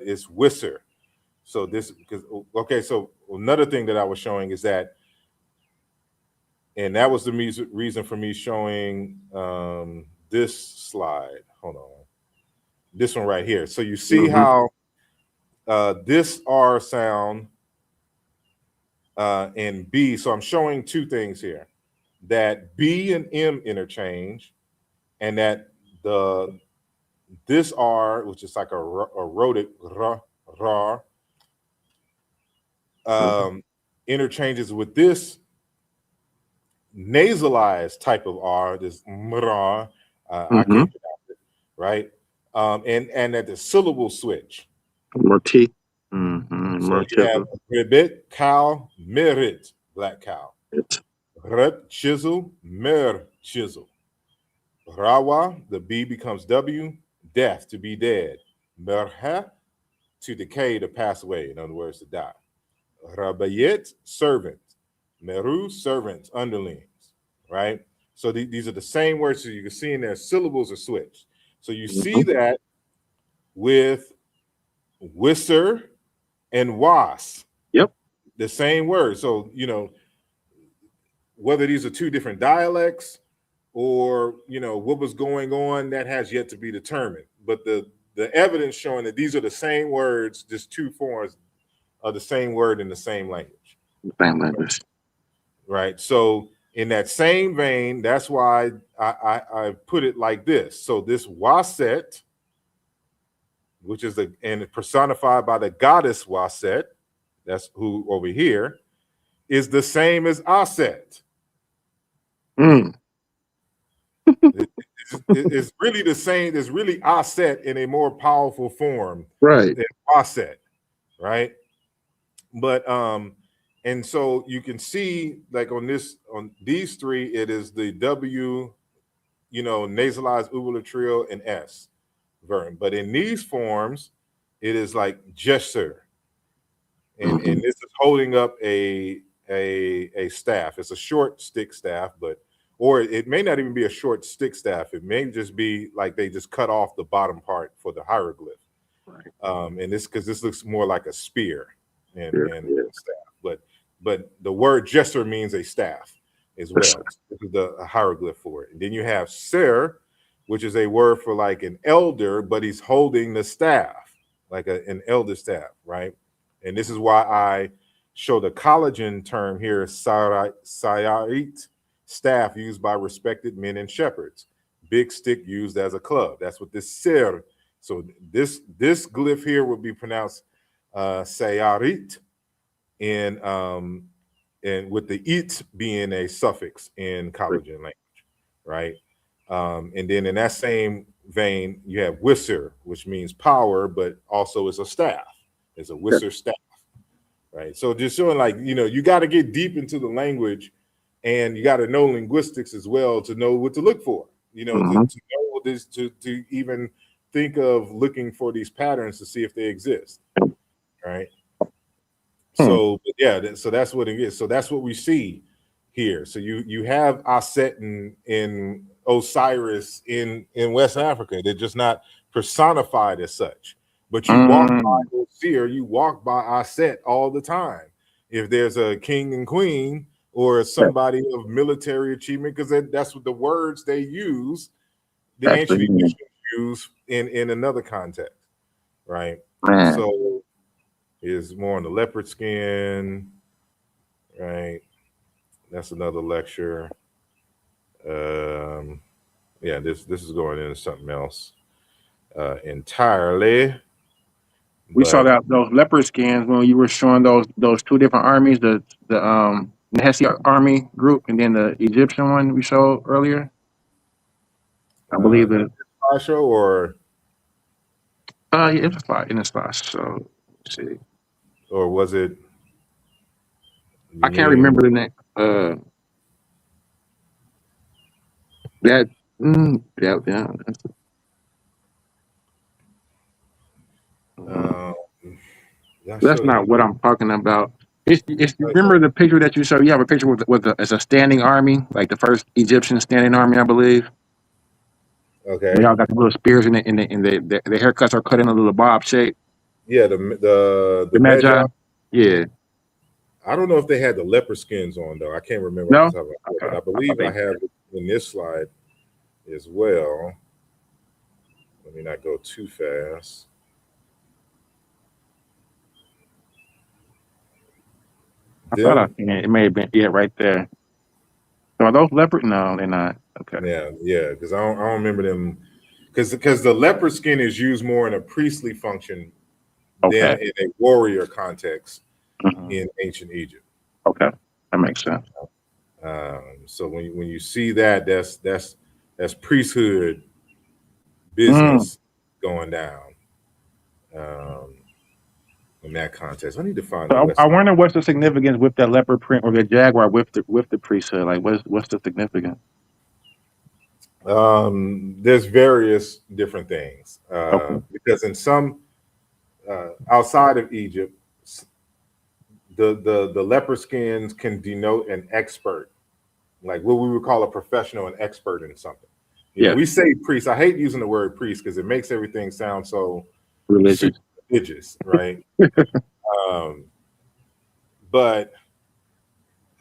it's Wisser. So this, because okay, so another thing that I was showing is that, and that was the reason for me showing this slide. Hold on, this one right here. So you see Mhm. how this R sound and B. So I'm showing two things here: that B and M interchange, and that this R, which is like a rhotic ra, Mhm. interchanges with this nasalized type of R, this mra. I Mhm. can't pronounce it, right? And that the syllable switch. Morti. Mhm. So you have Mortizu. ribbit, cow, merit, black cow. It. Rut, chisel, mer, chisel. Rawa, the B becomes W, death, to be dead. Merha, to decay, to pass away. In other words, to die. Rabayet, servant. Meru, servants, underlings, right? So these are the same words. So you can see in there, syllables are switched. So you see Mhm. that with Wisser and Was, Yep. the same word. So, whether these are two different dialects or what was going on, that has yet to be determined, but the evidence showing that these are the same words, just two forms of the same word in the same language, Same language. right? So in that same vein, that's why I put it like this. So this Waset, which is and personified by the goddess Waset, that's who over here, is the same as Aset. Mm. It's really the same. It's really Aset in a more powerful form Right. than Aset, right? But and so you can see, like on these three, it is the W, nasalized uvulatrial and S verb. But in these forms, it is like gesture, and Mhm. this is holding up a staff. It's a short stick staff, or it may not even be a short stick staff. It may just be like they just cut off the bottom part for the hieroglyph. Right. And this looks more like a spear Yeah. and Yeah. staff, but the word gesture means a staff as That's well. This is the hieroglyph for it. And then you have ser, which is a word for like an elder, but he's holding the staff, like an elder staff, right? And this is why I show the collagen term here, sayarit, staff used by respected men and shepherds, big stick used as a club. That's what this ser. So this glyph here would be pronounced sayarit, and with the it being a suffix in great. collagen language, right? And then in that same vein, you have wisser, which means power, but also is a staff. It's a Yeah. wisser staff, right? So just showing, like, you got to get deep into the language, and you got to know linguistics as well to know what to look for, to Mhm. know this to even think of looking for these patterns to see if they exist, right? So yeah, so that's what it is. So that's what we see here. So you have Aset in Osiris in West Africa. They're just not personified as such. But you walk by Osir, you walk by Aset all the time. If there's a king and queen or somebody of military achievement, because that's what the words they use, the ancient Egyptians use in another context, right? So is more on the leopard skin, right? That's another lecture. Yeah, this is going into something else entirely. We saw that those leopard skins when you were showing those two different armies, the Nehesi army group and then the Egyptian one we showed earlier. I believe it. Show or yeah, it was in the slide. So let's see. Or was it? I can't remember the name. Yeah. That's not what I'm talking about. It's remember the picture that you showed. You have a picture with it's a standing army, like the first Egyptian standing army, I believe. Okay. They all got the little spears in the haircuts are cut in a little bob shape. Yeah, the Magi. Yeah. I don't know if they had the leopard skins on though. I can't remember. No? But I believe I have it in this slide as well. Let me not go too fast. I thought I seen it. It may have been right there. So are those leopard? No, they're not. Okay. Yeah, because I don't remember them. Because the leopard skin is used more in a priestly function than in a warrior context in ancient Egypt. Okay, that makes sense. So when you see that, that's priesthood business going down in that context. I need to find. So I wonder what's the significance with that leopard print or the jaguar with the priesthood. Like, what's the significance? There's various different things because in some outside of Egypt, the leopard skins can denote an expert, like what we would call a professional, an expert in something. Yeah, we say priest. I hate using the word priest because it makes everything sound so religious, right? But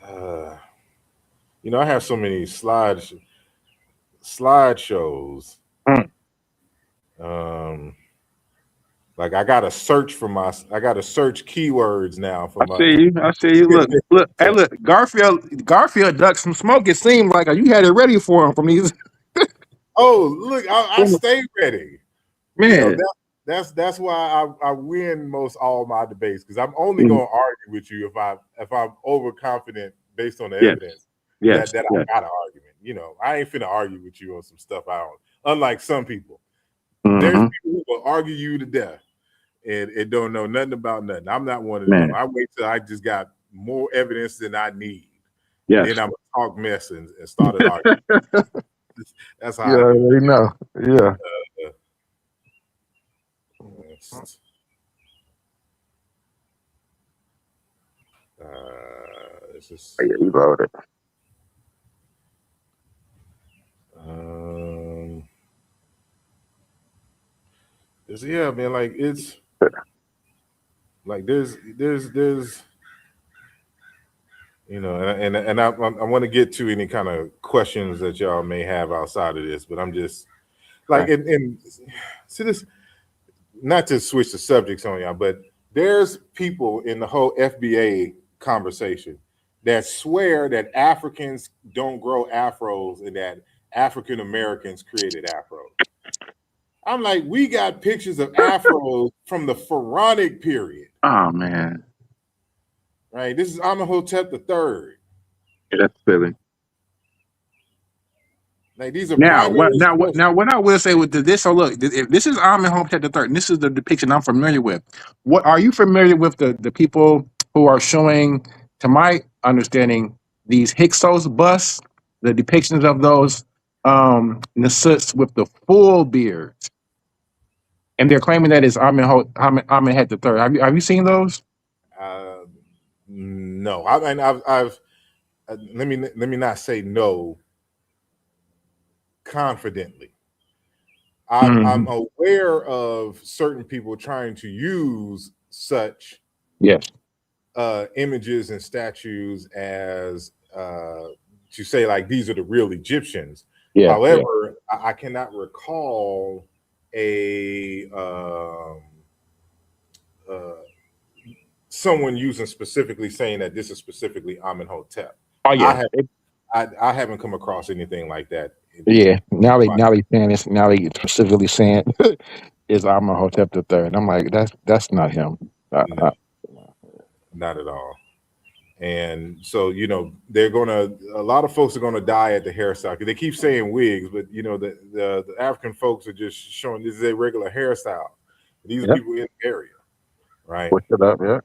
I have so many slideshows. Like I gotta search keywords now for my. I see you. Look. Hey, look. Garfield ducked some smoke. It seemed like you had it ready for him from these. Oh, look! I stay ready, man. That's why I win most all my debates because I'm only gonna argue with you if I'm overconfident based on the evidence. That I got an argument. I ain't finna argue with you on some stuff I don't. Unlike some people, there's people who will argue you to death and don't know nothing about nothing. I'm not one of them. I wait till I just got more evidence than I need. Then I'm gonna talk mess and start an argument. That's how. Yeah, you know. Yeah. It's just. You wrote it. Yeah, man. Like it's like there's and I want to get to any kind of questions that y'all may have outside of this, but I'm just like and see this, not to switch the subjects on y'all, but there's people in the whole FBA conversation that swear that Africans don't grow afros and that African Americans created afros. I'm like, we got pictures of afros from the Pharaonic period. Oh man. Right. This is Amenhotep III. Yeah, that's silly. Like these are now what I will say with this. So look, if this is Amenhotep III, and this is the depiction I'm familiar with. What are you familiar with the people who are showing, to my understanding, these Hyksos busts, the depictions of those Nasuts with the full beards, and they're claiming that it's Amenhotep the third. Have you seen those? Uh, no, I mean I've let me not say no confidently. I'm Mhm. aware of certain people trying to use such Yes. images and statues as to say like these are the real Egyptians. Yeah. Yeah. However, I cannot recall a uh, someone using specifically saying that this is specifically Amenhotep. Oh I yeah. have I haven't come across anything like that. Yeah. Now they My- saying this. Now they specifically saying is Amenhotep the third. I'm like, that's not him. no, not at all. And so, you know, a lot of folks are gonna die at the hairstyle. They keep saying wigs, but you know, the African folks are just showing this is a regular hairstyle. These are Yep. people in the area, right? Push it up. Yeah.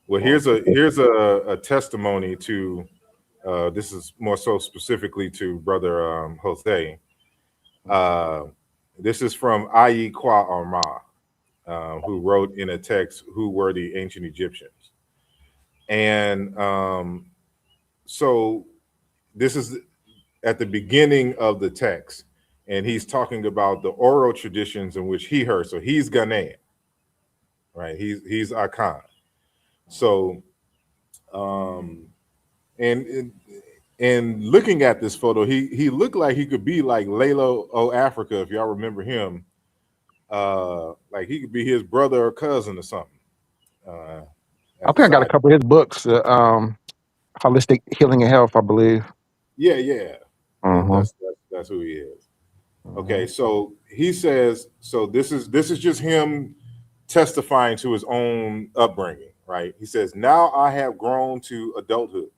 Well, here's a testimony to this is more so specifically to brother Jose. This is from Ayi Kwa Arma, who wrote in a text, "Who were the ancient Egyptians?" And so this is at the beginning of the text, and he's talking about the oral traditions in which he heard. So he's Ghanaian, right? He's Akan. So, and looking at this photo, he looked like he could be like Lalo O Africa, if y'all remember him. Like he could be his brother or cousin or something. I think I got a couple of his books. Holistic Healing and Health, I believe. Yeah. Mm-hmm. That's who he is. Okay, so he says, so this is just him testifying to his own upbringing, right? He says, now I have grown to adulthood.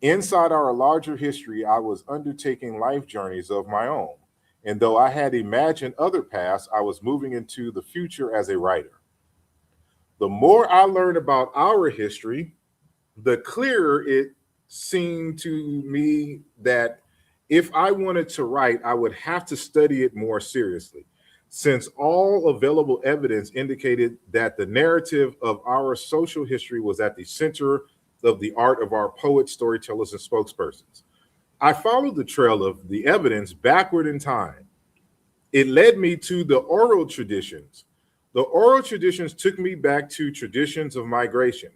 Inside our larger history, I was undertaking life journeys of my own. And though I had imagined other paths, I was moving into the future as a writer. The more I learned about our history, the clearer it seemed to me that if I wanted to write, I would have to study it more seriously, since all available evidence indicated that the narrative of our social history was at the center of the art of our poets, storytellers, and spokespersons. I followed the trail of the evidence backward in time. It led me to the oral traditions. The oral traditions took me back to traditions of migration.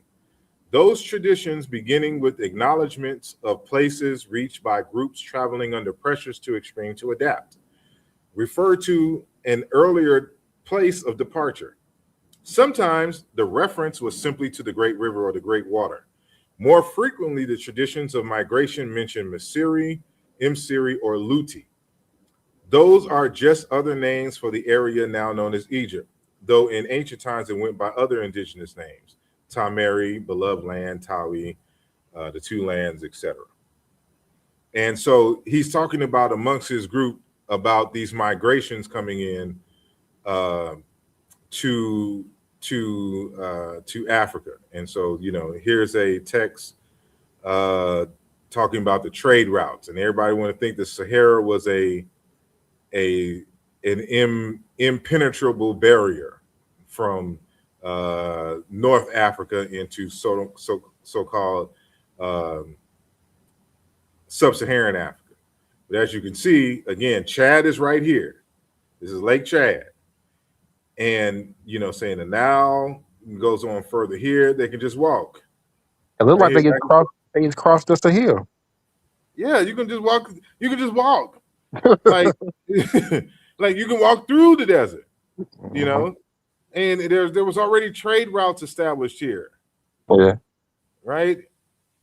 Those traditions, beginning with acknowledgments of places reached by groups traveling under pressures too extreme to adapt, refer to an earlier place of departure. Sometimes the reference was simply to the Great River or the Great Water. More frequently, the traditions of migration mention Misiri, Imsiri, or Luti. Those are just other names for the area now known as Egypt, though in ancient times it went by other indigenous names: Tameri, Beloved Land, Tawi, the Two Lands, etc. And so he's talking about amongst his group about these migrations coming in to Africa. And so, you know, here's a text talking about the trade routes, and everybody want to think the Sahara was an impenetrable barrier from North Africa into so-called sub-Saharan Africa. But as you can see, again, Chad is right here. This is Lake Chad. And, you know, saying the Nile goes on further here, they can just walk. It looks like they just crossed us the hill. Yeah, you can just walk. You can just walk. Like, like you can walk through the desert, you know, and there was already trade routes established here. Yeah. Right.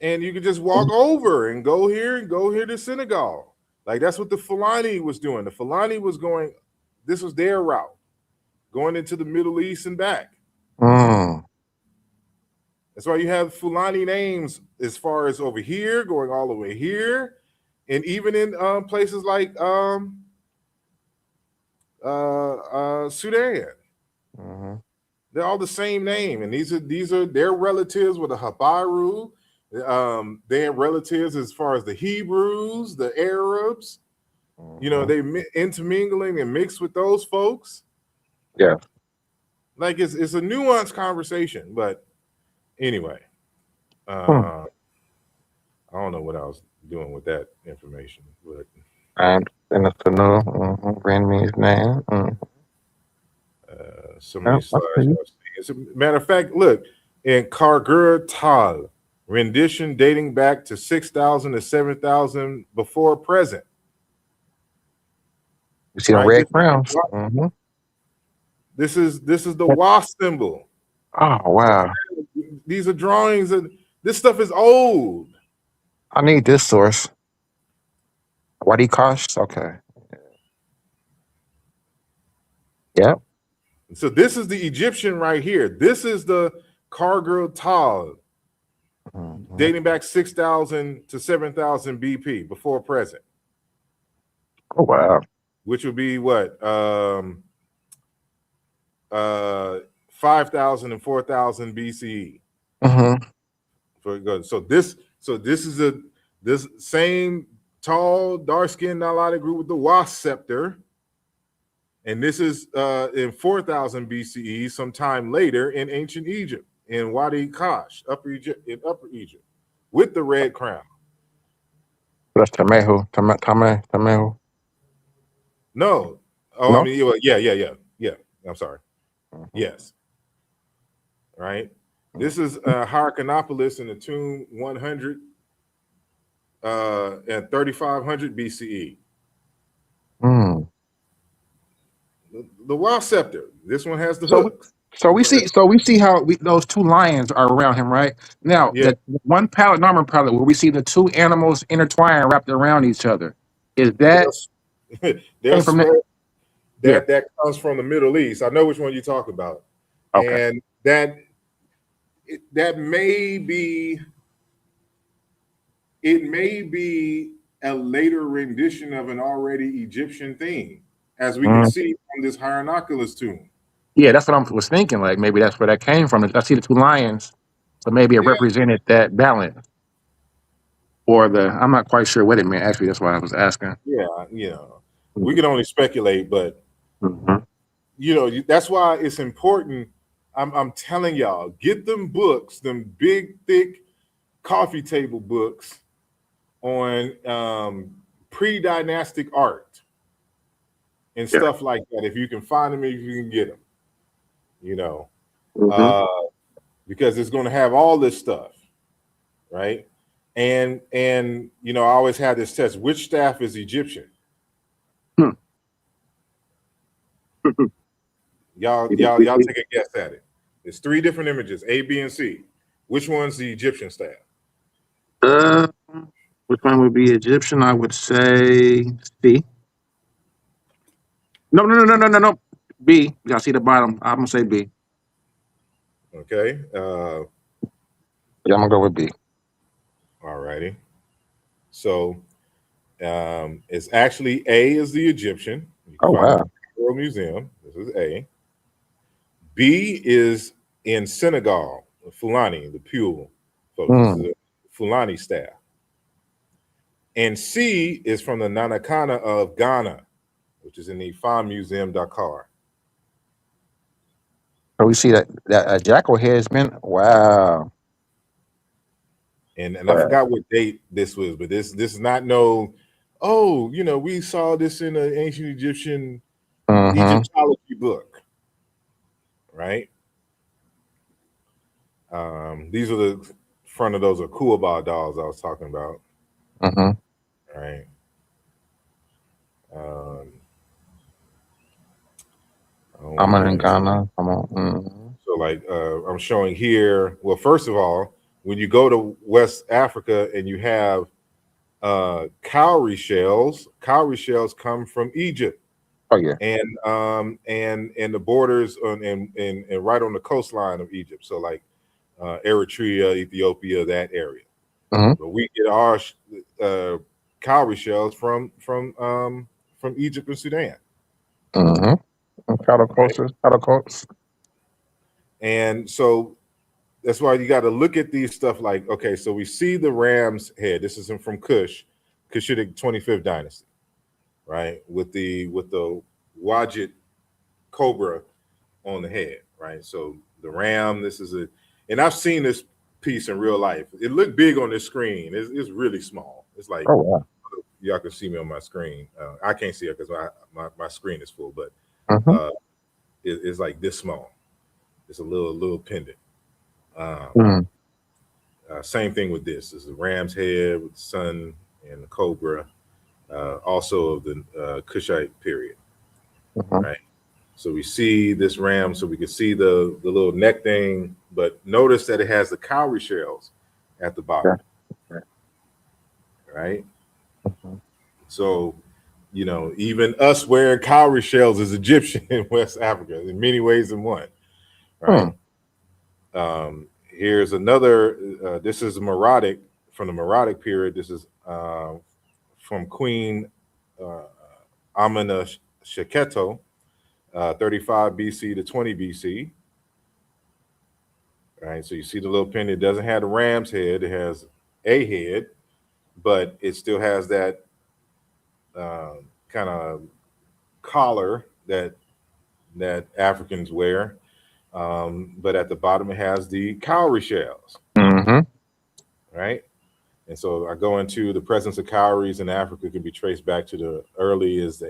And you could just walk over and go here to Senegal. Like that's what the Fulani was doing. The Fulani was going, this was their route, going into the Middle East and back. That's why you have Fulani names as far as over here, going all the way here, and even in places like Sudan. They're all the same name, and these are their relatives with a Habaru, They have relatives as far as the Hebrews, the Arabs. You know, they intermingling and mix with those folks. Yeah. Like it's a nuanced conversation, but anyway, I don't know what I was doing with that information, but And in the canoe, Vietnamese name. so many I slides. see. As a matter of fact, look in Kargur Tal rendition dating back to 6,000 to 7,000 before present. You see the Right? red crowns. This is the wasp symbol. Oh wow! These are drawings, and this stuff is old. I need this source. Wadi Kosh. Okay. Yep. So this is the Egyptian right here. This is the Kargur Tal, dating back 6,000 to 7,000 BP before present. Oh wow! Which would be what? 5,000 and 4,000 BCE. So this is this same tall, dark-skinned Nilotic group with the wasp scepter. And this is in 4,000 BCE, sometime later in ancient Egypt, in Wadi Kosh, Upper Egypt, with the red crown. That's Tamehu. Tamehu. No. Oh, No? I mean, yeah. I'm sorry. Yes. Right. This is Hyrcanopolis in the tomb 100 at 3,500 BCE. The wasp scepter. This one has the hooks. So we see how those two lions are around him, right? Now, the one palette, Norman palette, where we see the two animals intertwined, wrapped around each other. Is that that comes from the Middle East? I know which one you talk about, and that may be a later rendition of an already Egyptian theme, as we can see from this Hieronychus tomb. Yeah, that's what I was thinking. Like maybe that's where that came from. I see the two lions, so maybe it represented that balance, or I'm not quite sure what it meant. Actually, that's why I was asking. Yeah, we can only speculate, but that's why it's important. I'm telling y'all, get them books, them big, thick coffee table books on pre-dynastic art and stuff like that. If you can find them, if you can get them. Because it's going to have all this stuff, right? And I always have this test: which staff is Egyptian? Y'all take a guess at it. There's 3 different images: A, B, and C. Which one's the Egyptian staff? Which one would be Egyptian? I would say C. No. B. Y'all see the bottom? I'm gonna say B. Okay. I'm gonna go with B. All righty. So it's actually A is the Egyptian. Oh wow. World Museum. This is A. B is in Senegal, Fulani, the Pule folks. This is the Fulani staff. And C is from the Nanakana of Ghana, which is in the Ifa Museum, Dakar. So we see that jackal head has been wow. And I forgot what date this was, but this is not we saw this in an ancient Egyptian Egyptology book, right? These are the front of those Akuaba dolls I was talking about. Right. I'm in Ghana. So like I'm showing here. Well, first of all, when you go to West Africa and you have cowrie shells come from Egypt. Oh yeah. And the borders and right on the coastline of Egypt. So like Eritrea, Ethiopia, that area. But we get our cowrie shells from Egypt and Sudan. Cattle coats. And so that's why you got to look at these stuff like, okay, so we see the ram's head. This is from Cushitic 25th dynasty, right? With the Wajid cobra on the head, right? So the ram, and I've seen this piece in real life. It looked big on this screen. It's really small. It's like, Oh wow. y'all can see me on my screen. I can't see it because my screen is full, but Mhm. it's like this small. It's a little pendant. Mhm. Same thing with this. It's the ram's head with the sun and the cobra, also of the Kushite period, Mhm. right? So we see this ram, so we can see the little neck thing, but notice that it has the cowrie shells at the bottom, Yeah. right? Mhm. So, even us wearing cowrie shells is Egyptian in West Africa in many ways than one, right? Here's another. This is Meroitic from the Meroitic period. This is from Queen Amina Sheketo, 35 BC to 20 BC. Right, so you see the little pin. It doesn't have the ram's head. It has a head, but it still has that kind of collar that Africans wear. But at the bottom, it has the cowrie shells, Mhm. right? And so I go into the presence of cowries in Africa can be traced back to the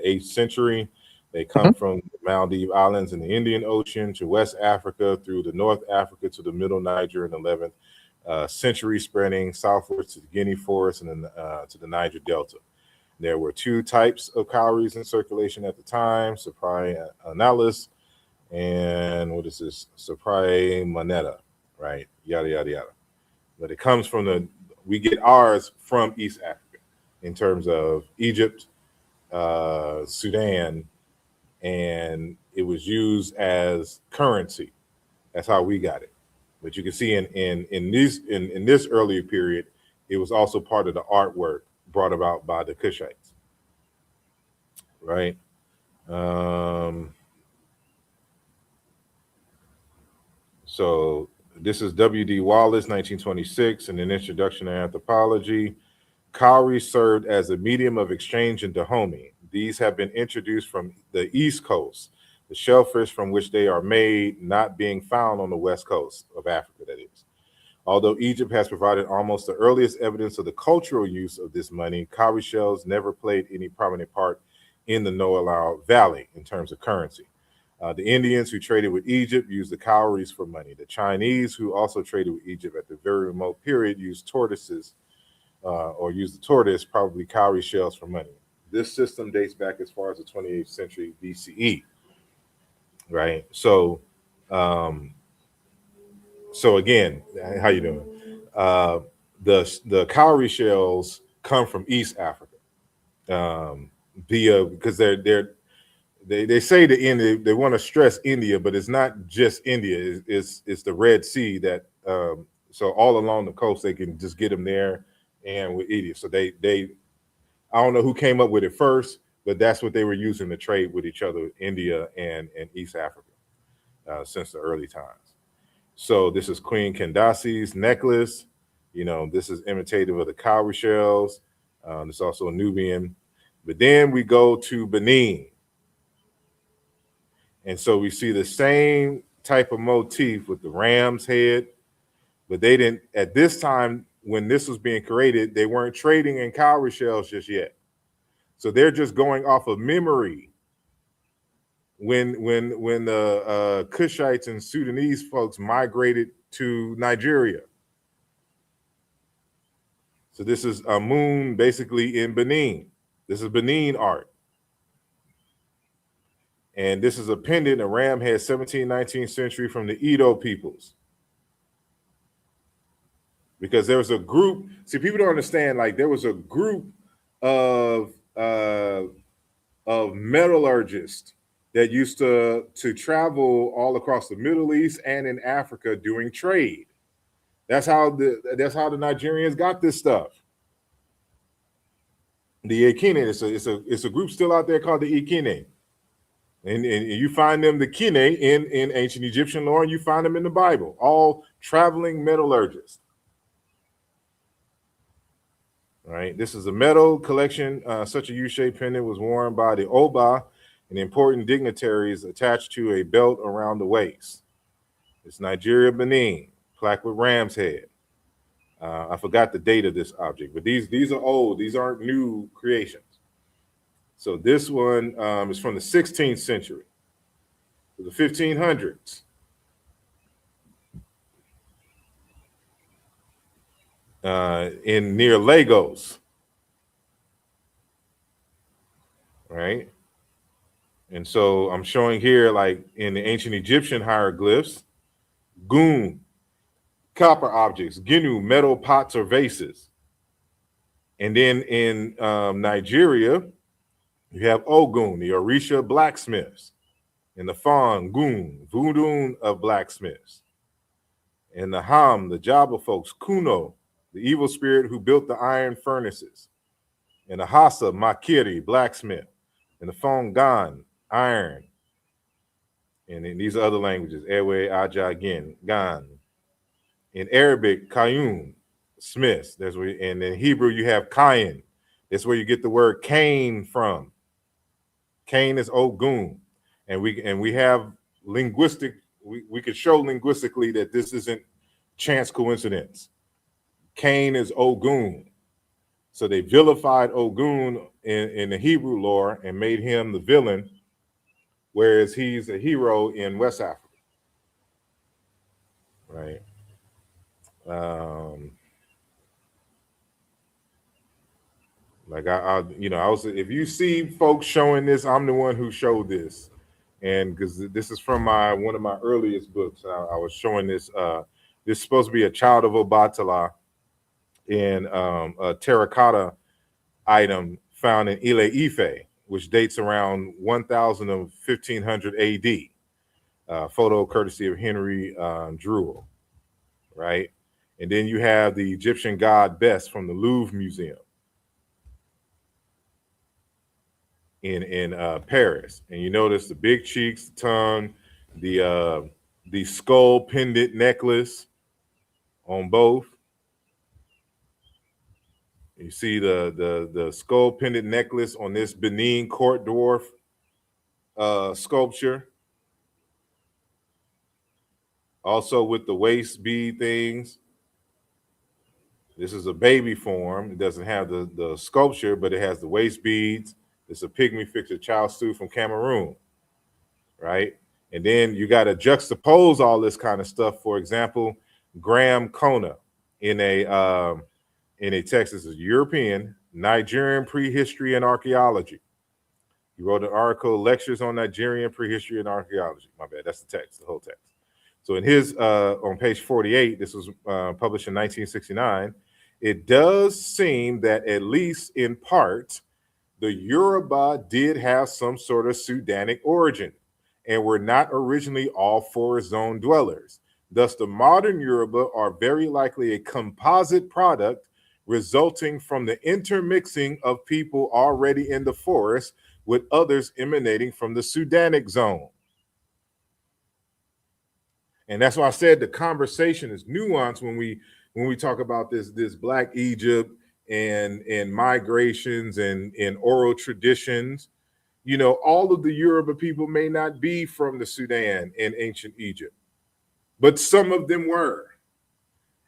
8th century. They come Mhm. from the Maldive Islands in the Indian Ocean to West Africa through the North Africa to the Middle Niger in the 11th century, spreading southwards to the Guinea Forest and then to the Niger Delta. There were two types of cowries in circulation at the time: Cypri analis and what is this? Cypri moneta, right? Yada yada yada. But it comes from we get ours from East Africa in terms of Egypt, Sudan, and it was used as currency. That's how we got it. But you can see in this earlier period, it was also part of the artwork brought about by the Kushites, right? So this is W.D. Wallace, 1926, in an introduction to anthropology. Cowrie served as a medium of exchange in Dahomey. These have been introduced from the East Coast, the shellfish from which they are made not being found on the West Coast of Africa, that is. Although Egypt has provided almost the earliest evidence of the cultural use of this money, cowrie shells never played any prominent part in the Nile Valley in terms of currency. The Indians who traded with Egypt used the cowries for money. The Chinese, who also traded with Egypt at the very remote period, used tortoises or used the tortoise, probably cowrie shells, for money. This system dates back as far as the 28th century BCE, right? Um, so again, how you doing? The cowrie shells come from East Africa, because they say the India, they want to stress India, but it's not just India. It's the Red Sea that so all along the coast they can just get them there and with India. So they I don't know who came up with it first, but that's what they were using to trade with each other, India and East Africa, since the early times. So this is Queen Candace's necklace. This is imitative of the cowrie shells. It's also a Nubian. But then we go to Benin. And so we see the same type of motif with the ram's head, but they didn't, at this time, when this was being created, they weren't trading in cowrie shells just yet. So they're just going off of memory. When the Kushites and Sudanese folks migrated to Nigeria. So this is Amun basically in Benin. This is Benin art. And this is a pendant, a ram head, 17th, 19th century from the Edo peoples. Because there was a group, see, people don't understand, like there was a group of metallurgists that used to travel all across the Middle East and in Africa doing trade. That's how the Nigerians got this stuff. The Ekine, it's a group still out there called the Ekine. And you find them, the kine, in ancient Egyptian lore, and you find them in the Bible, all traveling metallurgists. Right. This is a metal collection. Such a U-shaped pendant was worn by the Oba and important dignitaries attached to a belt around the waist. It's Nigeria, Benin, plaque with ram's head. I forgot the date of this object, but these are old. These aren't new creations. So this one is from the 16th century, the 1500s. In near Lagos, right? And so I'm showing here, like in the ancient Egyptian hieroglyphs, goon, copper objects, ginu, metal pots or vases. And then in Nigeria, you have Ogun, the Orisha blacksmiths, and the Fangun, voodoo of blacksmiths. And the Ham, the Java folks, Kuno, the evil spirit who built the iron furnaces. And the Hassa, Makiri, blacksmith. And the Fongan, iron. And in these other languages, Ewe, Aja, again, Gan. In Arabic, Kayun, smiths. That's where, and in Hebrew, you have Kayin. That's where you get the word Cain from. Cain is Ogun. And we have linguistic, we could show linguistically that this isn't chance coincidence. Cain is Ogun. So they vilified Ogun in the Hebrew lore and made him the villain, whereas he's a hero in West Africa. Right. Like I was, if you see folks showing this, I'm the one who showed this. And because this is from one of my earliest books, I was showing this. This is supposed to be a child of Obatala in a terracotta item found in Ile Ife, which dates around 1000 of 1500 AD. Photo courtesy of Henry Druel, right? And then you have the Egyptian god Bes from the Louvre Museum in Paris. And you notice the big cheeks, the tongue, the skull pendant necklace on both. You see the skull pendant necklace on this Benin court dwarf sculpture. Also with the waist bead things. This is a baby form. It doesn't have the sculpture, but it has the waist beads. It's a pygmy figure child stew from Cameroon, right? And then you got to juxtapose all this kind of stuff. For example, Graham Kona in a text. This is European, Nigerian prehistory and archaeology. He wrote an article, Lectures on Nigerian Prehistory and Archaeology. My bad, that's the text, the whole text. So in his, on page 48, this was published in 1969, it does seem that at least in part, the Yoruba did have some sort of Sudanic origin and were not originally all forest zone dwellers. Thus, the modern Yoruba are very likely a composite product resulting from the intermixing of people already in the forest with others emanating from the Sudanic zone. And that's why I said the conversation is nuanced when we talk about this Black Egypt and migrations and oral traditions. You know, all of the Yoruba people may not be from the Sudan and ancient Egypt, but some of them were.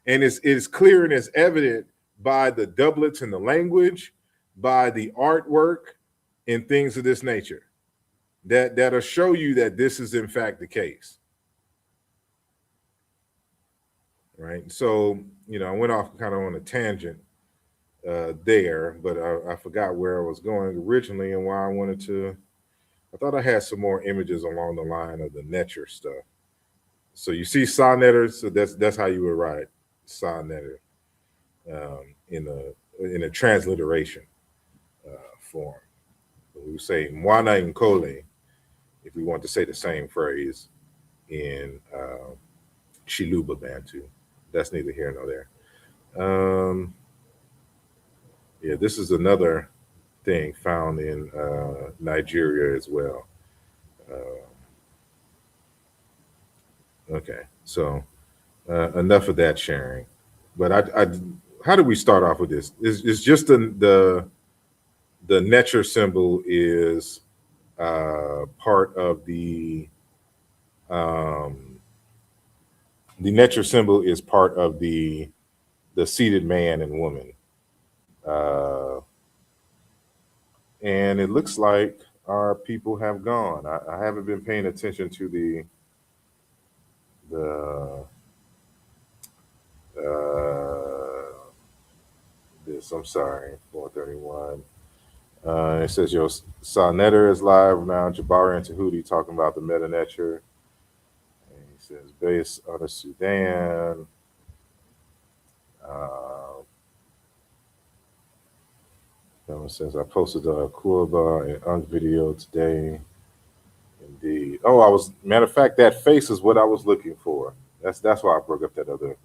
And it's clear and it's evident by the doublets in the language, by the artwork and things of this nature that'll show you that this is in fact the case. Right. So, you know, I went off kind of on a tangent there, but I forgot where I was going originally and why I wanted to. I thought I had some more images along the line of the Netcher stuff. So you see Sonnetter, so that's how you would write Sonnetter in a transliteration form. We would say Mwana Nkole if we want to say the same phrase in Chiluba Bantu. That's neither here nor there. Yeah, this is another thing found in Nigeria as well. Okay, so enough of that sharing. But how do we start off with this? It's just the Netcher symbol is part of um, the Netcher symbol is part of the seated man and woman, uh, and it looks like our people have gone. I haven't been paying attention to the this. I'm sorry, 431. It says your Sonnetter is live now. Jabari and Tahuti talking about the Meta Netcher. And he says based on the Sudan. Uh, Someone says I posted a Kurba and Unk video today. Indeed. Oh, I was matter of fact, that face is what I was looking for. That's why I broke up that other.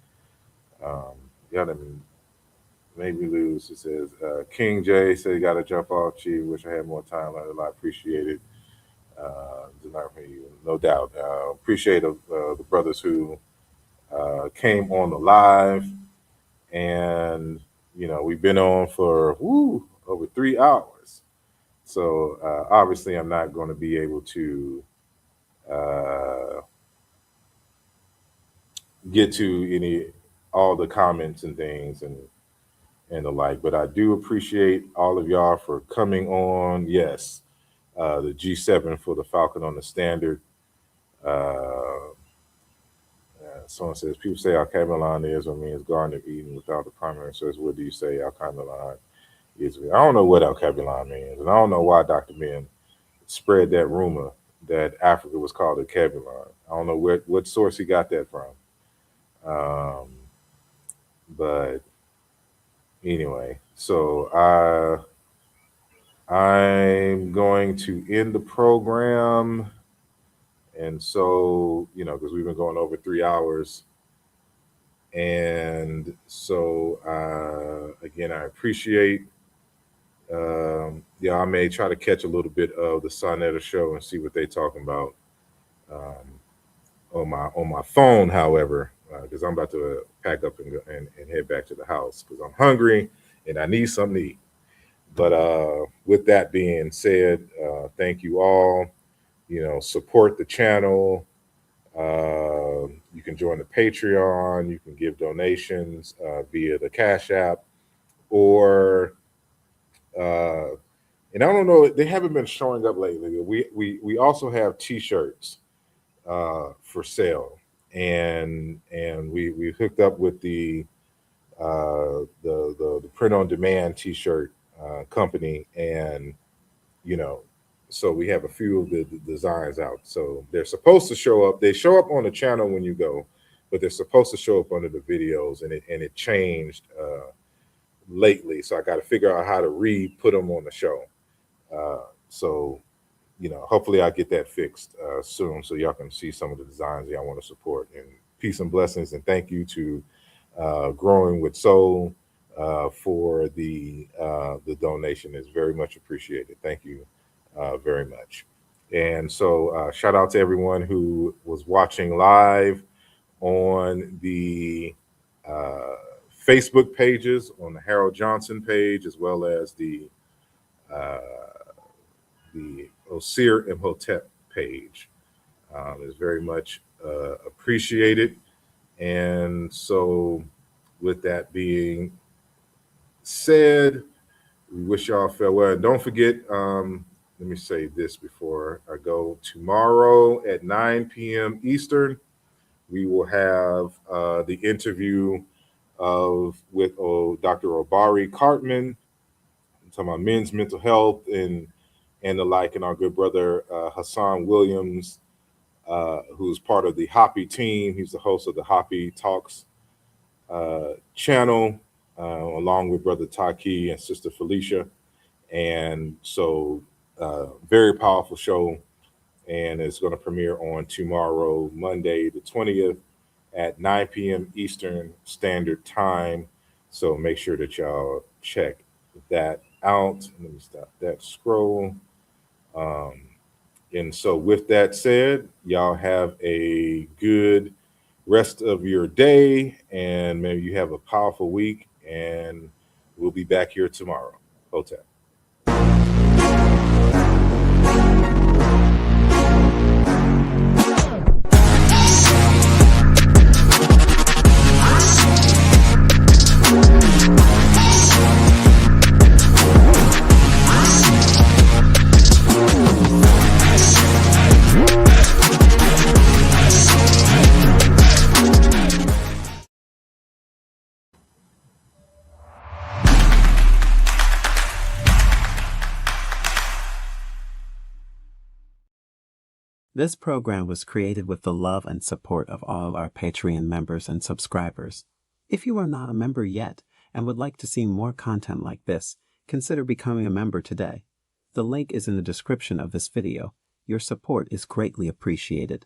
Um, yeah, I mean, made me lose. It says King J said you got to jump off. Gee, wish I had more time. I appreciate it. No doubt. Appreciate the brothers who came on the live, and we've been on for over 3 hours. So obviously, I'm not going to be able to get to all the comments and things and the like. But I do appreciate all of y'all for coming on. Yes, the G7 for the Falcon on the Standard. Someone says people say Al Cameron is or means Garden of Eden without the primary source. What do you say Al Cameron is? I don't know what Al Cameron means, and I don't know why Dr. Ben spread that rumor that Africa was called a Cameron. I don't know what source he got that from. But anyway, so I'm going to end the program. And so, because we've been going over 3 hours. And so, again, I appreciate, I may try to catch a little bit of the Sonetta show and see what they're talking about on my phone, however, because I'm about to pack up and head back to the house because I'm hungry and I need something to eat. But with that being said, thank you all. Support the channel. You can join the Patreon. You can give donations via the Cash App, or and I don't know, they haven't been showing up lately. We also have T-shirts for sale, and we hooked up with the print on demand T-shirt company, and so we have a few of the designs out. So they're supposed to show up. They show up on the channel when you go, but they're supposed to show up under the videos, and it changed lately. So I got to figure out how to put them on the show. So hopefully I'll get that fixed soon, so y'all can see some of the designs y'all want to support. And peace and blessings, and thank you to Growing with Soul for the donation. Is very much appreciated. Thank you very much. And so shout out to everyone who was watching live on the Facebook pages, on the Harold Johnson page, as well as the Osir Imhotep page. Is very much appreciated. And so with that being said, we wish y'all farewell. And don't forget, let me say this before I go. Tomorrow at 9 p.m. Eastern, we will have the interview with Dr. Obari Cartman, talking about men's mental health and the like, and our good brother Hassan Williams, who's part of the Hoppy team. He's the host of the Hoppy Talks channel, along with brother Taki and sister Felicia. And so very powerful show, and it's going to premiere on tomorrow, Monday the 20th at 9 p.m. Eastern Standard Time. So make sure that y'all check that out. Let me stop that scroll. And so, with that said, y'all have a good rest of your day, and maybe you have a powerful week. And we'll be back here tomorrow. Hotep. This program was created with the love and support of all our Patreon members and subscribers. If you are not a member yet and would like to see more content like this, consider becoming a member today. The link is in the description of this video. Your support is greatly appreciated.